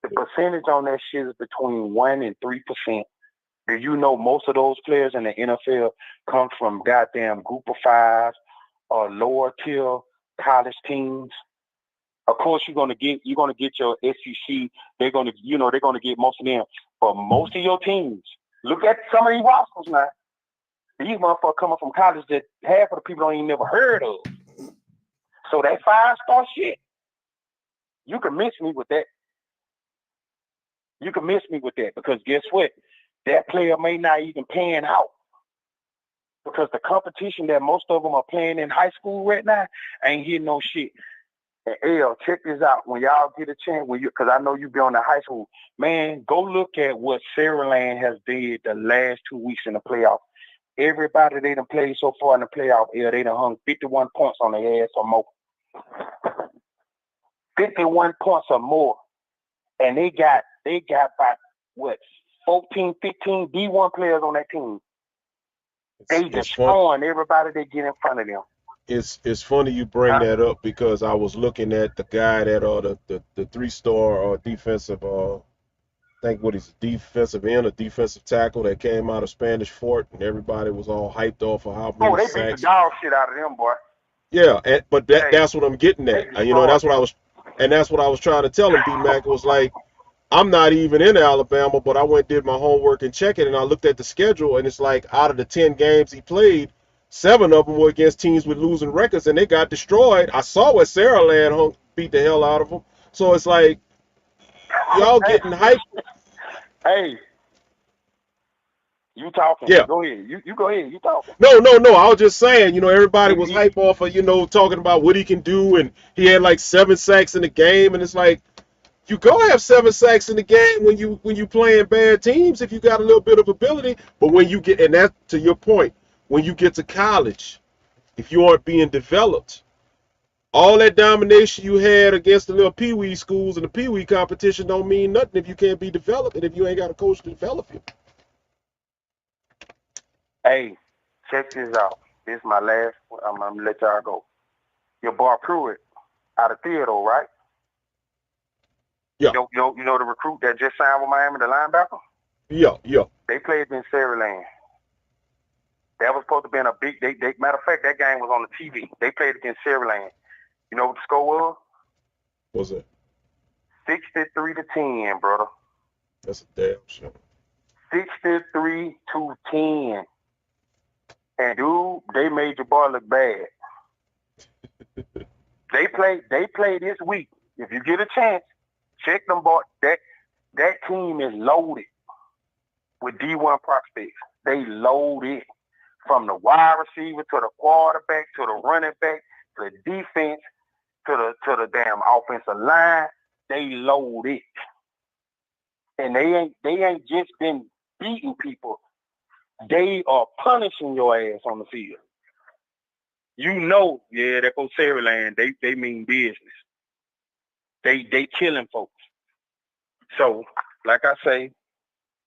the percentage on that shit is between 1% and 3%. Do you know most of those players in the NFL come from goddamn group of 5 or lower tier college teams? Of course, you're gonna get your SEC. They're gonna get most of them. But most of your teams, look at some of these rosters now. These motherfuckers coming from college that half of the people don't even never heard of. So that 5-star shit, you can miss me with that. You can miss me with that because guess what? That player may not even pan out because the competition that most of them are playing in high school right now ain't hitting no shit. And L, check this out. When y'all get a chance, because I know you be on the high school, man, go look at what Saraland has did the last 2 weeks in the playoff. Everybody they done played so far in the playoff, they done hung 51 points on their ass or more. 51 points or more. And they got about, 14, 15 D1 players on that team. They destroying everybody they get in front of them. It's funny you bring that up because I was looking at the guy that the 3-star defensive defensive end or defensive tackle that came out of Spanish Fort, and everybody was all hyped off of how many they sacks. beat the dog shit out of them, boy. Yeah, but that's what I'm getting at. That's what I was trying to tell him. D-Mac was like, I'm not even in Alabama, but I went and did my homework and checked it, and I looked at the schedule, and it's like out of the 10 games he played, 7 of them were against teams with losing records, and they got destroyed. I saw what Saraland beat the hell out of them. So it's like, y'all getting hyped. Hey, You talking? Yeah. Go ahead. You go ahead. You talking? No. I was just saying, everybody was hype off of, talking about what he can do, and he had like 7 sacks in the game, and it's like, you go have 7 sacks in the game when you playing bad teams if you got a little bit of ability. But when you get, and that to your point, when you get to college, if you aren't being developed, all that domination you had against the little pee-wee schools and the pee-wee competition don't mean nothing if you can't be developed and if you ain't got a coach to develop you. Hey, check this out. This is my last. I'm gonna let y'all go. Your boy Pruitt out of Theodore, right? Yeah. You know the recruit that just signed with Miami, the linebacker? Yeah. They played in Saraland. That was supposed to be in a big. They matter of fact, that game was on the TV. They played against Saraland. You know what the score was? What's it? 63-10, brother. That's a damn shame. 63-10. And dude, they made your boy look bad. They play this week. If you get a chance, check them boy. That team is loaded with D1 prospects. They loaded from the wide receiver to the quarterback to the running back to the defense to the damn offensive line. They loaded. And they ain't just been beating people. They are punishing your ass on the field. That goes Saraland. They mean business. They killing folks. So, like I say,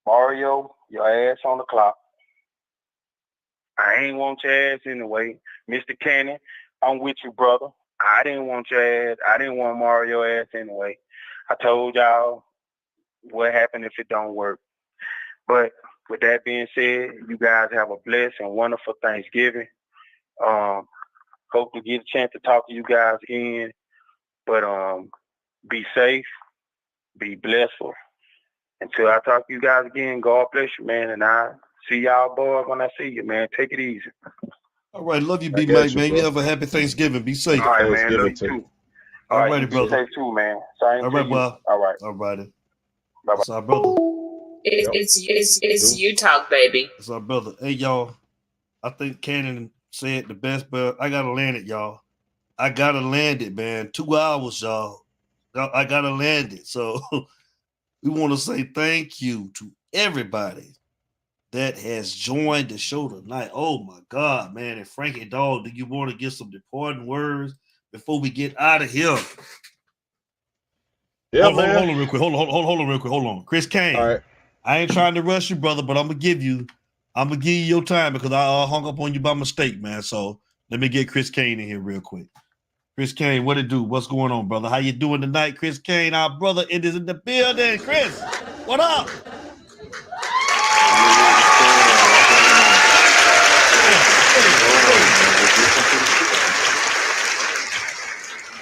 Mario, your ass on the clock. I ain't want your ass anyway. Mr. Cannon, I'm with you, brother. I didn't want your ass. I didn't want Mario ass anyway. I told y'all what happened if it don't work. But with that being said, you guys have a blessed and wonderful Thanksgiving. Hope to get a chance to talk to you guys again. But be safe, be blessed. Until I talk to you guys again, God bless you, man. And I see y'all boys when I see you, man. Take it easy. All right, love you, B-Mike, man. You have a happy Thanksgiving. Be safe. All right, man. Love you too. All righty, brother. Be safe too, man. Same all to right, you. well. All right. All righty. Bye-bye. That's our brother. It's you talk, baby. That's our brother. Hey, y'all. I think Cannon said the best, but I gotta land it, y'all. I gotta land it, man. 2 hours, y'all. I gotta land it. So we want to say thank you to everybody that has joined the show tonight. Oh my God, man. And Frankie Dog, do you want to get some departing words before we get out of here? Yeah, hold man. on real quick. Hold on real quick. Hold on. Chris Kane. All right. I ain't trying to rush you, brother, but I'm gonna give you your time because I hung up on you by mistake, man. So let me get Chris Kane in here real quick. Chris Kane, what it do? What's going on, brother? How you doing tonight? Chris Kane, our brother, it is in the building. Chris, what up?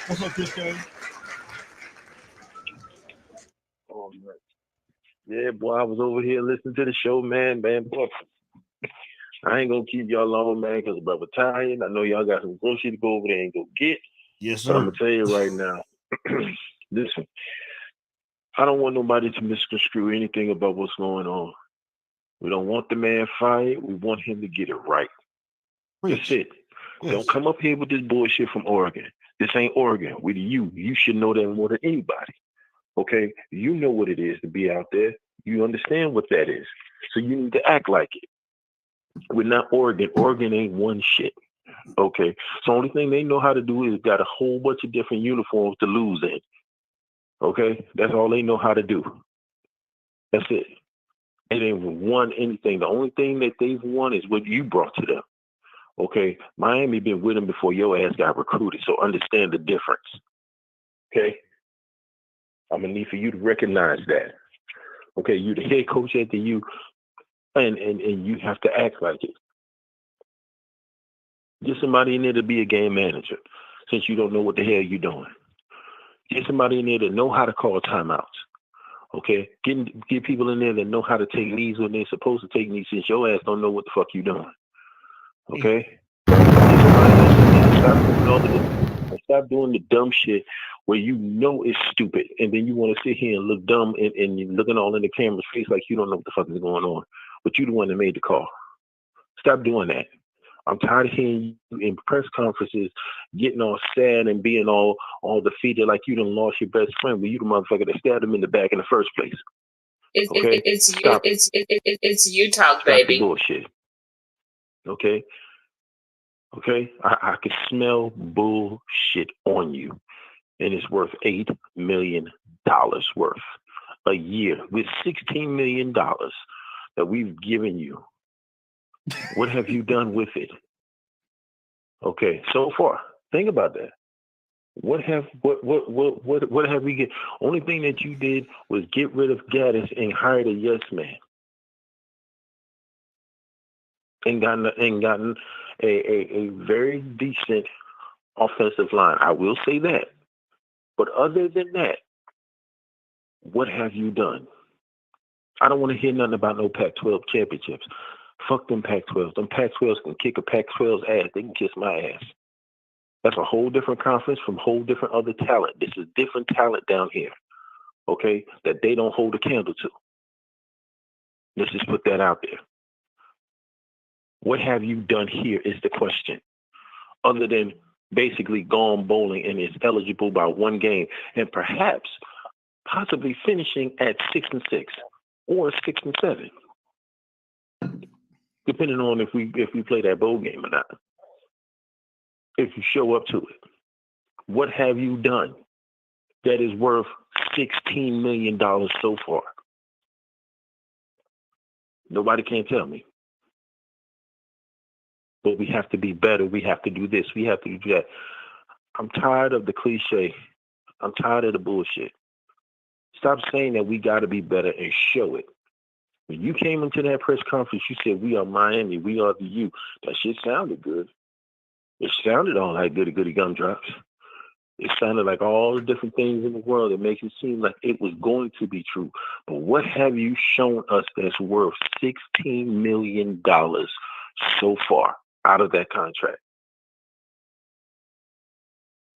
What's up, Chris Kane? Oh, man. Yeah, boy, I was over here listening to the show, man. Boy, I ain't gonna keep y'all long, man, because brother Italian, I know y'all got some groceries to go over there and go get. Yes, sir. But I'm gonna tell you right now, listen, I don't want nobody to misconstrue anything about what's going on. We don't want the man fired. We want him to get it right. That's it. Yes. Don't come up here with this bullshit from Oregon. This ain't Oregon. With you. You should know that more than anybody. Okay? You know what it is to be out there. You understand what that is. So you need to act like it. We're not Oregon. Oregon ain't one shit. Okay? So the only thing they know how to do is got a whole bunch of different uniforms to lose in. Okay? That's all they know how to do. That's it. They didn't won anything. The only thing that they've won is what you brought to them. Okay? Miami been with them before your ass got recruited, so understand the difference. Okay? I'm going to need for you to recognize that. Okay? You the head coach at the U, and you have to act like it. Get somebody in there to be a game manager, since you don't know what the hell you're doing. Get somebody in there that know how to call timeouts. Okay? Get people in there that know how to take leads when they're supposed to take leads, since your ass don't know what the fuck you're doing. Okay? Stop doing the dumb shit where you know it's stupid, and then you want to sit here and look dumb and you're looking all in the camera's face like you don't know what the fuck is going on. but you're the one that made the call. Stop doing that. I'm tired of hearing you in press conferences getting all sad and being all defeated like you done lost your best friend, but you the motherfucker that stabbed him in the back in the first place. Okay? It's you talk, Stop baby. the bullshit. Okay? Okay? I can smell bullshit on you. And it's worth $8 million worth a year with $16 million that we've given you. What have you done with it? Okay, so far, think about that. What have we get? Only thing that you did was get rid of Gaddis and hired a yes man, and gotten a very decent offensive line. I will say that. But other than that, what have you done? I don't want to hear nothing about no Pac-12 championships. Fuck them Pac-12s. Them Pac-12s can kick a Pac-12's ass. They can kiss my ass. That's a whole different conference from whole different other talent. This is different talent down here, okay, that they don't hold a candle to. Let's just put that out there. What have you done here is the question. Other than basically gone bowling and is eligible by one game and perhaps possibly finishing at 6-6 or 6-7. Depending on if we play that bowl game or not. If you show up to it. What have you done that is worth $16 million so far? Nobody can tell me. But we have to be better. We have to do this. We have to do that. I'm tired of the cliche. I'm tired of the bullshit. Stop saying that we got to be better and show it. When you came into that press conference, you said, we are Miami, we are the U. That shit sounded good. It sounded all like goody gumdrops. It sounded like all the different things in the world that make it seem like it was going to be true. But what have you shown us that's worth $16 million so far out of that contract?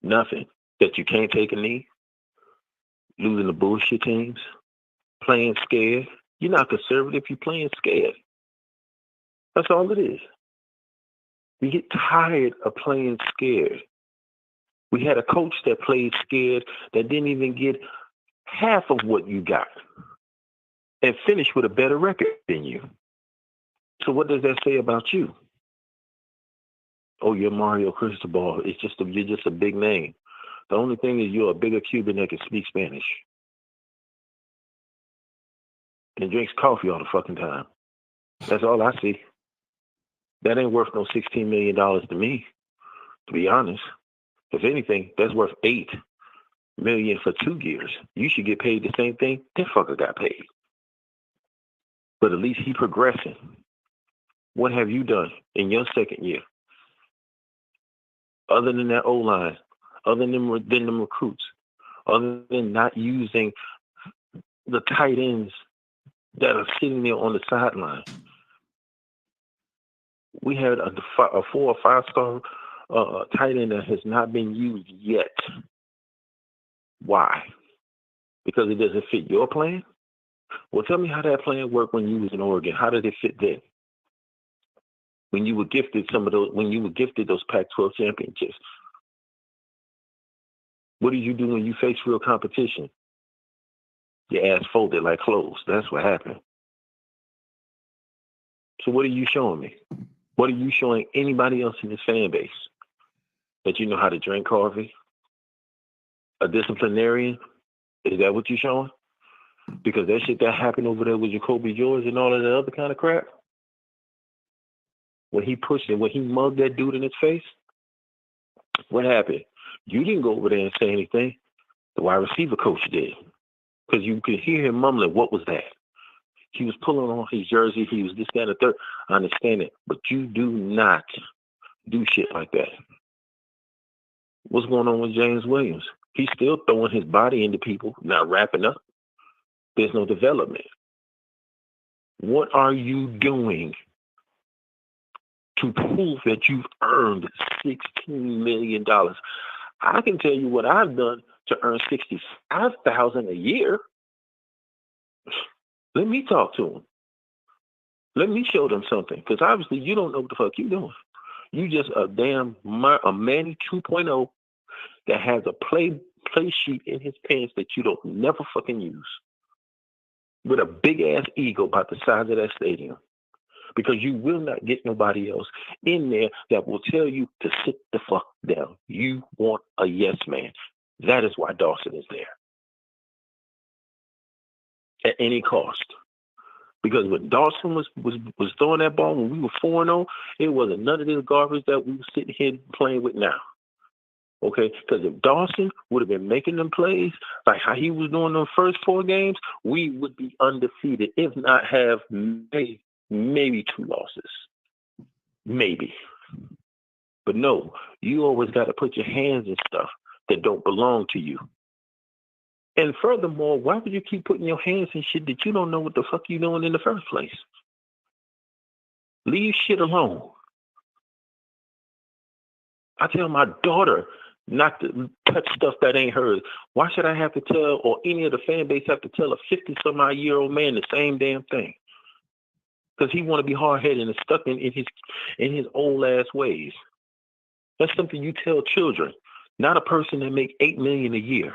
Nothing. That you can't take a knee, losing the bullshit teams, playing scared. You're not conservative, you're playing scared. That's all it is. We get tired of playing scared. We had a coach that played scared that didn't even get half of what you got and finished with a better record than you. So what does that say about you? Oh, you're Mario Cristobal. You're just a big name. The only thing is you're a bigger Cuban that can speak Spanish and drinks coffee all the fucking time. That's all I see. That ain't worth no $16 million to me, to be honest. If anything, that's worth $8 million for 2 years. You should get paid the same thing that fucker got paid. But at least he progressing. What have you done in your second year? Other than that O-line, other than them recruits, other than not using the tight ends that are sitting there on the sideline. We had a 4 or 5 star tight end that has not been used yet. Why? Because it doesn't fit your plan? Well, tell me how that plan worked when you was in Oregon. How did it fit then? When you were gifted those Pac-12 championships. What did you do when you faced real competition? Your ass folded like clothes. That's what happened. So what are you showing me? What are you showing anybody else in this fan base? That you know how to drink coffee? A disciplinarian? Is that what you're showing? Because that shit that happened over there with Jacoby George and all of that other kind of crap? When he pushed it, when he mugged that dude in his face? What happened? You didn't go over there and say anything. The wide receiver coach did. Because you could hear him mumbling, what was that? He was pulling on his jersey. He was this, that, and the third. I understand it. But you do not do shit like that. What's going on with James Williams? He's still throwing his body into people, not wrapping up. There's no development. What are you doing to prove that you've earned $16 million? I can tell you what I've done to earn $65,000 a year. Let me talk to him. Let me show them something, because obviously you don't know what the fuck you doing. You just a Manny 2.0 that has a play sheet in his pants that you don't never fucking use, with a big ass ego about the size of that stadium, because you will not get nobody else in there that will tell you to sit the fuck down. You want a yes man. That is why Dawson is there at any cost. Because when Dawson was throwing that ball when we were 4-0, it wasn't none of this garbage that we were sitting here playing with now. Okay? Because if Dawson would have been making them plays like how he was doing the first 4 games, we would be undefeated, if not have maybe 2 losses. Maybe. But no, you always got to put your hands in stuff that don't belong to you. And furthermore, why would you keep putting your hands in shit that you don't know what the fuck you doing in the first place? Leave shit alone. I tell my daughter not to touch stuff that ain't hers. Why should I have to tell, or any of the fan base have to tell a 50-some-odd-year-old man the same damn thing? Because he want to be hard-headed and stuck in his old ass ways. That's something you tell children, not a person that make $8 million a year.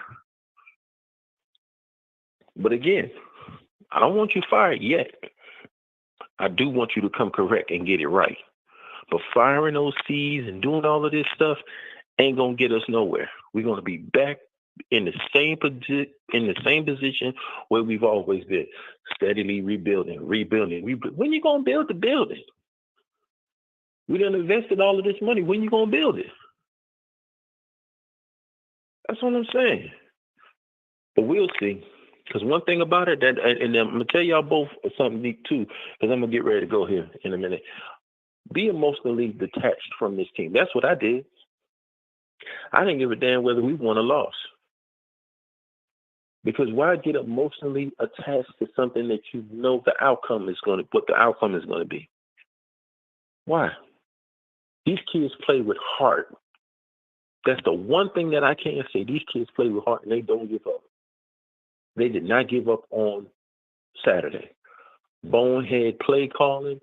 But again, I don't want you fired yet. I do want you to come correct and get it right. But firing those C's and doing all of this stuff ain't gonna get us nowhere. We're gonna be back in the same position where we've always been, steadily rebuilding. When you gonna build the building? We done invested all of this money. When you gonna build it? That's what I'm saying. But we'll see. Because one thing about it, and I'm going to tell y'all both something neat too, because I'm going to get ready to go here in a minute. Be emotionally detached from this team. That's what I did. I didn't give a damn whether we won or lost. Because why get emotionally attached to something that you know what the outcome is going to be? Why? These kids play with heart. That's the one thing that I can't say. These kids play with heart and they don't give up. They did not give up on Saturday. Bonehead play calling,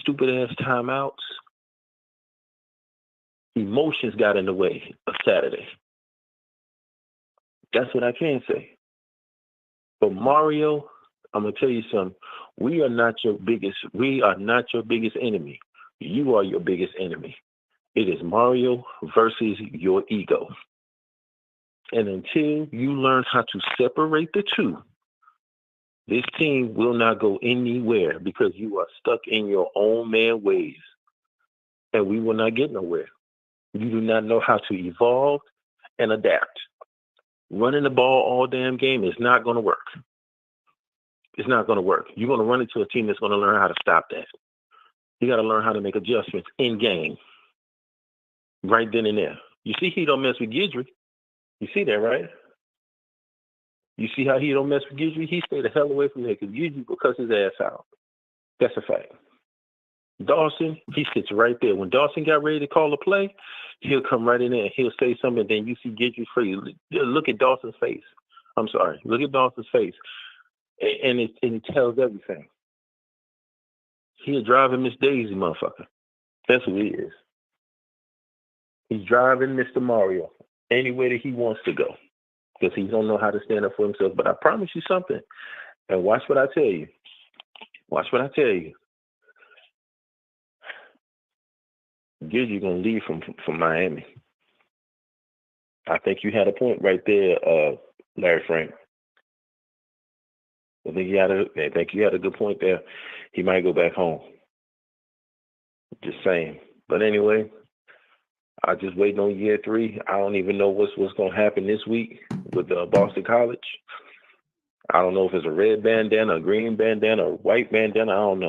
stupid ass timeouts. Emotions got in the way of Saturday. That's what I can say. But Mario, I'm gonna tell you something. We are not your biggest enemy. You are your biggest enemy. It is Mario versus your ego. And until you learn how to separate the two, this team will not go anywhere, because you are stuck in your own man ways. And we will not get nowhere. You do not know how to evolve and adapt. Running the ball all damn game is not going to work. It's not going to work. You're going to run into a team that's going to learn how to stop that. You got to learn how to make adjustments in game. Right then and there. You see he don't mess with Guidry. You see that, right? You see how he don't mess with Guidry? He stayed the hell away from there because Guidry will cuss his ass out. That's a fact. Dawson, he sits right there. When Dawson got ready to call a play, he'll come right in there and he'll say something. Then you see Guidry's face. Look at Dawson's face. I'm sorry. Look at Dawson's face. And it tells everything. He'll drive Miss Daisy, motherfucker. That's who he is. He's driving Mr. Mario anywhere that he wants to go, because he don't know how to stand up for himself. But I promise you something, and watch what I tell you. Watch what I tell you. Gidry's gonna leave from Miami. I think you had a point right there, Larry Frank. I think you had a good point there. He might go back home. Just saying. But anyway, I just waiting on year 3. I don't even know what's going to happen this week with Boston College. I don't know if it's a red bandana, a green bandana, a white bandana. I don't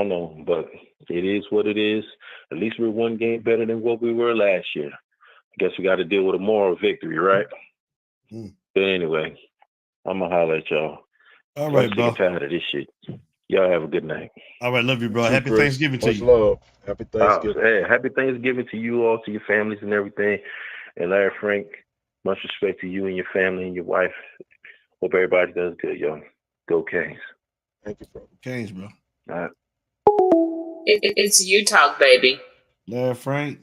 know. But it is what it is. At least we're one game better than what we were last year. I guess we got to deal with a moral victory, right? But anyway, I'm going to holler at y'all. All right, bro. I'm sick and tired of this shit. Y'all have a good night. All right, love you, bro. Happy Thanksgiving to you. Much love. Happy Thanksgiving. Hey, happy Thanksgiving to you all, to your families and everything. And Larry Frank, much respect to you and your family and your wife. Hope everybody does good, y'all. Go Kings. Thank you, bro. Canes, bro. It's you talk, baby. Larry Frank.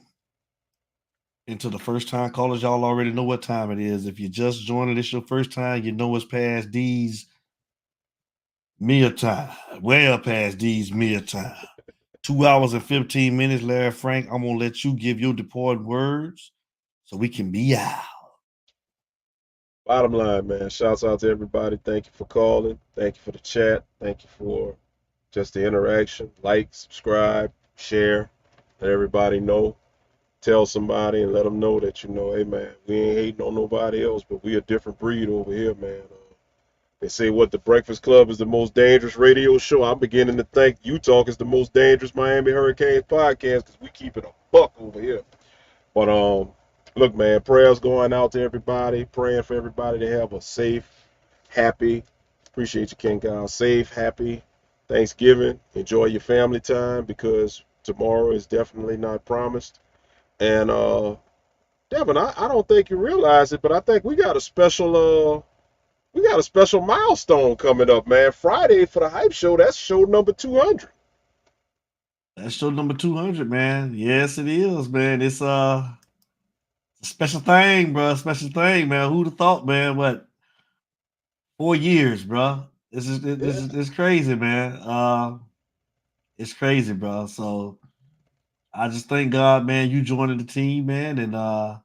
And to the first time callers, y'all already know what time it is. If you just joining this your first time, you know it's past D's meal time. Well past D's meal time. 2 hours and 15 minutes, Larry Frank. I'm gonna let you give your departed words so we can be out. Bottom line, man, shouts out to everybody. Thank you for calling. Thank you for the chat. Thank you for just the interaction. Like, subscribe, share, let everybody know. Tell somebody and let them know that, hey, man, we ain't hating on nobody else, but we a different breed over here, man. They say The Breakfast Club is the most dangerous radio show. I'm beginning to think You Talk is the most dangerous Miami Hurricanes podcast because we keep it a buck over here. But look, man, prayers going out to everybody. Praying for everybody to have a safe, happy, appreciate you, King Kyle, safe, happy Thanksgiving. Enjoy your family time because tomorrow is definitely not promised. And Devin, I don't think you realize it, but I think we got a special milestone coming up, man. Friday for the Hype Show. That's show number 200. That's show number 200, man. Yes, it is, man. It's a special thing, bro. Special thing, man. Who'd have thought, man? What? 4 years, bro. This is crazy, man. It's crazy, bro. So I just thank God, man, you joining the team, man. And I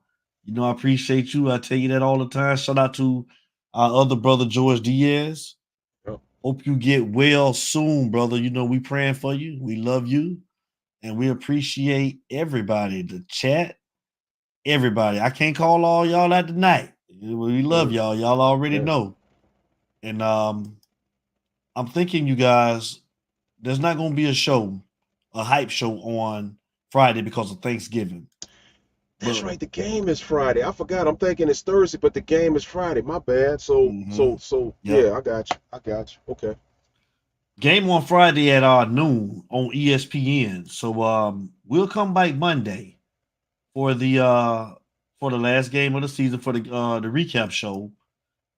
appreciate you. I tell you that all the time. Shout out to our other brother, George Diaz. Yep. Hope you get well soon, brother. We praying for you. We love you. And we appreciate everybody. The chat, everybody. I can't call all y'all out tonight. We love y'all. Y'all already know. And I'm thinking, you guys, there's not going to be a hype show on Friday because of Thanksgiving. That's right. The game is Friday. I forgot. I'm thinking it's Thursday, but the game is Friday. My bad. So yeah, I got you. Okay. Game on Friday at noon on ESPN. So we'll come back Monday for the last game of the season for the recap show.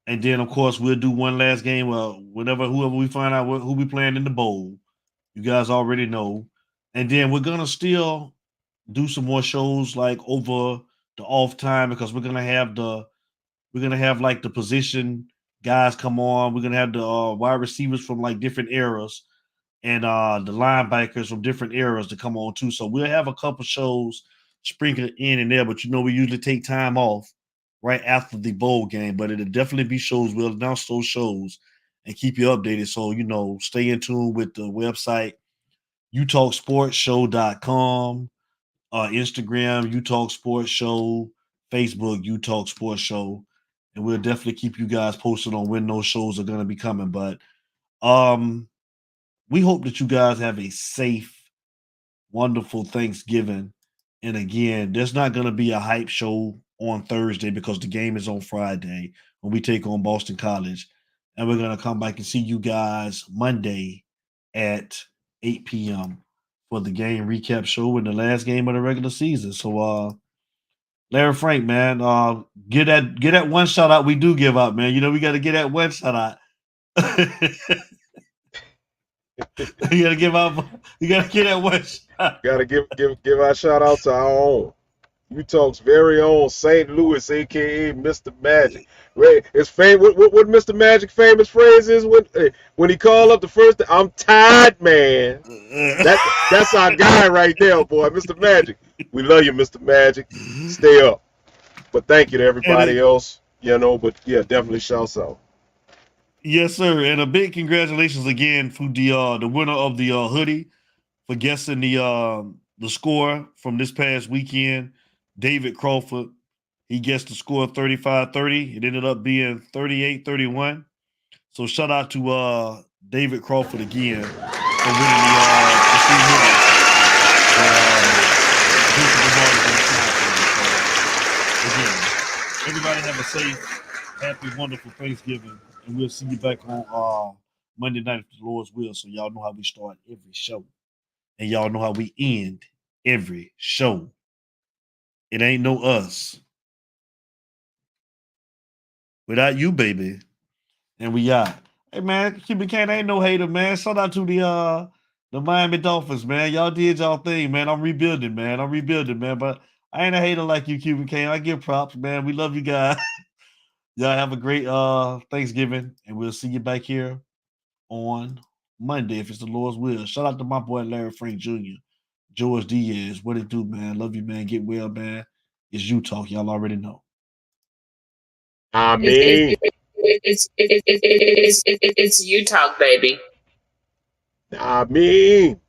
And then, of course, we'll do one last game. Whoever we find out who we playing in the bowl, you guys already know. And then we're gonna still do some more shows like over the off time because we're gonna have like the position guys come on. We're gonna have the wide receivers from like different eras and the linebackers from different eras to come on too. So we'll have a couple shows sprinkled in and there, but we usually take time off right after the bowl game, but it'll definitely be shows. We'll announce those shows and keep you updated. So, stay in tune with the website, utalksportshow.com, Instagram, Utalk Sports Show, Facebook, Utalk Sports Show. And we'll definitely keep you guys posted on when those shows are going to be coming. But we hope that you guys have a safe, wonderful Thanksgiving. And again, there's not going to be a hype show on Thursday because the game is on Friday when we take on Boston College. And we're going to come back and see you guys Monday at 8 p.m. for the game recap show and the last game of the regular season. So, Larry Frank, man, get that one shout out we do give out, man. We got to get that one shout out. You gotta get that one shot. Gotta give our shout out to our own. Utah's very own St. Louis, aka Mr. Magic. Right? It's famous. What Mr. Magic famous phrase is when he called up the first day, I'm tired, man. That's our guy right there, boy. Mr. Magic. We love you, Mr. Magic. Stay up. But thank you to everybody else. But yeah, definitely shouts out. Yes, sir. And a big congratulations again for the winner of the hoodie for guessing the score from this past weekend, David Crawford. He guessed the score 35-30. It ended up being 38-31. So shout out to David Crawford again for winning the free hoodie. Again, everybody have a safe, happy, wonderful Thanksgiving. And we'll see you back on Monday night if the Lord's will. So y'all know how we start every show. And y'all know how we end every show. It ain't no us without you, baby. And we out. Hey man, Cuban Kane ain't no hater, man. Shout out to the Miami Dolphins, man. Y'all did y'all thing, man. I'm rebuilding, man. But I ain't a hater like you, Cuban Kane. I give props, man. We love you guys. Y'all have a great Thanksgiving, and we'll see you back here on Monday if it's the Lord's will. Shout out to my boy Larry Frank Jr., George Diaz. What it do, man? Love you, man. Get well, man. It's you talk. Y'all already know. I mean, It's you talk, baby. I mean.